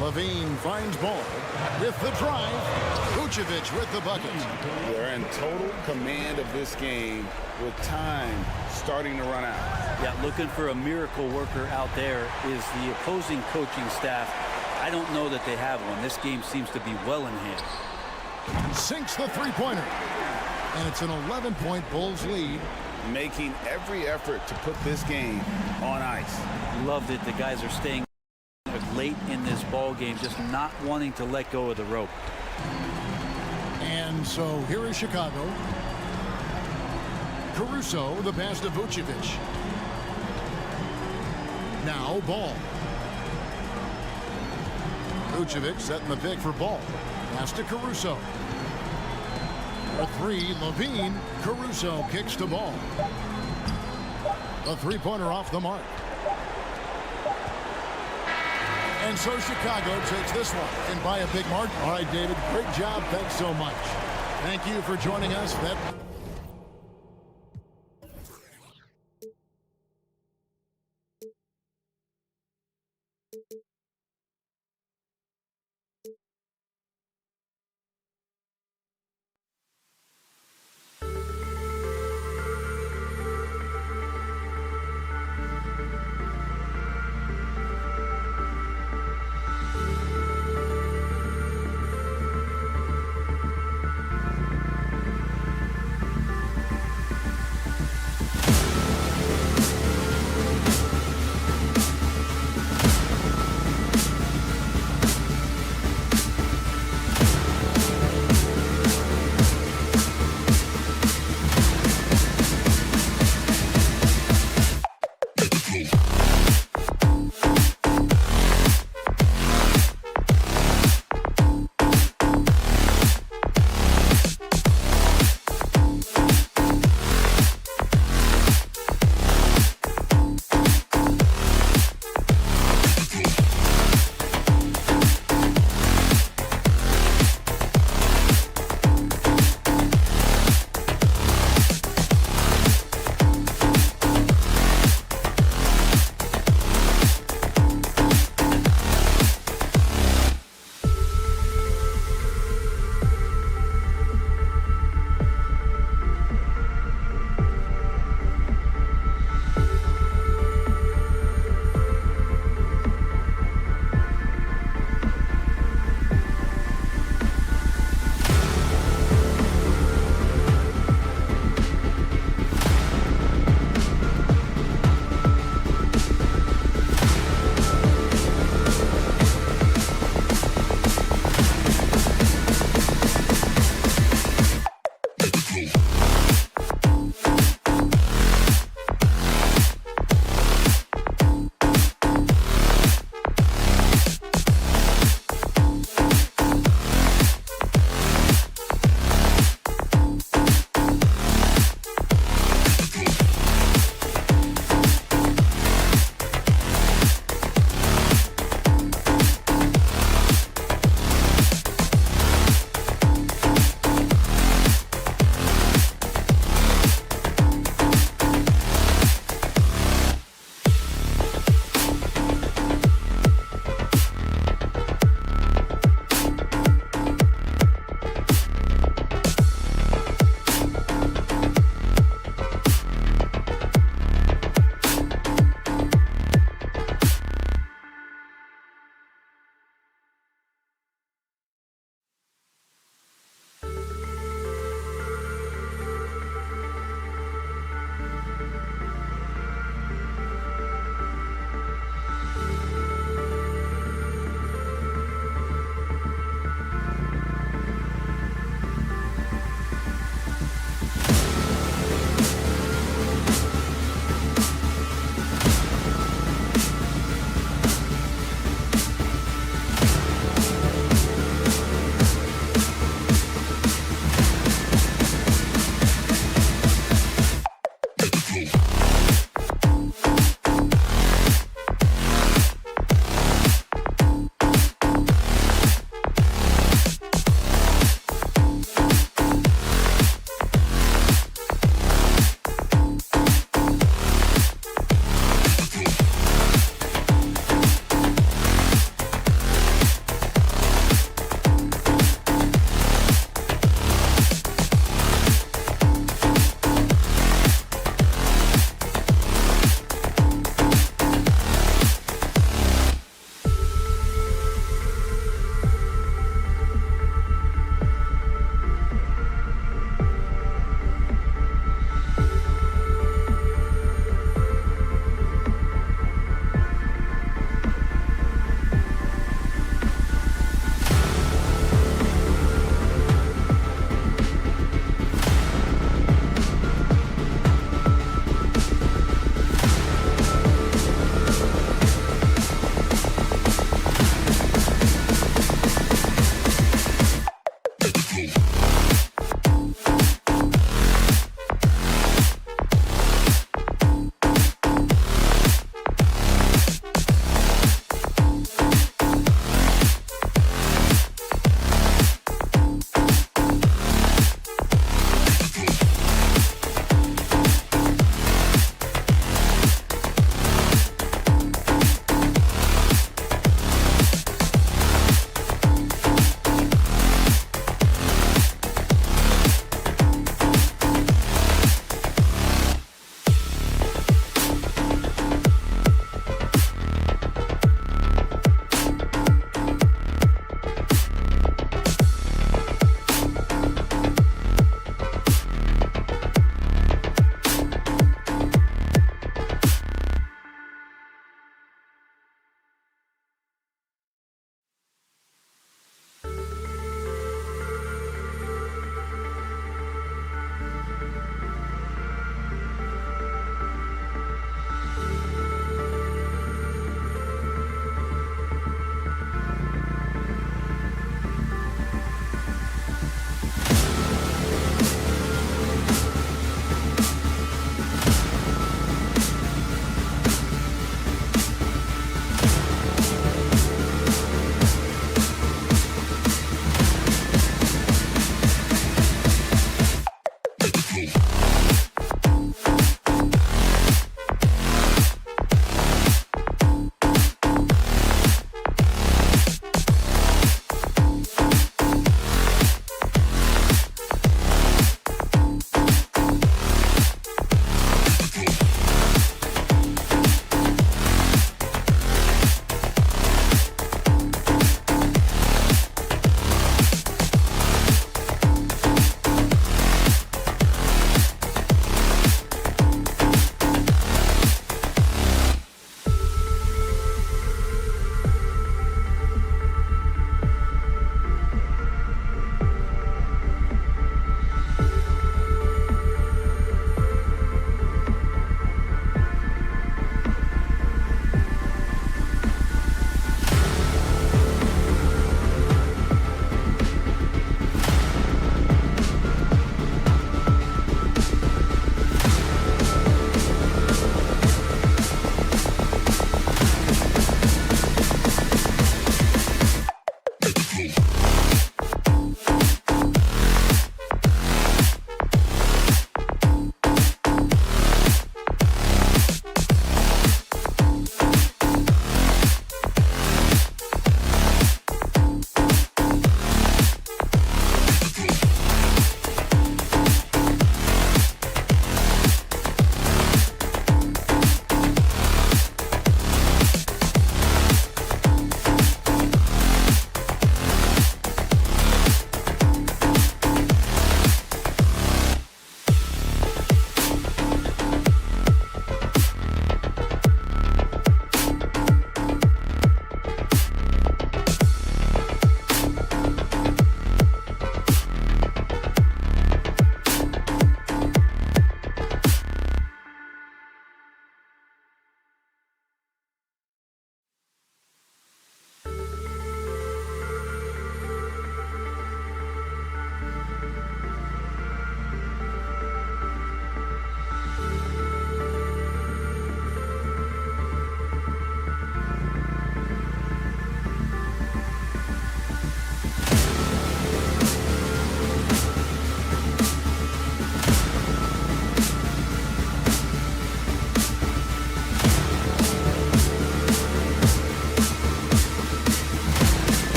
Levine finds ball with the drive. Vucevic with the bucket. They're in total command of this game with time starting to run out. Yeah, looking for a miracle worker out there is the opposing coaching staff. I don't know that they have one. This game seems to be well in hand. Sinks the three-pointer. And it's an 11-point Bulls lead. Making every effort to put this game on ice. Love that the guys are staying late in this ball game, just not wanting to let go of the rope. And so here is Chicago. Caruso, the pass to Vucevic. Now Ball. Vucevic setting the pick for Ball. Pass to Caruso. A 3, Levine. Caruso kicks to Ball. A three-pointer off the mark. And so Chicago takes this one and by a big margin. All right, David, great job. Thanks so much. Thank you for joining us.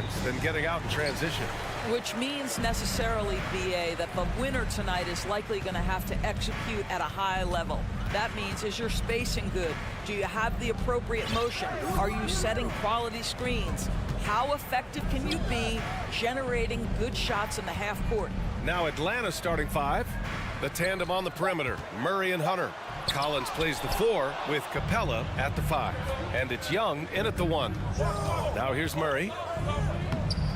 defense than getting out in transition. Which means necessarily, BA, that the winner tonight is likely going to have to execute at a high level. That means, is your spacing good? Do you have the appropriate motion? Are you setting quality screens? How effective can you be generating good shots in the half court? Now Atlanta's starting 5. The tandem on the perimeter, Murray and Hunter. Collins plays the 4 with Capella at the 5. And it's Young in at the 1. Now here's Murray.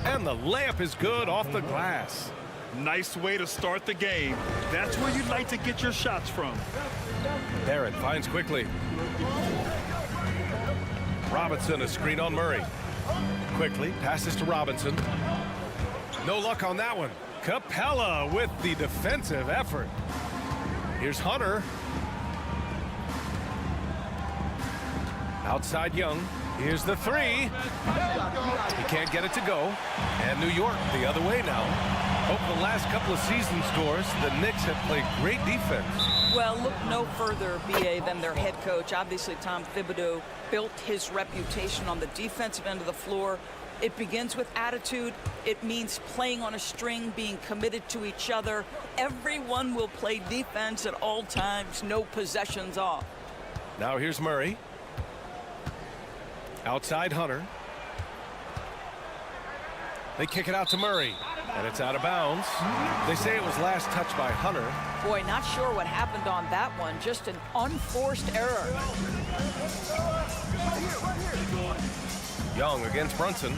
And the layup is good off the glass. Nice way to start the game. That's where you'd like to get your shots from. Barrett finds quickly. Robinson, a screen on Murray. Quickly passes to Robinson. No luck on that one. Capella with the defensive effort. Here's Hunter. Outside Young. Here's the 3. He can't get it to go. And New York the other way now. Over the last couple of season scores, the Knicks have played great defense. Well, look no further, BA, than their head coach. Obviously, Tom Thibodeau built his reputation on the defensive end of the floor. It begins with attitude. It means playing on a string, being committed to each other. Everyone will play defense at all times, no possessions off. Now here's Murray. Outside Hunter. They kick it out to Murray, and it's out of bounds. They say it was last touched by Hunter. Boy, not sure what happened on that one. Just an unforced error. Young against Brunson.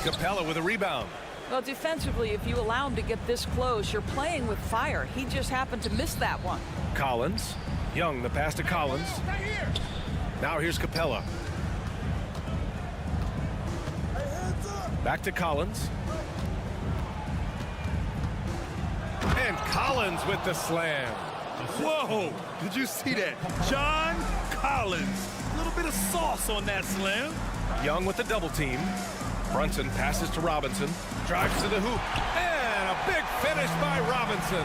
Capella with a rebound. Well, defensively, if you allow him to get this close, you're playing with fire. He just happened to miss that one. Collins. Young, the pass to Collins. Now here's Capella. Back to Collins. And Collins with the slam. Whoa! Did you see that? John Collins. A little bit of sauce on that slam. Young with the double team. Brunson passes to Robinson. Drives to the hoop. And a big finish by Robinson.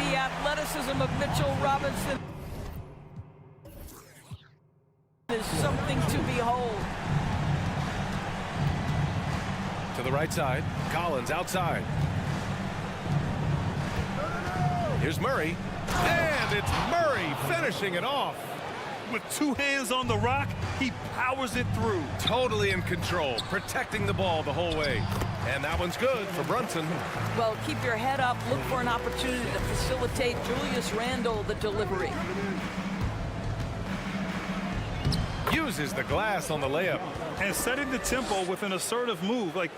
The athleticism of Mitchell Robinson is something to behold. To the right side. Collins outside. Here's Murray. And it's Murray finishing it off. With 2 hands on the rock, he powers it through. Totally in control, protecting the ball the whole way. And that one's good for Brunson. Well, keep your head up. Look for an opportunity to facilitate Julius Randle the delivery. Uses the glass on the layup. And setting the tempo with an assertive move. Like,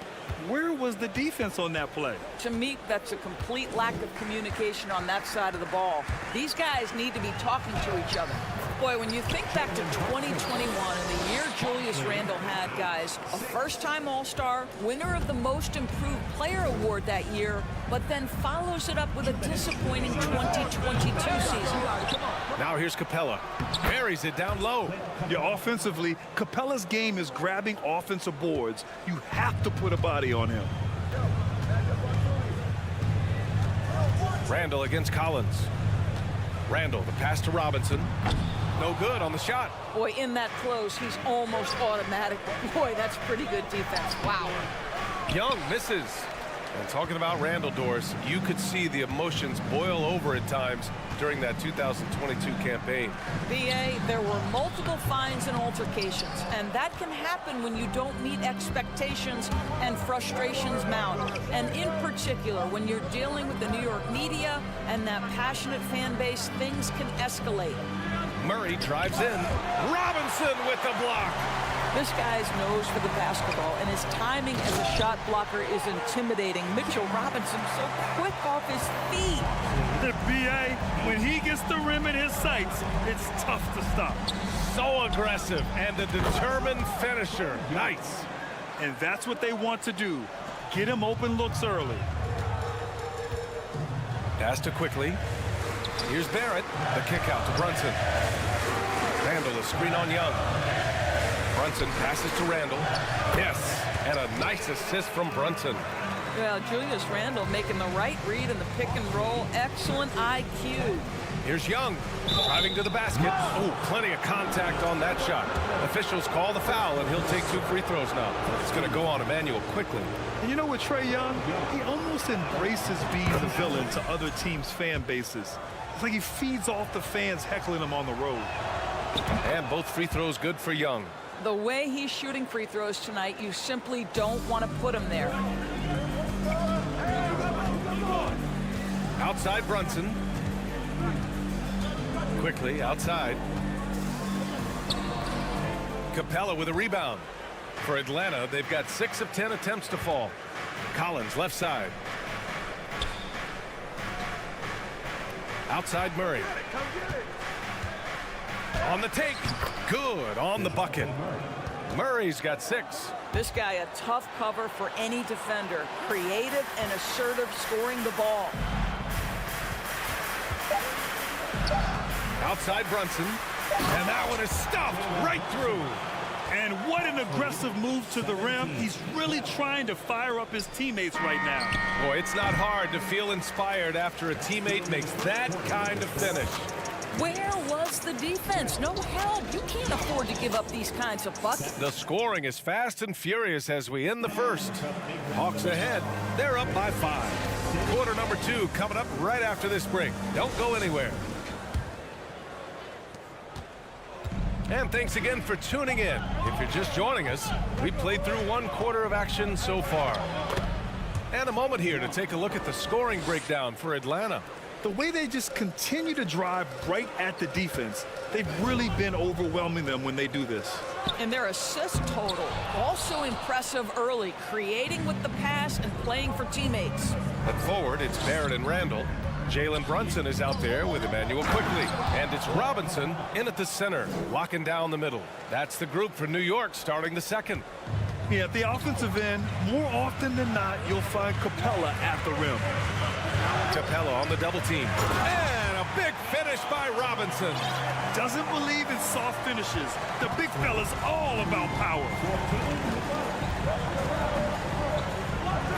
where was the defense on that play? To me, that's a complete lack of communication on that side of the ball. These guys need to be talking to each other. Boy, when you think back to 2021 and the year Julius Randle had, guys, a first-time All-Star, winner of the Most Improved Player Award that year, but then follows it up with a disappointing 2022 season. Now here's Capella. Buries it down low. Yeah, offensively, Capella's game is grabbing offensive boards. You have to put a body on him. Randle against Collins. Randle, the pass to Robinson. No good on the shot. Boy, in that close, he's almost automatic. Boy, that's pretty good defense. Wow. Young misses. And talking about Randle, Doris, you could see the emotions boil over at times during that 2022 campaign. BA, there were multiple fines and altercations, and that can happen when you don't meet expectations and frustrations mount. And in particular, when you're dealing with the New York media and that passionate fan base, things can escalate. Murray drives in. Robinson with the block. This guy's nose for the basketball, and his timing as a shot blocker is intimidating. Mitchell Robinson so quick off his feet. The BA, when he gets the rim in his sights, it's tough to stop. So aggressive and a determined finisher. Nice. And that's what they want to do. Get him open looks early. Pass to quickly. Here's Barrett. The kick out to Brunson. Randle, a screen on Young. Brunson passes to Randle. Yes, and a nice assist from Brunson. Well, Julius Randle making the right read in the pick and roll. Excellent IQ. Here's Young, driving to the basket. Oh, plenty of contact on that shot. Officials call the foul, and he'll take 2 free throws now. It's going to go on Emmanuel quickly. And you know what, Trae Young? He almost embraces being the villain to other teams' fan bases. It's like he feeds off the fans heckling him on the road. And both free throws good for Young. The way he's shooting free throws tonight, you simply don't want to put him there. Outside Brunson. Quickly outside. Capella with a rebound. For Atlanta, they've got 6 of 10 attempts to fall. Collins left side. Outside Murray. On the take. Good on the bucket. Murray's got 6. This guy a tough cover for any defender. Creative and assertive scoring the ball. Outside Brunson. And that one is stuffed right through. And what an aggressive move to the rim. He's really trying to fire up his teammates right now. Boy, it's not hard to feel inspired after a teammate makes that kind of finish. Where was the defense? No help. You can't afford to give up these kinds of buckets. The scoring is fast and furious as we end the first. Hawks ahead. They're up by 5. Quarter number 2 coming up right after this break. Don't go anywhere. And thanks again for tuning in. If you're just joining us, we played through 1 quarter of action so far. And a moment here to take a look at the scoring breakdown for Atlanta. The way they just continue to drive right at the defense, they've really been overwhelming them when they do this. And their assist total, also impressive early, creating with the pass and playing for teammates. At forward, it's Barrett and Randall. Jalen Brunson is out there with Emmanuel quickly. And it's Robinson in at the center, locking down the middle. That's the group for New York starting the second. Yeah, at the offensive end, more often than not, you'll find Capella at the rim. Capella on the double team. And a big finish by Robinson. Doesn't believe in soft finishes. The big fella's all about power.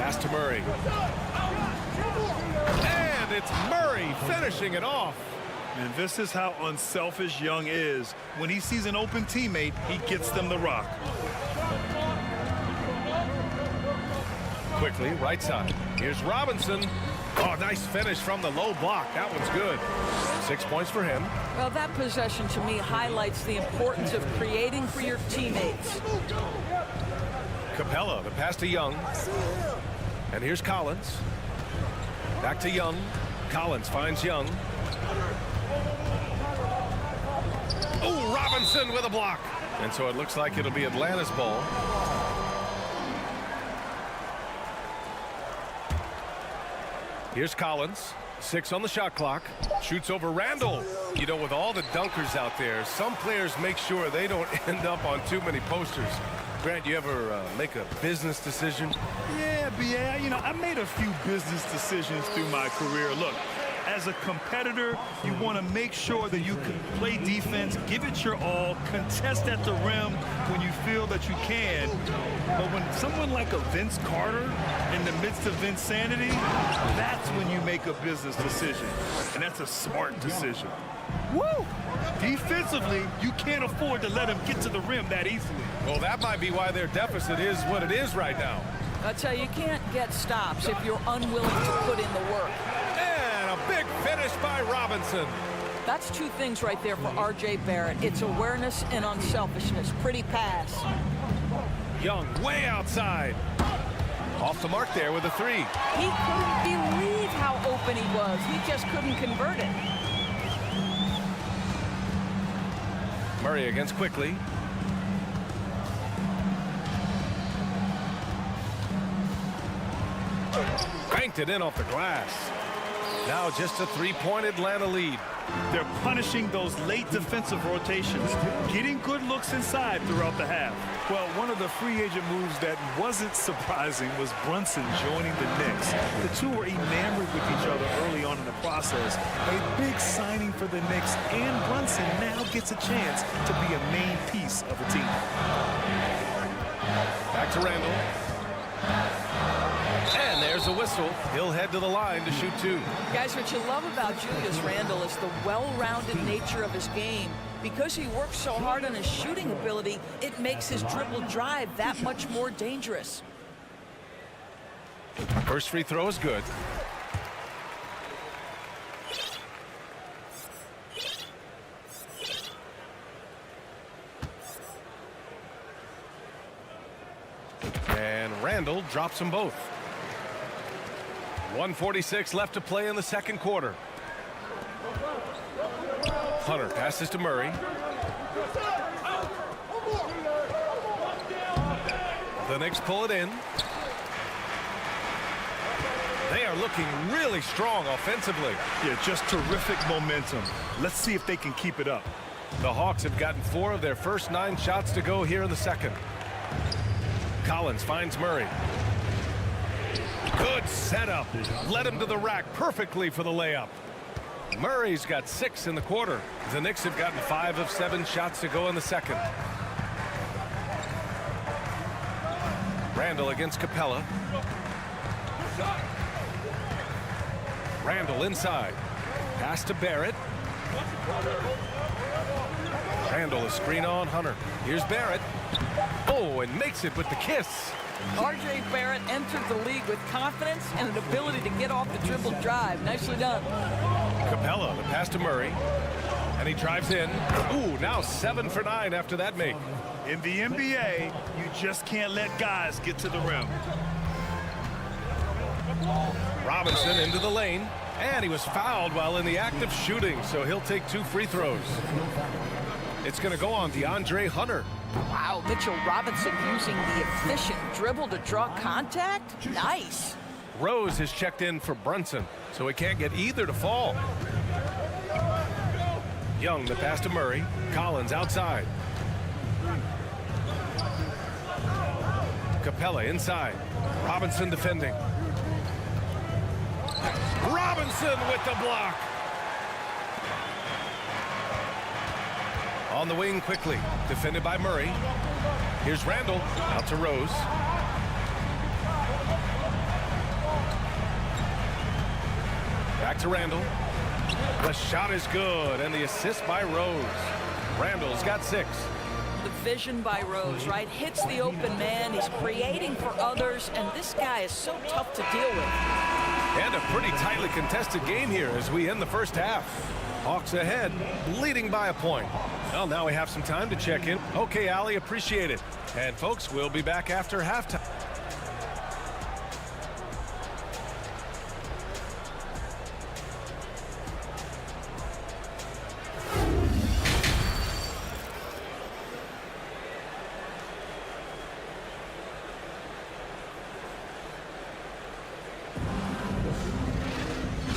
Pass to Murray. And it's Murray finishing it off. And this is how unselfish Young is. When he sees an open teammate, he gets them the rock. Quickly, right side. Here's Robinson. Oh, nice finish from the low block. That one's good. 6 points for him. Well, that possession to me highlights the importance of creating for your teammates. Capella, the pass to Young. And here's Collins. Back to Young. Collins finds Young. Oh, Robinson with a block. And so it looks like it'll be Atlanta's ball. Here's Collins. 6 on the shot clock. Shoots over Randall. You know, with all the dunkers out there, some players make sure they don't end up on too many posters. Grant, you ever make a business decision? Yeah, B.A., you know, I made a few business decisions through my career. Look, as a competitor, you want to make sure that you can play defense, give it your all, contest at the rim when you feel that you can. But when someone like a Vince Carter in the midst of insanity, that's when you make a business decision. And that's a smart decision. Woo! Defensively, you can't afford to let him get to the rim that easily. Well, that might be why their deficit is what it is right now. I tell you, you can't get stops if you're unwilling to put in the work. And a big finish by Robinson. That's 2 things right there for R.J. Barrett. It's awareness and unselfishness. Pretty pass. Young way outside. Off the mark there with a 3. He couldn't believe how open he was. He just couldn't convert it. Murray against Quickly. Banked it in off the glass. Now just a 3-point Atlanta lead. They're punishing those late defensive rotations, getting good looks inside throughout the half. Well, one of the free agent moves that wasn't surprising was Brunson joining the Knicks. The two were enamored with each other early on in the process. A big signing for the Knicks, and Brunson now gets a chance to be a main piece of a team. Back to Randall. And there's There's a whistle. He'll head to the line to shoot 2. Guys, what you love about Julius Randle is the well-rounded nature of his game. Because he works so hard on his shooting ability, it makes his dribble drive that much more dangerous. First free throw is good. And Randle drops them both. 1:46 left to play in the second quarter. Hunter passes to Murray. The Knicks pull it in. They are looking really strong offensively. Yeah, just terrific momentum. Let's see if they can keep it up. The Hawks have gotten 4 of their first 9 shots to go here in the second. Collins finds Murray. Good setup. Led him to the rack perfectly for the layup. Murray's got 6 in the quarter. The Knicks have gotten 5 of 7 shots to go in the second. Randle against Capella. Randle inside. Pass to Barrett. Randle a screen on Hunter. Here's Barrett. Oh, and makes it with the kiss. R.J. Barrett entered the league with confidence and an ability to get off the dribble drive. Nicely done. Capella, the pass to Murray. And he drives in. Ooh, now 7 for 9 after that make. In the NBA, you just can't let guys get to the rim. Robinson into the lane. And he was fouled while in the act of shooting, so he'll take 2 free throws. It's going to go on DeAndre Hunter. Wow, Mitchell Robinson using the efficient dribble to draw contact. Nice. Rose is checked in for Brunson, so he can't get either to fall. Young, the pass to Murray. Collins outside. Capella inside. Robinson defending. Robinson with the block. On the wing quickly. Defended by Murray. Here's Randle. Out to Rose. Back to Randle. The shot is good, and the assist by Rose. Randle's got 6. The vision by Rose, right? Hits the open man. He's creating for others, and this guy is so tough to deal with. And a pretty tightly contested game here as we end the first half. Hawks ahead, leading by a point. Well, now we have some time to check in. Okay, Allie, appreciate it. And folks, we'll be back after halftime.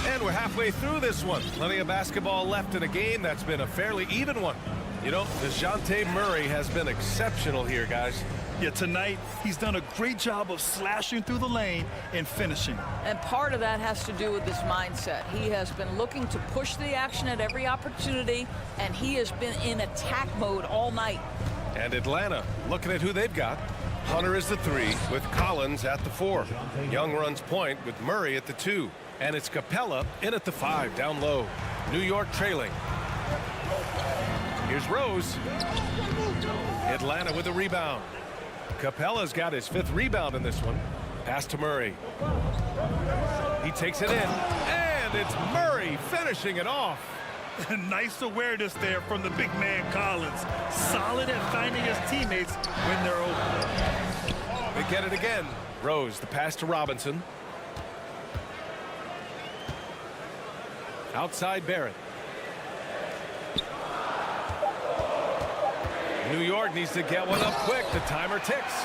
And we're halfway through this one. Plenty of basketball left in a game that's been a fairly even one. You know, DeJounte Murray has been exceptional here, guys. Yeah, tonight he's done a great job of slashing through the lane and finishing. And part of that has to do with his mindset. He has been looking to push the action at every opportunity, and he has been in attack mode all night. And Atlanta, looking at who they've got. Hunter is the 3 with Collins at the 4. Young runs point with Murray at the 2. And it's Capella in at the 5 down low. New York trailing. Here's Rose. Atlanta with a rebound. Capella's got his 5th rebound in this one. Pass to Murray. He takes it in. And it's Murray finishing it off. Nice awareness there from the big man Collins. Solid at finding his teammates when they're open. They get it again. Rose, the pass to Robinson. Outside Barrett. New York needs to get one up quick. The timer ticks.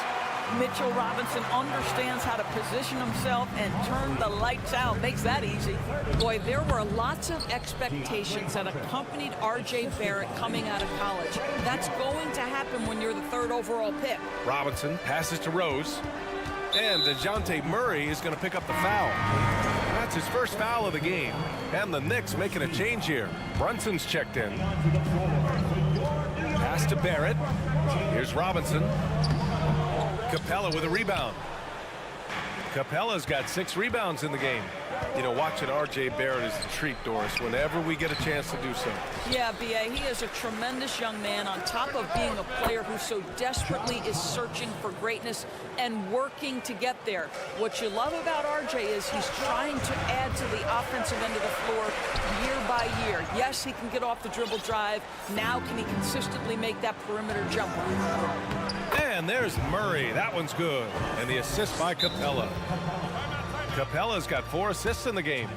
Mitchell Robinson understands how to position himself and turn the lights out. Makes that easy. Boy, there were lots of expectations that accompanied R.J. Barrett coming out of college. That's going to happen when you're the 3rd overall pick. Robinson passes to Rose. And DeJounte Murray is going to pick up the foul. That's his first foul of the game. And the Knicks making a change here. Brunson's checked in. Pass to Barrett. Here's Robinson. Capella with a rebound. Capella's got 6 rebounds in the game. You know, watching R.J. Barrett is a treat, Doris, whenever we get a chance to do so. Yeah, B.A., he is a tremendous young man on top of being a player who so desperately is searching for greatness and working to get there. What you love about R.J. is he's trying to add to the offensive end of the floor year by year. Yes, he can get off the dribble drive. Now can he consistently make that perimeter jumper? And there's Murray. That one's good. And the assist by Capella. Capella's got 4 assists in the game.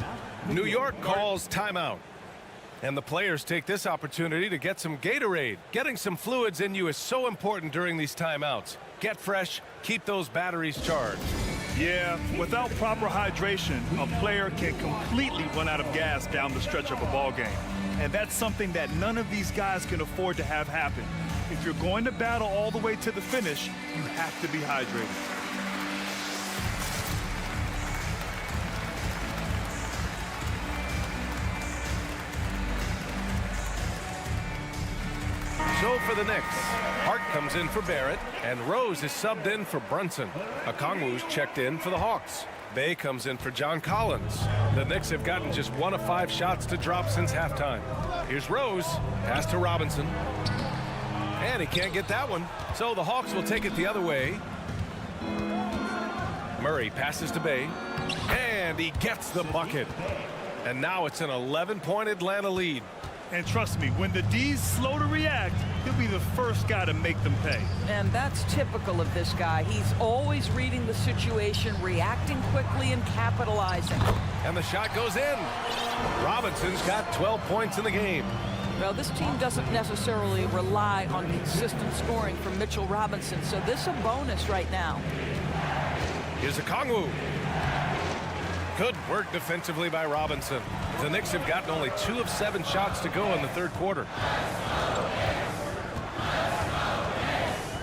New York calls timeout. And the players take this opportunity to get some Gatorade. Getting some fluids in you is so important during these timeouts. Get fresh, keep those batteries charged. Yeah, without proper hydration, a player can completely run out of gas down the stretch of a ball game. And that's something that none of these guys can afford to have happen. If you're going to battle all the way to the finish, you have to be hydrated. So for the Knicks, Hart comes in for Barrett, and Rose is subbed in for Brunson. Okongwu's checked in for the Hawks. Bay comes in for John Collins. The Knicks have gotten just 1 of 5 shots to drop since halftime. Here's Rose, pass to Robinson. And he can't get that one, so the Hawks will take it the other way. Murray passes to Bay, and he gets the bucket. And now it's an 11-point Atlanta lead. And trust me, when the D's slow to react, he'll be the first guy to make them pay. And that's typical of this guy. He's always reading the situation, reacting quickly, and capitalizing. And the shot goes in. Robinson's got 12 points in the game. Well, this team doesn't necessarily rely on consistent scoring from Mitchell Robinson, so this is a bonus right now. Here's Okongwu. Good work defensively by Robinson. The Knicks have gotten only 2 of 7 shots to go in the third quarter.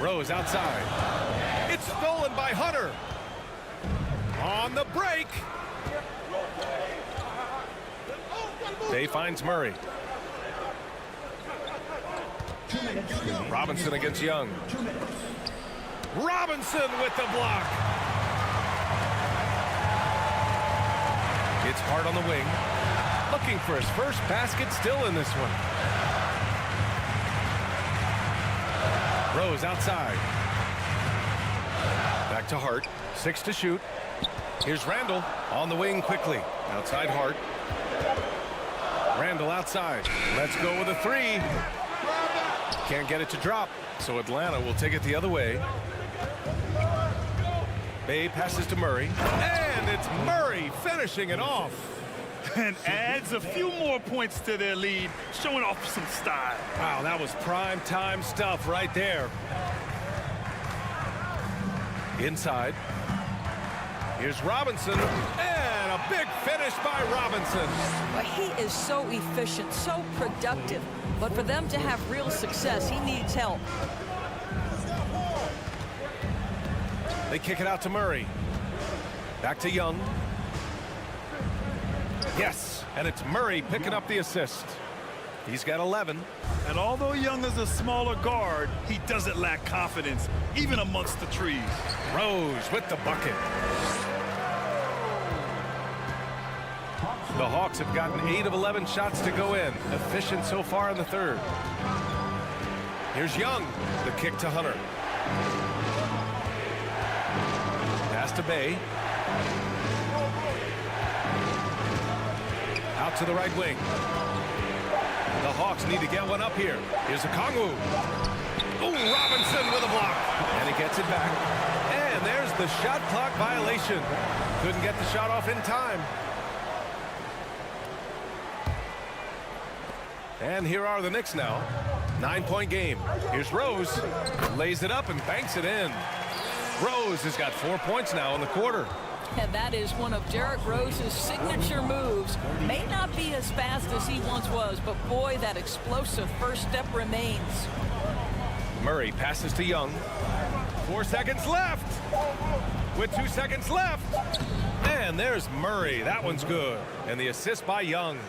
Rose outside. It's stolen by Hunter. On the break. Bay finds Murray. Robinson against Young. Robinson with the block. It's Hart on the wing. Looking for his first basket, still in this one. Rose outside. Back to Hart. 6 to shoot. Here's Randall on the wing quickly. Outside Hart. Randall outside. Let's go with a 3. Can't get it to drop, so Atlanta will take it the other way. Bay passes to Murray, and it's Murray finishing it off. And adds a few more points to their lead, showing off some style. Wow, that was prime time stuff right there. Inside. Here's Robinson, and a big finish by Robinson. Well, he is so efficient, so productive. But for them to have real success, he needs help. They kick it out to Murray. Back to Young. Yes, and it's Murray picking up the assist. He's got 11. And although Young is a smaller guard, he doesn't lack confidence, even amongst the trees. Rose with the bucket. The Hawks have gotten 8 of 11 shots to go in. Efficient so far in the third. Here's Young. The kick to Hunter. Pass to Bay. Out to the right wing. The Hawks need to get one up here. Here's Okongwu. Oh, Robinson with a block. And he gets it back. And there's the shot clock violation. Couldn't get the shot off in time. And here are the Knicks now. 9-point game. Here's Rose. Lays it up and banks it in. Rose has got 4 points now in the quarter. And that is one of Derrick Rose's signature moves. May not be as fast as he once was, but boy, that explosive first step remains. Murray passes to Young. 4 seconds left. With 2 seconds left. And there's Murray. That one's good. And the assist by Young.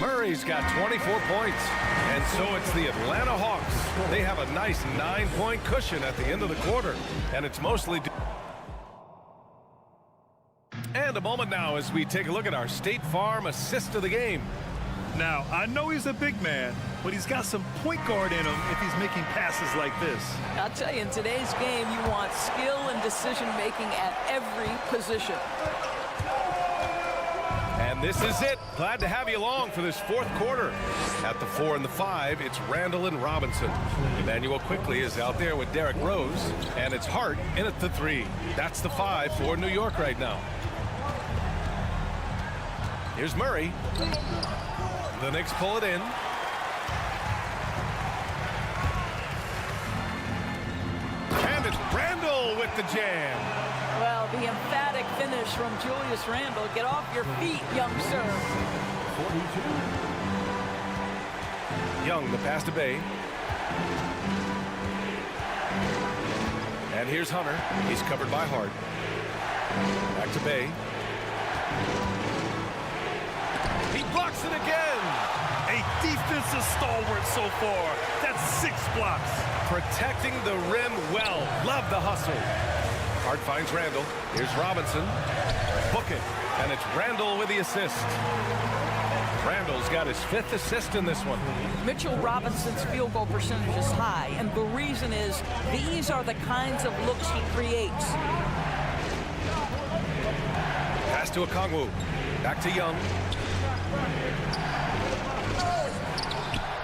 Murray's got 24 points. And so it's the Atlanta Hawks. They have a nice 9-point cushion at the end of the quarter. And it's mostly And a moment now as we take a look at our State Farm assist of the game. Now, I know he's a big man, but he's got some point guard in him if he's making passes like this. I'll tell you, in today's game, you want skill and decision-making at every position. And this is it. Glad to have you along for this fourth quarter. At the 4 and the 5, it's Randall and Robinson. Emmanuel quickly is out there with Derrick Rose, and it's Hart in at the 3. That's the 5 for New York right now. Here's Murray. The Knicks pull it in. And it's Randall with the jam. Well, the emphatic finish from Julius Randle. Get off your feet, young sir. 42. Young, the pass to Bay. And here's Hunter. He's covered by Hart. Back to Bay. He blocks it again. A defensive stalwart so far. That's 6 blocks. Protecting the rim well. Love the hustle. Hart finds Randall. Here's Robinson. Book it. And it's Randall with the assist. Randall's got his 5th assist in this one. Mitchell Robinson's field goal percentage is high, and the reason is these are the kinds of looks he creates. Pass to Okongwu. Back to Young.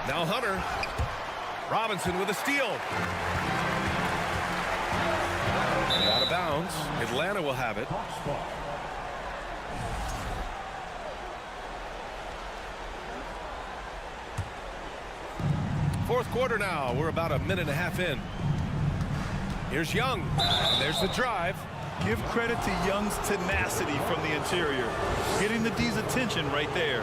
Now Hunter. Robinson with a steal. Out of bounds. Atlanta will have it. Fourth quarter now. We're about a minute and a half in. Here's Young. And there's the drive. Give credit to Young's tenacity from the interior. Getting the D's attention right there.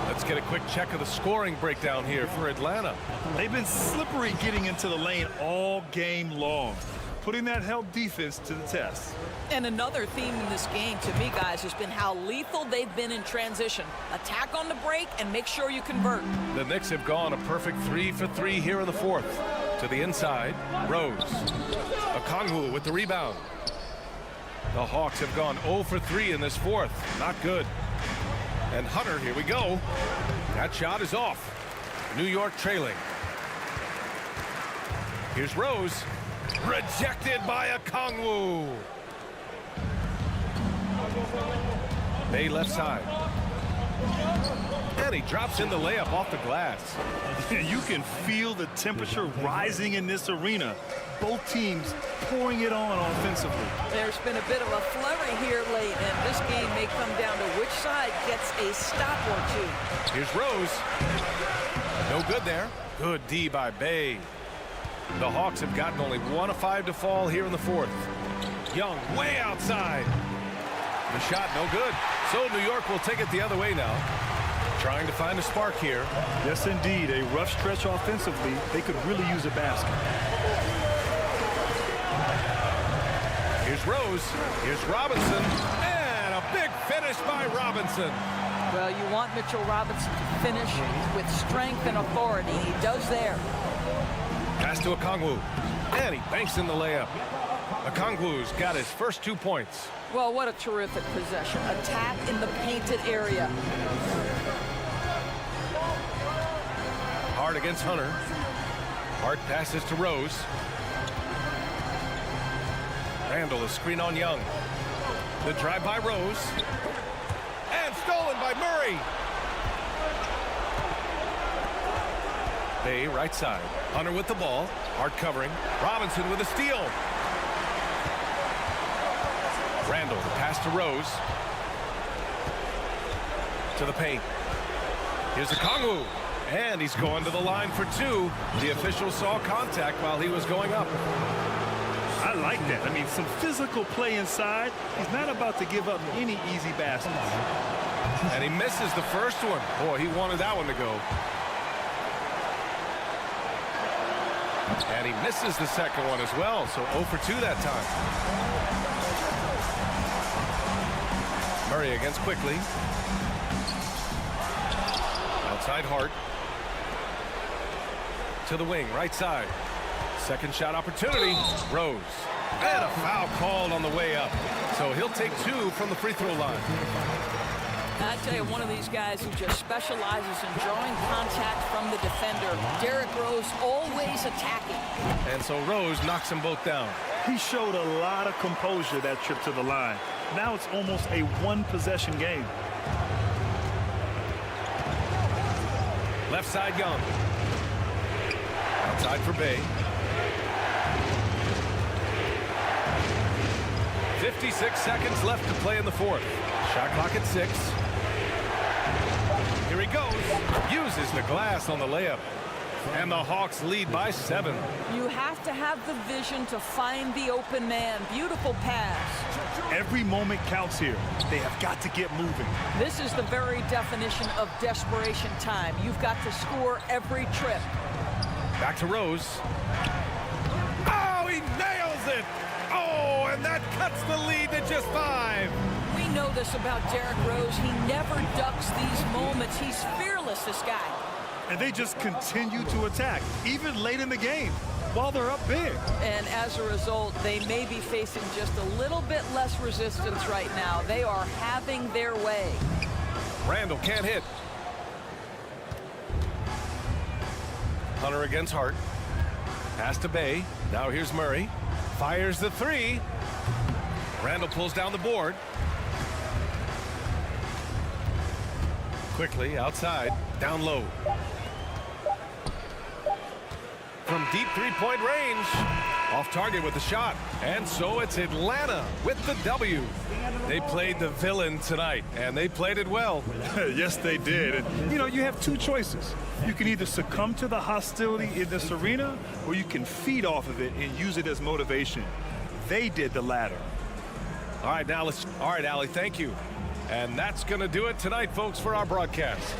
Let's get a quick check of the scoring breakdown here for Atlanta. They've been slippery getting into the lane all game long, putting that help defense to the test. And another theme in this game to me, guys, has been how lethal they've been in transition. Attack on the break and make sure you convert. The Knicks have gone a perfect 3 for 3 here in the fourth. To the inside, Rose. Okongwu with the rebound. The Hawks have gone 0 for 3 in this fourth. Not good. And Hunter, here we go. That shot is off. New York trailing. Here's Rose. Rejected by Okongwu. Bay left side. And he drops in the layup off the glass. You can feel the temperature rising in this arena. Both teams pouring it on offensively. There's been a bit of a flurry here late, and this game may come down to which side gets a stop or two. Here's Rose. No good there. Good D by Bay. The Hawks have gotten only 1 of 5 to fall here in the fourth. Young way outside. The shot no good. So New York will take it the other way now. Trying to find a spark here. Yes, indeed. A rough stretch offensively. They could really use a basket. Here's Rose. Here's Robinson. And a big finish by Robinson. Well, you want Mitchell Robinson to finish with strength and authority. He does there. Pass to Okongwu. And he banks in the layup. Okongwu's got his first 2 points. Well, what a terrific possession. Attack in the painted area. Hart against Hunter. Hart passes to Rose. Randall, a screen on Young. The drive by Rose. And stolen by Murray. Bay right side. Hunter with the ball. Hart covering. Robinson with a steal. Randall, the pass to Rose. To the paint. Here's Okongwu. And he's going to the line for 2. The official saw contact while he was going up. I like that. I mean, some physical play inside. He's not about to give up any easy baskets. And he misses the first one. Boy, he wanted that one to go. And he misses the second one as well. So 0 for 2 that time. Murray against Quickly. Outside Hart. To the wing, right side. Second shot opportunity. Rose. And a foul called on the way up. So he'll take 2 from the free throw line. I tell you, one of these guys who just specializes in drawing contact from the defender. Derrick Rose always attacking. And so Rose knocks them both down. He showed a lot of composure that trip to the line. Now it's almost a one-possession game. Left side Young. Outside for Bay. 56 seconds left to play in the fourth. Shot clock at 6. Here he goes. Uses the glass on the layup. And the Hawks lead by 7. You have to have the vision to find the open man. Beautiful pass. Every moment counts here. They have got to get moving. This is the very definition of desperation time. You've got to score every trip. Back to Rose. Oh, he nails it. Oh, and that cuts the lead to just 5. We know this about Derrick Rose. He never ducks these moments. He's fearless, this guy. And they just continue to attack, even late in the game, while they're up big. And as a result, they may be facing just a little bit less resistance right now. They are having their way. Randall can't hit. Hunter against Hart. Pass to Bay. Now here's Murray. Fires the 3. Randall pulls down the board. Quickly outside. Down low. From deep three-point range. Off target with the shot. And so it's Atlanta with the W. They played the villain tonight, and they played it well. Yes, they did. And, you know, you have 2 choices. You can either succumb to the hostility in this arena, or you can feed off of it and use it as motivation. They did the latter. All right, Allie, thank you. And that's going to do it tonight, folks, for our broadcast.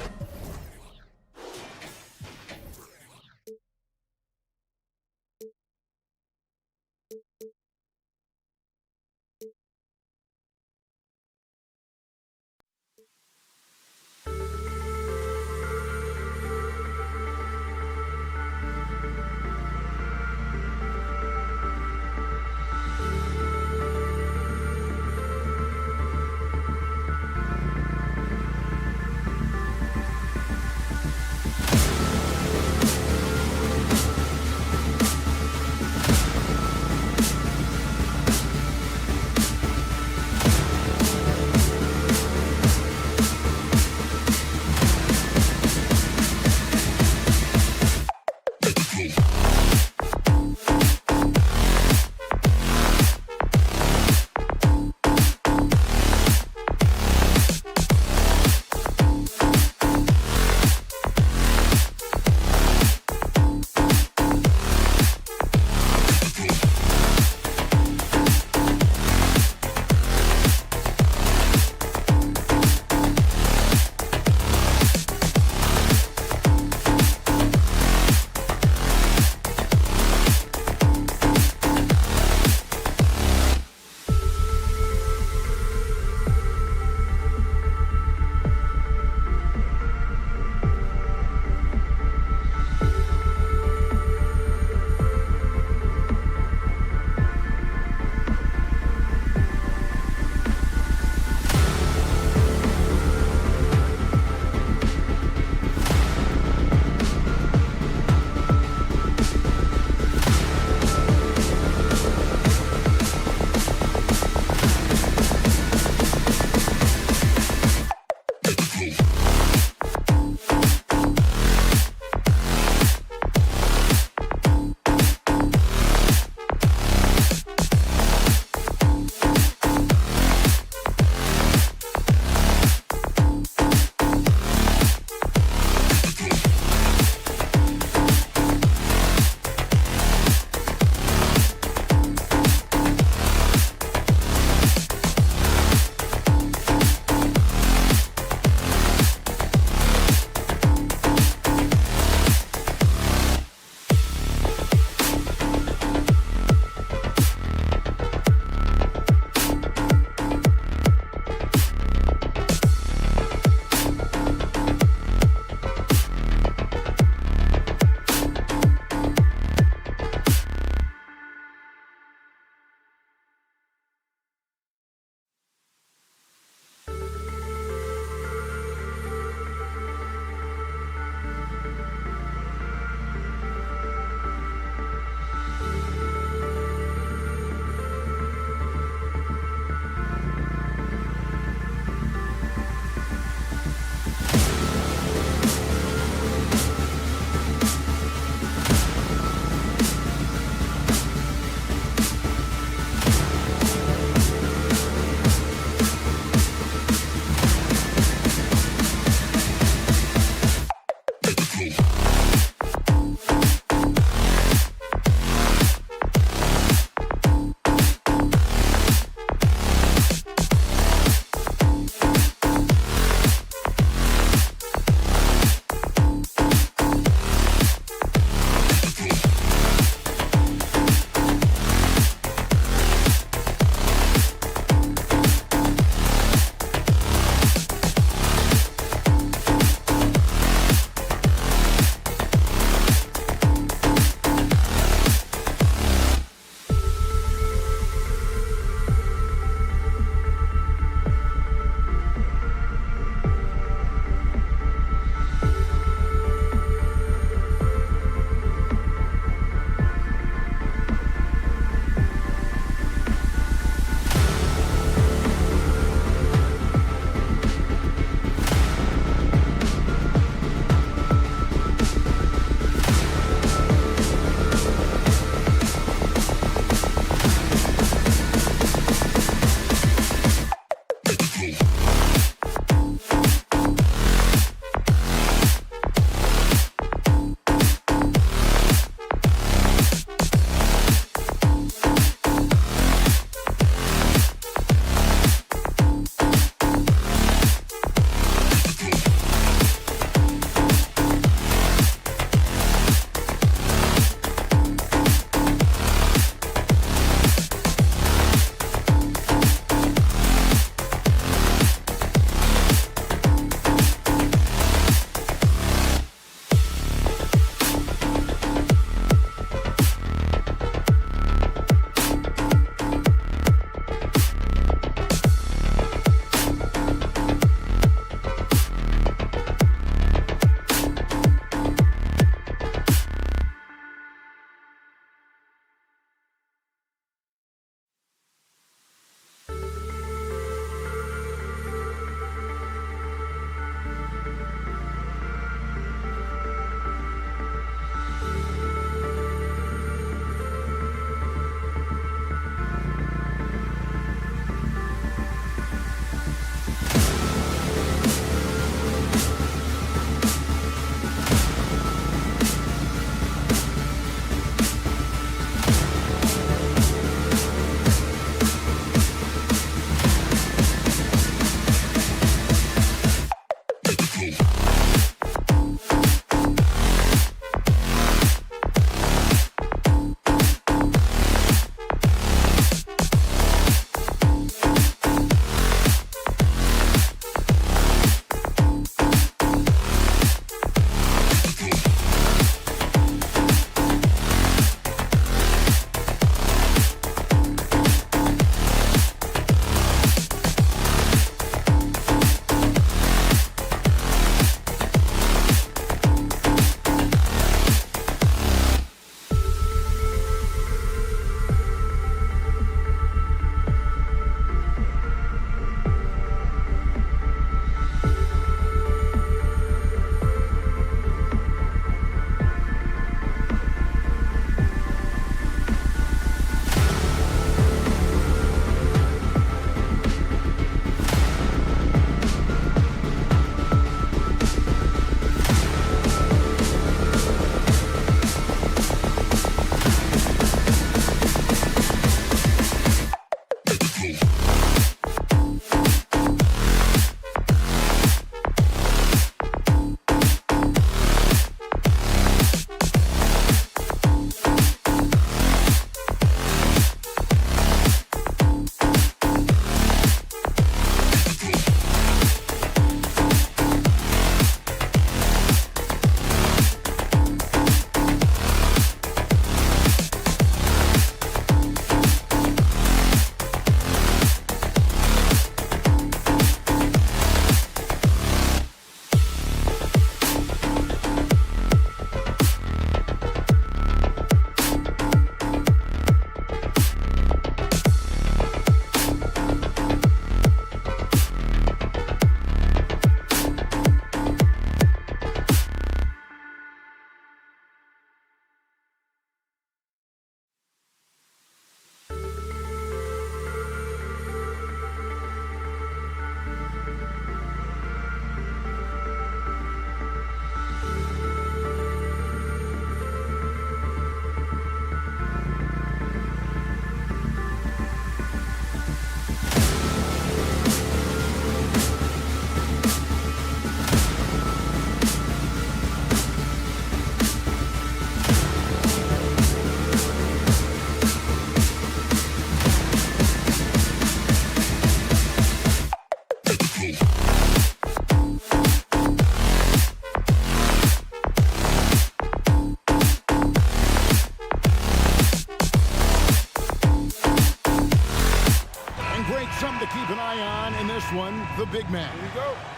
keep an eye on in this one, the big man.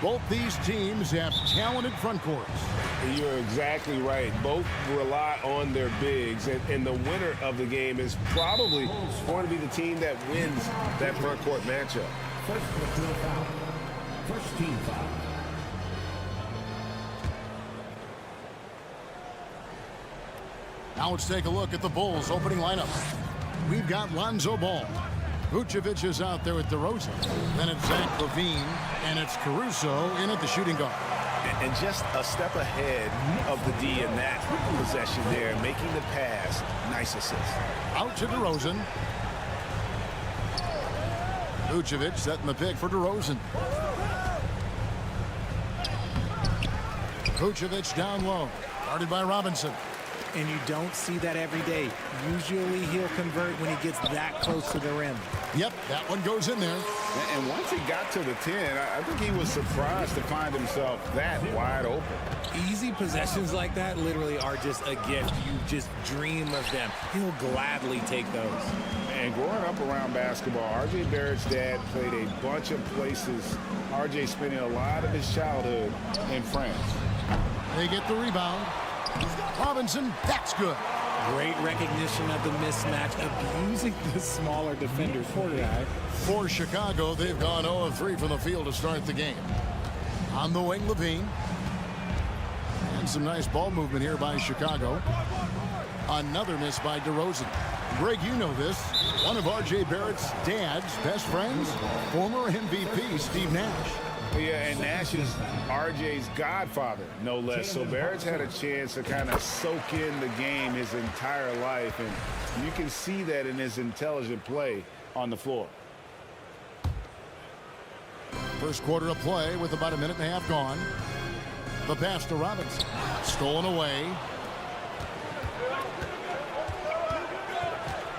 Both these teams have talented front courts. You're exactly right. Both rely on their bigs, and the winner of the game is probably going to be the team that wins that front court matchup. First team foul. Now let's take a look at the Bulls' opening lineup. We've got Lonzo Ball. Vucevic is out there with DeRozan. Then it's Zach LaVine, and it's Caruso in at the shooting guard. And just a step ahead of the D in that possession there, making the pass. Nice assist. Out to DeRozan. Vucevic setting the pick for DeRozan. Vucevic down low, guarded by Robinson. And you don't see that every day. Usually he'll convert when he gets that close to the rim. Yep, that one goes in there. And once he got to the 10, I think he was surprised to find himself that wide open. Easy possessions like that literally are just a gift. You just dream of them. He'll gladly take those. And growing up around basketball, R.J. Barrett's dad played a bunch of places. R.J. spending a lot of his childhood in France. They get the rebound. Robinson, that's good. Great recognition of the mismatch, abusing the smaller defenders. Poor guy. For Chicago, they've gone 0-3 from the field to start the game. On the wing, LaVine. And some nice ball movement here by Chicago. Another miss by DeRozan. Greg, you know this. One of R.J. Barrett's dad's best friends, former MVP Steve Nash. Yeah, and Nash is R.J.'s godfather, no less. So Barrett's had a chance to kind of soak in the game his entire life, and you can see that in his intelligent play on the floor. First quarter of play with about a minute and a half gone. The pass to Robinson. Stolen away.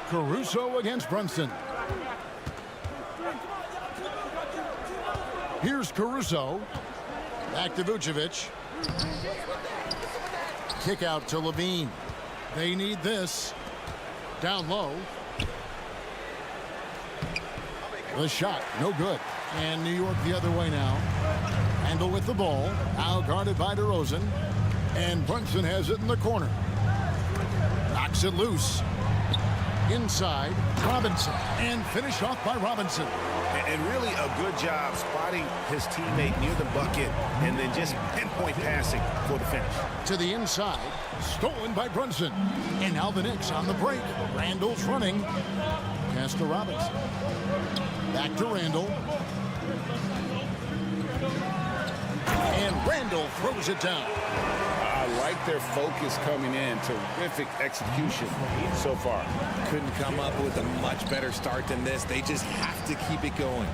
Caruso against Brunson. Here's Caruso. Back to Vucevic. Kick out to LaVine. They need this. Down low. The shot, no good. And New York the other way now. Randle with the ball. Now guarded by DeRozan. And Brunson has it in the corner. Knocks it loose. Inside, Robinson. And finished off by Robinson. And really a good job spotting his teammate near the bucket and then just pinpoint passing for the finish. To the inside, stolen by Brunson. And now the Knicks on the break. Randle's running. Pass to Robinson. Back to Randle. And Randle throws it down. I like their focus coming in. Terrific execution so far. Couldn't come up with a much better start than this. They just have to keep it going.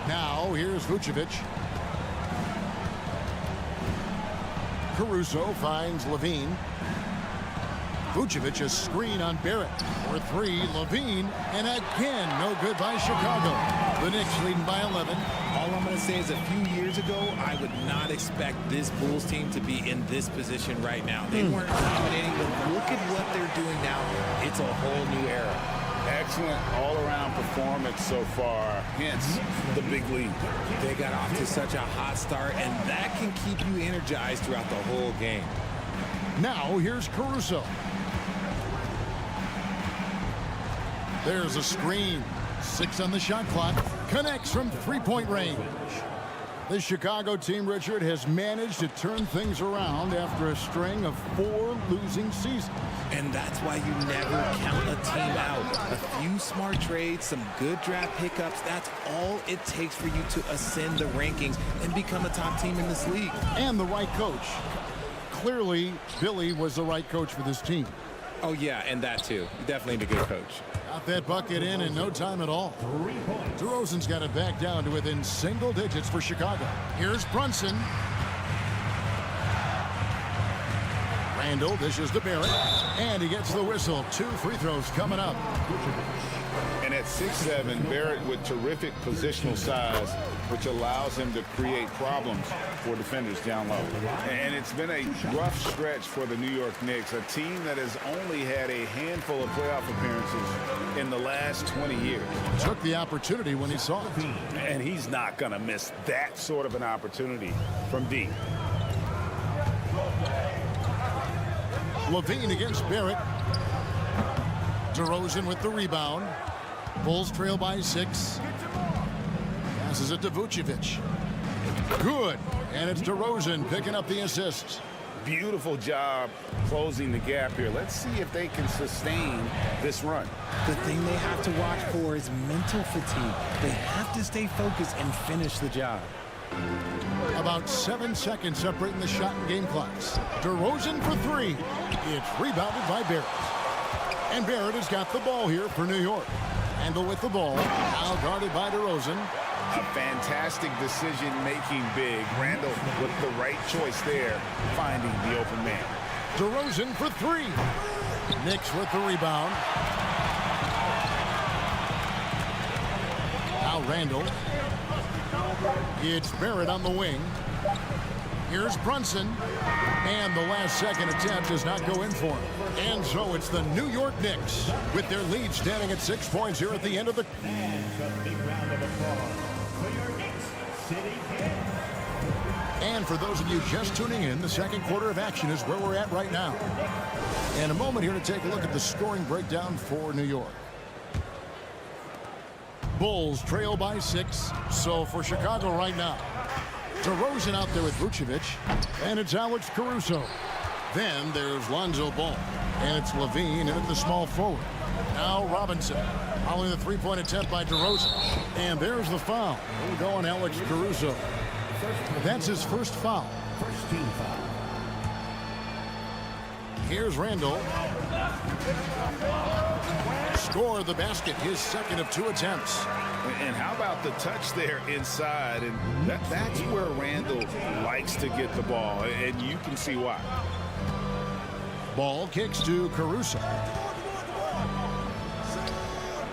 Now here's Vucevic. Caruso finds LaVine. Vucevic a screen on Barrett. For three, LaVine. And again, no good by Chicago. The Knicks leading by 11. All I'm going to say is a few years ago, I would not expect this Bulls team to be in this position right now. They weren't dominating, but look at what they're doing now. It's a whole new era. Excellent all-around performance so far, hence the big lead. They got off to such a hot start, and that can keep you energized throughout the whole game. Now here's Caruso. There's a screen. 6 on the shot clock. Connects from three-point range. The Chicago team, Richard, has managed to turn things around after a string of 4 losing seasons. And that's why you never count a team out. A few smart trades, some good draft pickups, that's all it takes for you to ascend the rankings and become a top team in this league. And the right coach. Clearly, Billy was the right coach for this team. Oh, yeah, and that too. Definitely a good coach. Got that bucket in no time at all. DeRozan's got it back down to within single digits for Chicago. Here's Brunson. Randle dishes to Barrett. And he gets the whistle. 2 free throws coming up. And At 6'7", Barrett with terrific positional size, which allows him to create problems for defenders down low. And it's been a rough stretch for the New York Knicks, a team that has only had a handful of playoff appearances in the last 20 years. Took the opportunity when he saw it. And he's not going to miss that sort of an opportunity from deep. Levine against Barrett. DeRozan with the rebound. Bulls trail by 6. Passes it to Vucevic. Good. And it's DeRozan picking up the assist. Beautiful job closing the gap here. Let's see if they can sustain this run. The thing they have to watch for is mental fatigue. They have to stay focused and finish the job. About 7 seconds separating the shot and game clocks. DeRozan for 3. It's rebounded by Barrett. And Barrett has got the ball here for New York. Randle with the ball. Now guarded by DeRozan. A fantastic decision-making big. Randle with the right choice there, finding the open man. DeRozan for 3. Knicks with the rebound. Now Randle. It's Barrett on the wing. Here's Brunson. And the last second attempt does not go in for him. And so it's the New York Knicks with their lead standing at 6 points here at the end of the... And for those of you just tuning in, the second quarter of action is where we're at right now. And a moment here to take a look at the scoring breakdown for New York. Bulls trail by 6. So for Chicago right now, DeRozan out there with Vucevic, and it's Alex Caruso. Then there's Lonzo Ball, and it's Levine in at the small forward. Now Robinson, following the three-point attempt by DeRozan. And there's the foul. We'll go on Alex Caruso. That's his first foul. First team foul. Here's Randle. Score the basket, his second of 2 attempts. And how about the touch there inside? And that's where Randle likes to get the ball, and you can see why. Ball kicks to Caruso.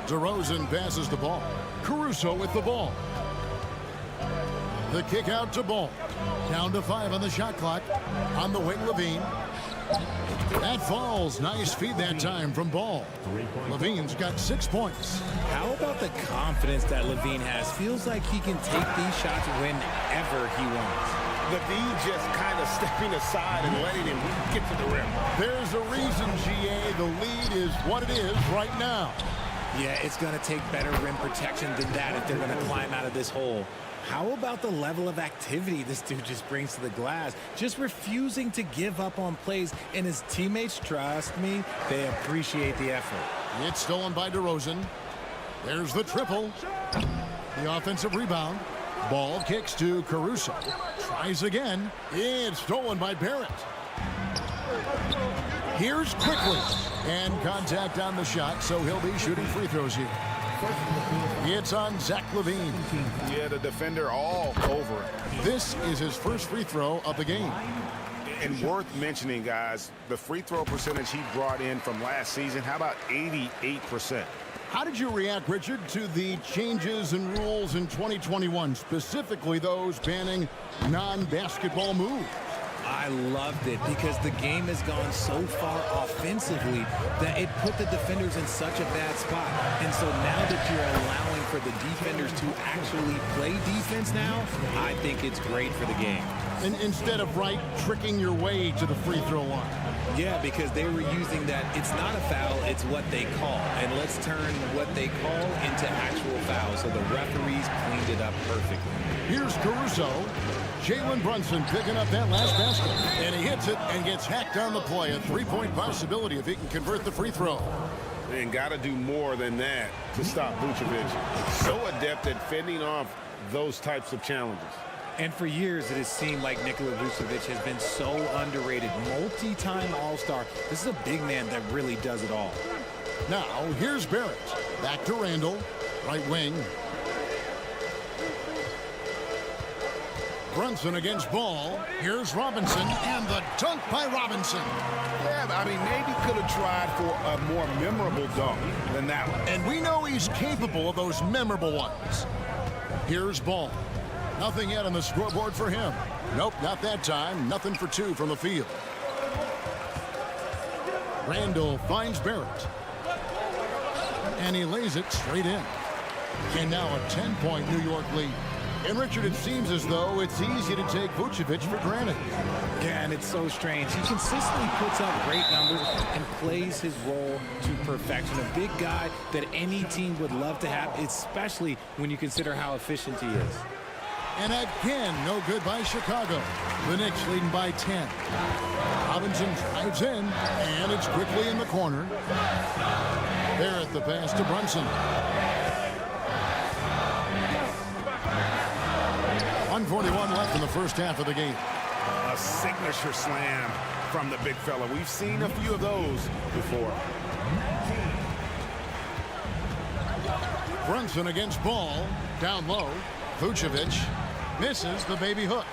DeRozan passes the ball. Caruso with the ball. The kick out to Ball. Down to 5 on the shot clock. On the wing, Levine. That falls. Nice feed that time from Ball. Levine's got 6 points. How about the confidence that Levine has? Feels like he can take these shots whenever he wants. Levine just kind of stepping aside and letting him get to the rim. There's a reason, GA. The lead is what it is right now. Yeah, it's going to take better rim protection than that if they're going to climb out of this hole. How about the level of activity this dude just brings to the glass? Just refusing to give up on plays, and his teammates, trust me, they appreciate the effort. It's stolen by DeRozan. There's the triple. The offensive rebound. Ball kicks to Caruso. Tries again. It's stolen by Barrett. Here's Quickly. And contact on the shot, so he'll be shooting free throws here. It's on Zach Levine. Yeah, the defender all over it. This is his first free throw of the game. And worth mentioning, guys, the free throw percentage he brought in from last season, how about 88%? How did you react, Richard, to the changes in rules in 2021, specifically those banning non-basketball moves? I loved it because the game has gone so far offensively that it put the defenders in such a bad spot. And so now that you're allowing for the defenders to actually play defense now, I think it's great for the game. And instead of tricking your way to the free throw line. Yeah, because they were using that it's not a foul, it's what they call. And let's turn what they call into actual fouls. So the referees cleaned it up perfectly. Here's Caruso. Jalen Brunson picking up that last basket. And he hits it and gets hacked on the play. A three-point possibility if he can convert the free throw. And got to do more than that to stop Vucevic. So adept at fending off those types of challenges. And for years, it has seemed like Nikola Vucevic has been so underrated. Multi-time All-Star. This is a big man that really does it all. Now, here's Barrett. Back to Randle. Right wing. Brunson against Ball. Here's Robinson, and the dunk by Robinson. Yeah, I mean, maybe could have tried for a more memorable dunk than that one. And we know he's capable of those memorable ones. Here's Ball. Nothing yet on the scoreboard for him. Nope, not that time. Nothing for two from the field. Randall finds Barrett. And he lays it straight in. And now a 10-point New York lead. And Richard, it seems as though it's easy to take Vucevic for granted. Yeah, and it's so strange. He consistently puts up great numbers and plays his role to perfection. A big guy that any team would love to have, especially when you consider how efficient he is. And again, no good by Chicago. The Knicks leading by 10. Robinson drives in, and it's quickly in the corner. Barrett the pass to Brunson. 1:41 left in the first half of the game. A signature slam from the big fella. We've seen a few of those before. Brunson against Ball. Down low. Vucevic misses the baby hook.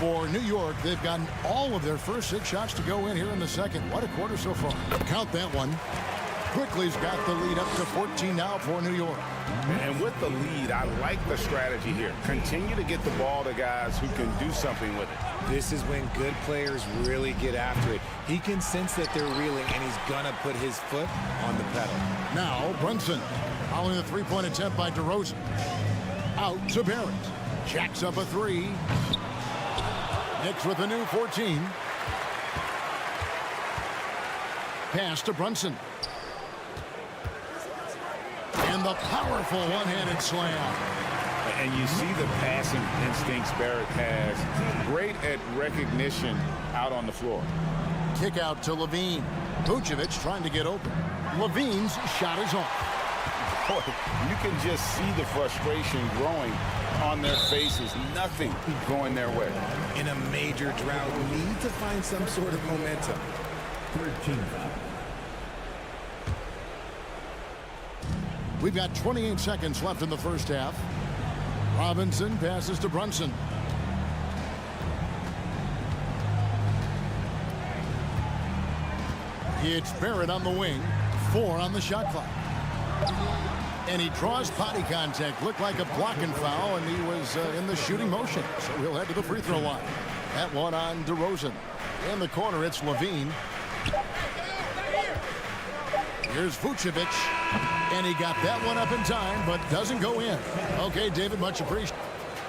For New York, they've gotten all of their first 6 shots to go in here in the second. What a quarter so far. Count that one. Quickly's got the lead up to 14 now for New York. And with the lead, I like the strategy here. Continue to get the ball to guys who can do something with it. This is when good players really get after it. He can sense that they're reeling, and he's going to put his foot on the pedal. Now Brunson following the three-point attempt by DeRozan. Out to Barrett. Jacks up a 3. Knicks with a new 14. Pass to Brunson. And the powerful one-handed slam. And you see the passing instincts Barrett has. Great at recognition out on the floor. Kick out to Levine. Vucevic trying to get open. Levine's shot is off. Boy, you can just see the frustration growing on their faces. Nothing going their way. In a major drought, need to find some sort of momentum. 13. We've got 28 seconds left in the first half. Robinson passes to Brunson. It's Barrett on the wing. 4 on the shot clock. And he draws body contact. Looked like a blocking foul, and he was in the shooting motion. So he'll head to the free throw line. That one on DeRozan. In the corner, it's Levine. Here's Vucevic. And he got that one up in time, but doesn't go in. Okay, David, much appreciated.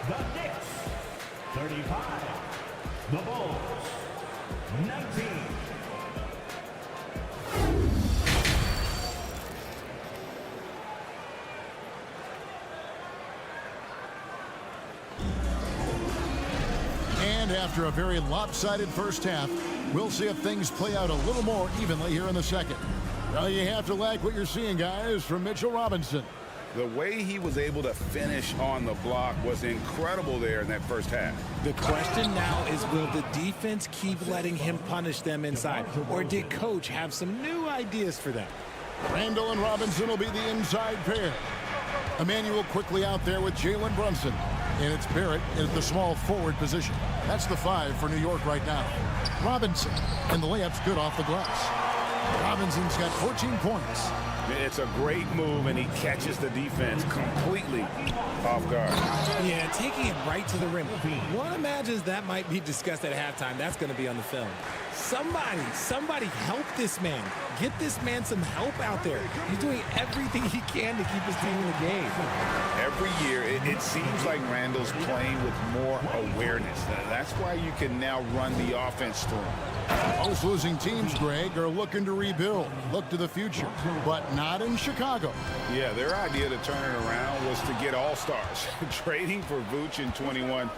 The Knicks, 35. The Bulls, 19. And after a very lopsided first half, we'll see if things play out a little more evenly here in the second. Well, you have to like what you're seeing, guys, from Mitchell Robinson. The way he was able to finish on the block was incredible there in that first half. The question now is, will the defense keep letting him punish them inside? Or did Coach have some new ideas for them? Randall and Robinson will be the inside pair. Emmanuel quickly out there with Jalen Brunson. And it's Barrett at the small forward position. That's the 5 for New York right now. Robinson, and the layup's good off the glass. Robinson's got 14 points. It's a great move, and he catches the defense completely off guard. Yeah, taking it right to the rim. One imagines that might be discussed at halftime. That's going to be on the film. Somebody help this man. Get this man some help out there. He's doing everything he can to keep his team in the game. Every year, it seems like Randall's playing with more awareness. That's why you can now run the offense through him. Most losing teams, Greg, are looking to rebuild, look to the future, but not in Chicago. Yeah, their idea to turn it around was to get all-stars. Trading for Vooch in 21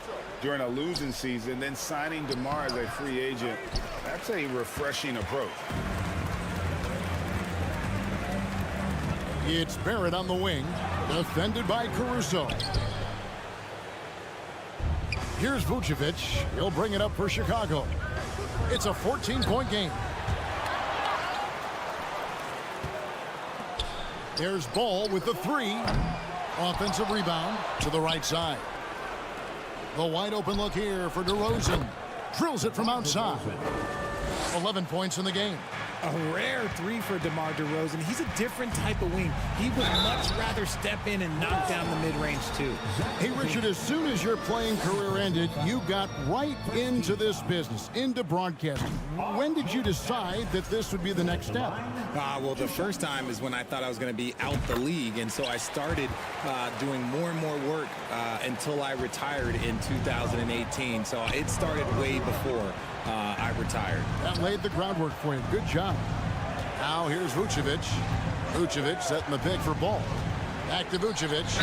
during a losing season, then signing DeMar as a free agent. That's a refreshing approach. It's Barrett on the wing, defended by Caruso. Here's Vucevic. He'll bring it up for Chicago. It's a 14-point game. There's Ball with the 3. Offensive rebound to the right side. The wide open look here for DeRozan. Drills it from outside. 11 points in the game. A rare three for DeMar DeRozan. He's a different type of wing. He would much rather step in and knock down the mid-range too. Hey, Richard, as soon as your playing career ended, you got right into this business, into broadcasting. When did you decide that this would be the next step? Well, the first time is when I thought I was going to be out the league, and so I started doing more and more work until I retired in 2018. So it started way before I retired. That laid the groundwork for you. Good job. Now here's Vucevic. Vucevic setting the pick for Ball. Back to Vucevic.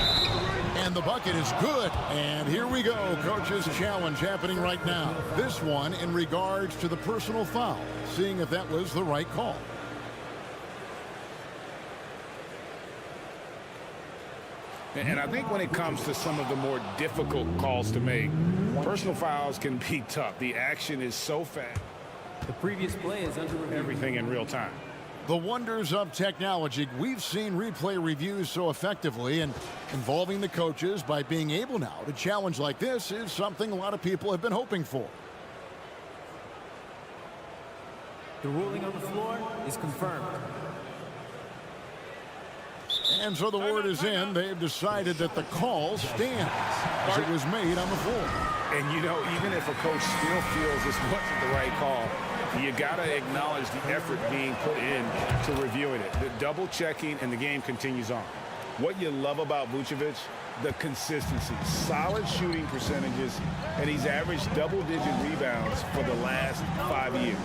And the bucket is good. And here we go. Coach's challenge happening right now. This one in regards to the personal foul. Seeing if that was the right call. And I think when it comes to some of the more difficult calls to make, personal fouls can be tough. The action is so fast. The previous play is under review. Everything in real time. The wonders of technology. We've seen replay reviews so effectively, and involving the coaches by being able now to challenge like this is something a lot of people have been hoping for. The ruling on the floor is confirmed. And so the word is in. They've decided that the call stands as it was made on the floor. And, you know, even if a coach still feels this wasn't the right call, you got to acknowledge the effort being put in to reviewing it. The double checking, and the game continues on. What you love about Vucevic, the consistency, solid shooting percentages, and he's averaged double-digit rebounds for the last 5 years.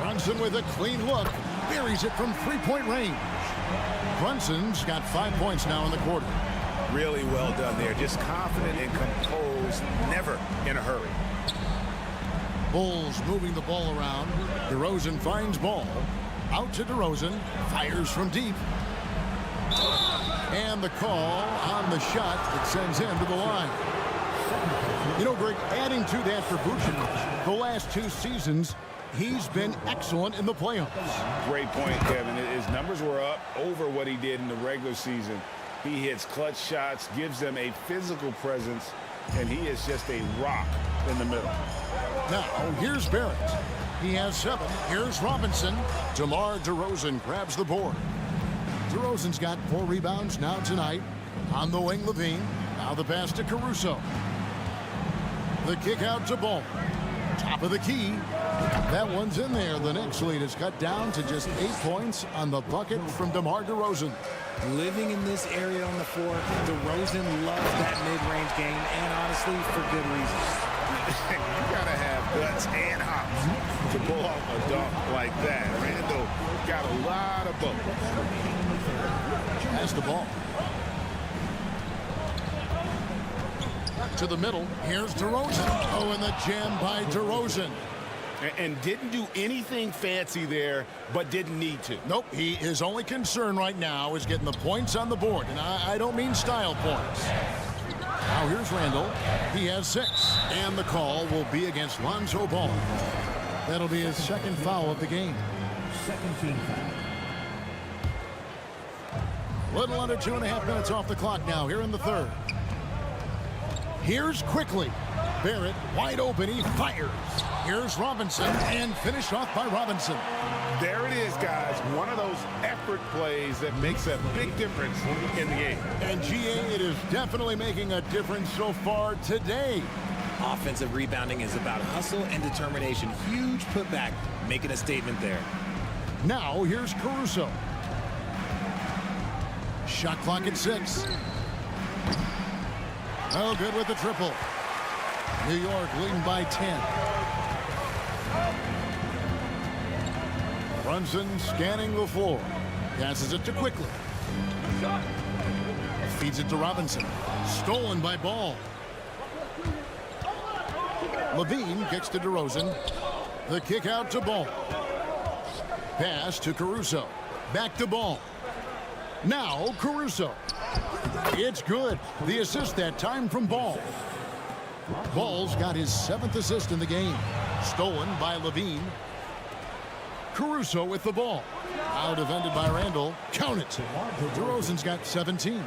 Brunson with a clean look, buries it from three-point range. Brunson's got 5 points now in the quarter. Really well done there. Just confident and composed, never in a hurry. Bulls moving the ball around. DeRozan finds Ball. Out to DeRozan. Fires from deep. And the call on the shot that sends him to the line. You know, Greg, adding to that for Vucevic, the last 2 seasons, he's been excellent in the playoffs. Great point, Kevin. His numbers were up over what he did in the regular season. He hits clutch shots, gives them a physical presence, and he is just a rock in the middle. Now, here's Barrett. He has 7. Here's Robinson. DeMar DeRozan grabs the board. DeRozan's got 4 rebounds now tonight. On the wing, Levine. Now the pass to Caruso. The kick out to Ball. Top of the key. That one's in there. The Knicks lead is cut down to just 8 points on the bucket from DeMar DeRozan. Living in this area on the floor, DeRozan loves that mid-range game, and honestly, for good reason. You got to have guts and hops to pull off a dunk like that. Randall got a lot of both. Has the ball. To the middle. Here's DeRozan. Oh, and the jam by DeRozan. And didn't do anything fancy there, but didn't need to. Nope. His only concern right now is getting the points on the board. And I don't mean style points. Now here's Randall. He has 6. And the call will be against Lonzo Ball. That'll be his 2nd foul of the game. Second team foul. Little under 2.5 minutes off the clock now here in the 3rd. Here's Quickly. Barrett wide open. He fires. Here's Robinson, and finished off by Robinson. There it is, guys. One of those effort plays that makes a big difference in the game. And GA, it is definitely making a difference so far today. Offensive rebounding is about hustle and determination. Huge putback, making a statement there. Now here's Caruso. Shot clock at 6. Oh, good with the triple. New York leading by 10. Brunson scanning the floor. Passes it to Quickly. Feeds it to Robinson. Stolen by Ball. Levine kicks to DeRozan. The kick out to Ball. Pass to Caruso. Back to Ball. Now Caruso. It's good. The assist that time from Ball. Ball's got his 7th assist in the game. Stolen by Levine. Caruso with the ball. Out defended by Randall. Count it. DeRozan's got 17.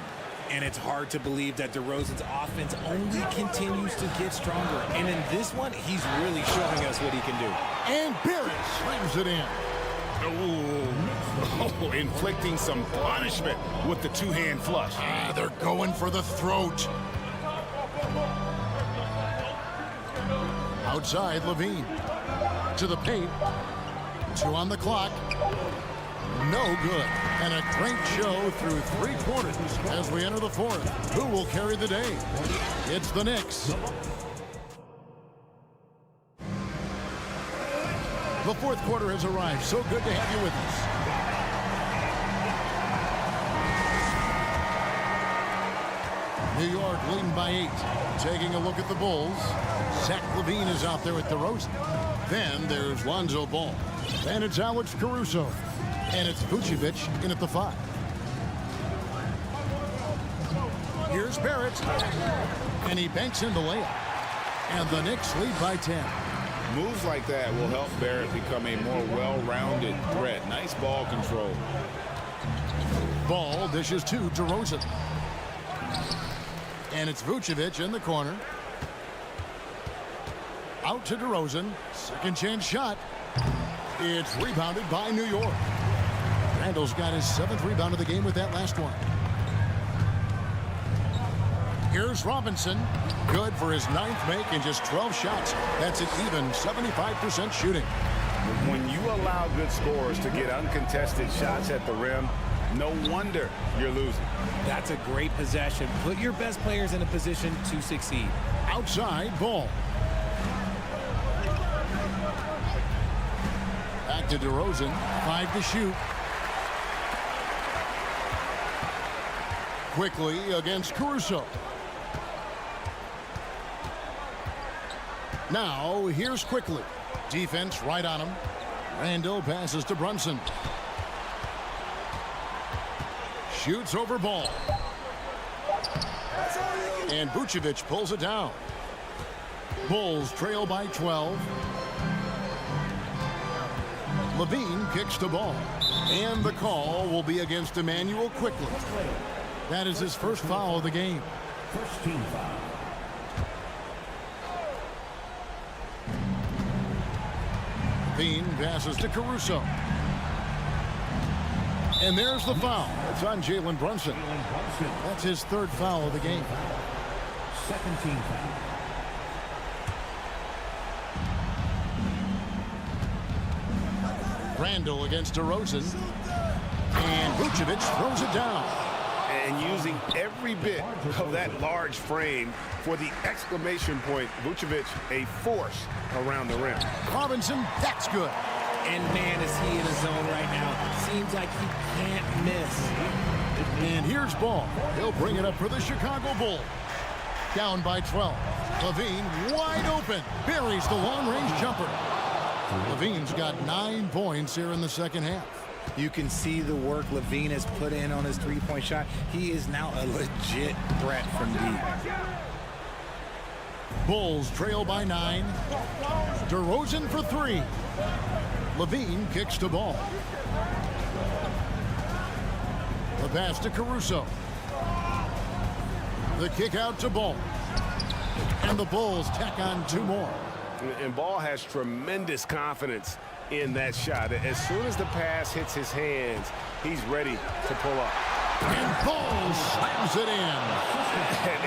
And it's hard to believe that DeRozan's offense only continues to get stronger. And in this one, he's really showing us what he can do. And Barry slams it in. Oh, inflicting some punishment with the two-hand flush. They're going for the throat. Outside, Levine. To the paint. 2 on the clock. No good. And a great show through 3 quarters as we enter the 4th. Who will carry the day? It's the Knicks. The 4th quarter has arrived. So good to have you with us. New York leading by 8. Taking a look at the Bulls. Zach LaVine is out there with DeRozan. Then there's Lonzo Ball. And it's Alex Caruso. And it's Vucevic in at the 5. Here's Barrett. And he banks in the layup. And the Knicks lead by 10. Moves like that will help Barrett become a more well-rounded threat. Nice ball control. Ball dishes to DeRozan. And it's Vucevic in the corner. Out to DeRozan. Second chance shot. It's rebounded by New York. Randall's got his 7th rebound of the game with that last one. Here's Robinson. Good for his 9th make in just 12 shots. That's an even 75% shooting. When you allow good scorers to get uncontested shots at the rim, no wonder you're losing. That's a great possession. Put your best players in a position to succeed. Outside, Ball. Back to DeRozan. 5 to shoot. Quickly against Caruso. Now, here's Quickly. Defense right on him. Randall passes to Brunson. Shoots over Ball. And Vucevic pulls it down. Bulls trail by 12. Levine kicks the ball. And the call will be against Emmanuel Quickly. That is his first foul of the game. First team foul. Levine passes to Caruso. And there's the foul. It's on Jalen Brunson. That's his 3rd foul of the game. Second team foul. Randall against DeRozan. And Vucevic throws it down. And using every bit of that large frame for the exclamation point, Vucevic a force around the rim. Robinson, that's good. And man, is he in a zone right now. Seems like he can't miss. And here's Ball. He'll bring it up for the Chicago Bulls. Down by 12. Levine wide open. Buries the long-range jumper. Levine's got 9 points here in the second half. You can see the work Levine has put in on his 3-point shot. He is now a legit threat from deep. Bulls trail by 9. DeRozan for 3. Levine kicks the ball. The pass to Caruso. The kick out to Ball. And the Bulls tack on 2 more. And Ball has tremendous confidence in that shot. As soon as the pass hits his hands, he's ready to pull up. And Ball slams it in.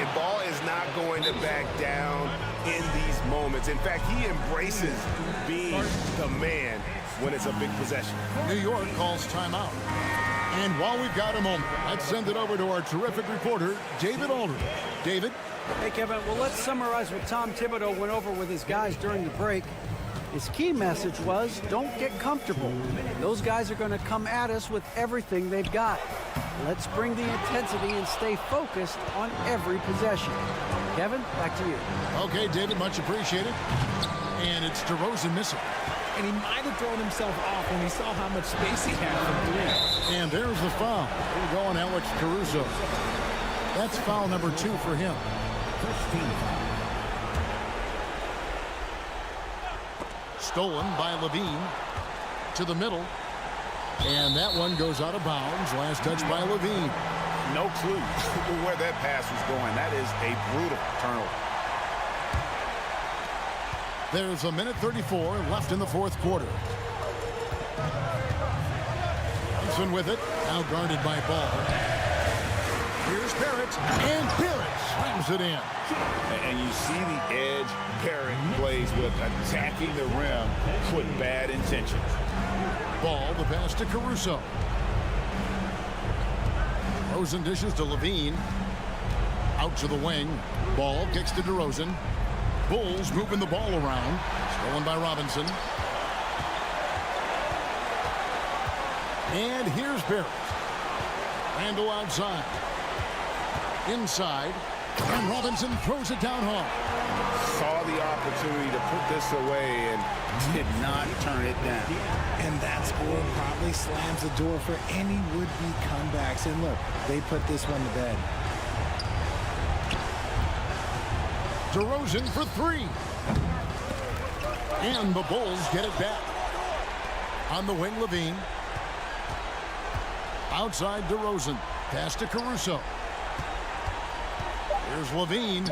And Ball is not going to back down in these moments. In fact, he embraces being the man when it's a big possession. New York calls timeout. And while we've got a moment, let's send it over to our terrific reporter, David Aldridge. David? Hey, Kevin, well, let's summarize what Tom Thibodeau went over with his guys during the break. His key message was, don't get comfortable. Those guys are going to come at us with everything they've got. Let's bring the intensity and stay focused on every possession. Kevin, back to you. Okay, David, much appreciated. And it's DeRozan missing. And he might have thrown himself off when he saw how much space he had from 3. And there's the foul. Here we go on Alex Caruso. That's foul number 2 for him. First team foul. Stolen by Levine to the middle. And that one goes out of bounds. Last touch by Levine. no clue where that pass was going. That is a brutal turnover. There's a minute 34 left in the fourth quarter. Johnson with it, now guarded by Ball. Here's Barrett, and Barrett slams it in. And you see the edge Barrett plays with, attacking the rim with bad intentions. Ball, the pass to Caruso. DeRozan dishes to Levine. Out to the wing. Ball kicks to DeRozan. Bulls moving the ball around. Stolen by Robinson. And here's Barrett. Randall outside. Inside. And Robinson throws it down hard. Saw the opportunity to put this away and did not turn it down. And that score probably slams the door for any would-be comebacks. And look, they put this one to bed. DeRozan for three. And the Bulls get it back. On the wing, Levine. Outside DeRozan. Pass to Caruso. Here's Levine.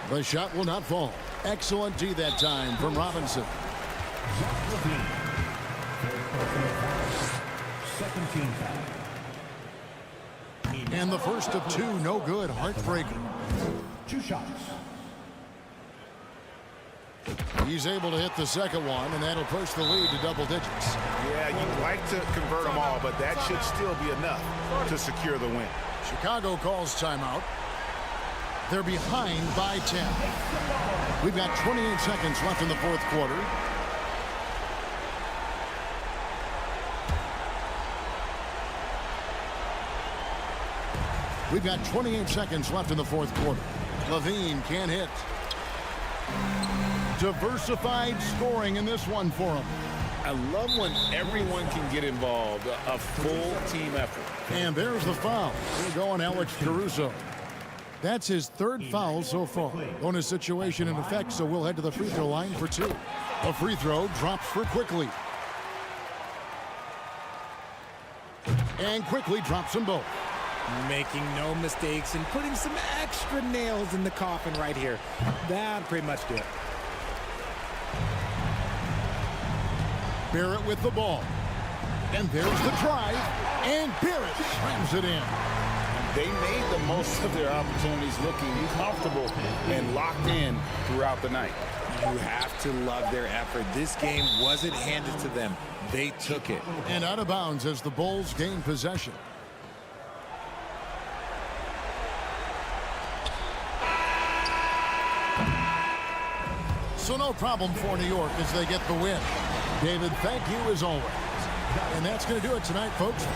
The shot will not fall. Excellent D that time from Robinson. Second team foul. And the first of two, no good. Heartbreaker. 2 shots. He's able to hit the second one, and that'll push the lead to double digits. Yeah, you'd like to convert them all, but that should still be enough to secure the win. Chicago calls timeout. They're behind by 10. We've got 28 seconds left in the fourth quarter. We've got 28 seconds left in the fourth quarter. Levine can't hit. Diversified scoring in this one for him. I love when everyone can get involved, a full team effort. And there's the foul. We're going Alex Caruso. That's his third foul so far. Bonus situation in effect, so we'll head to the free throw line for 2. A free throw drops for Quickly. And Quickly drops them both. Making no mistakes and putting some extra nails in the coffin right here. That'd pretty much do it. Barrett with the ball. And there's the drive. And Barrett slams it in. They made the most of their opportunities, looking comfortable and locked in throughout the night. You have to love their effort. This game wasn't handed to them. They took it. And out of bounds as the Bulls gain possession. So no problem for New York as they get the win. David, thank you as always. And that's going to do it tonight, folks.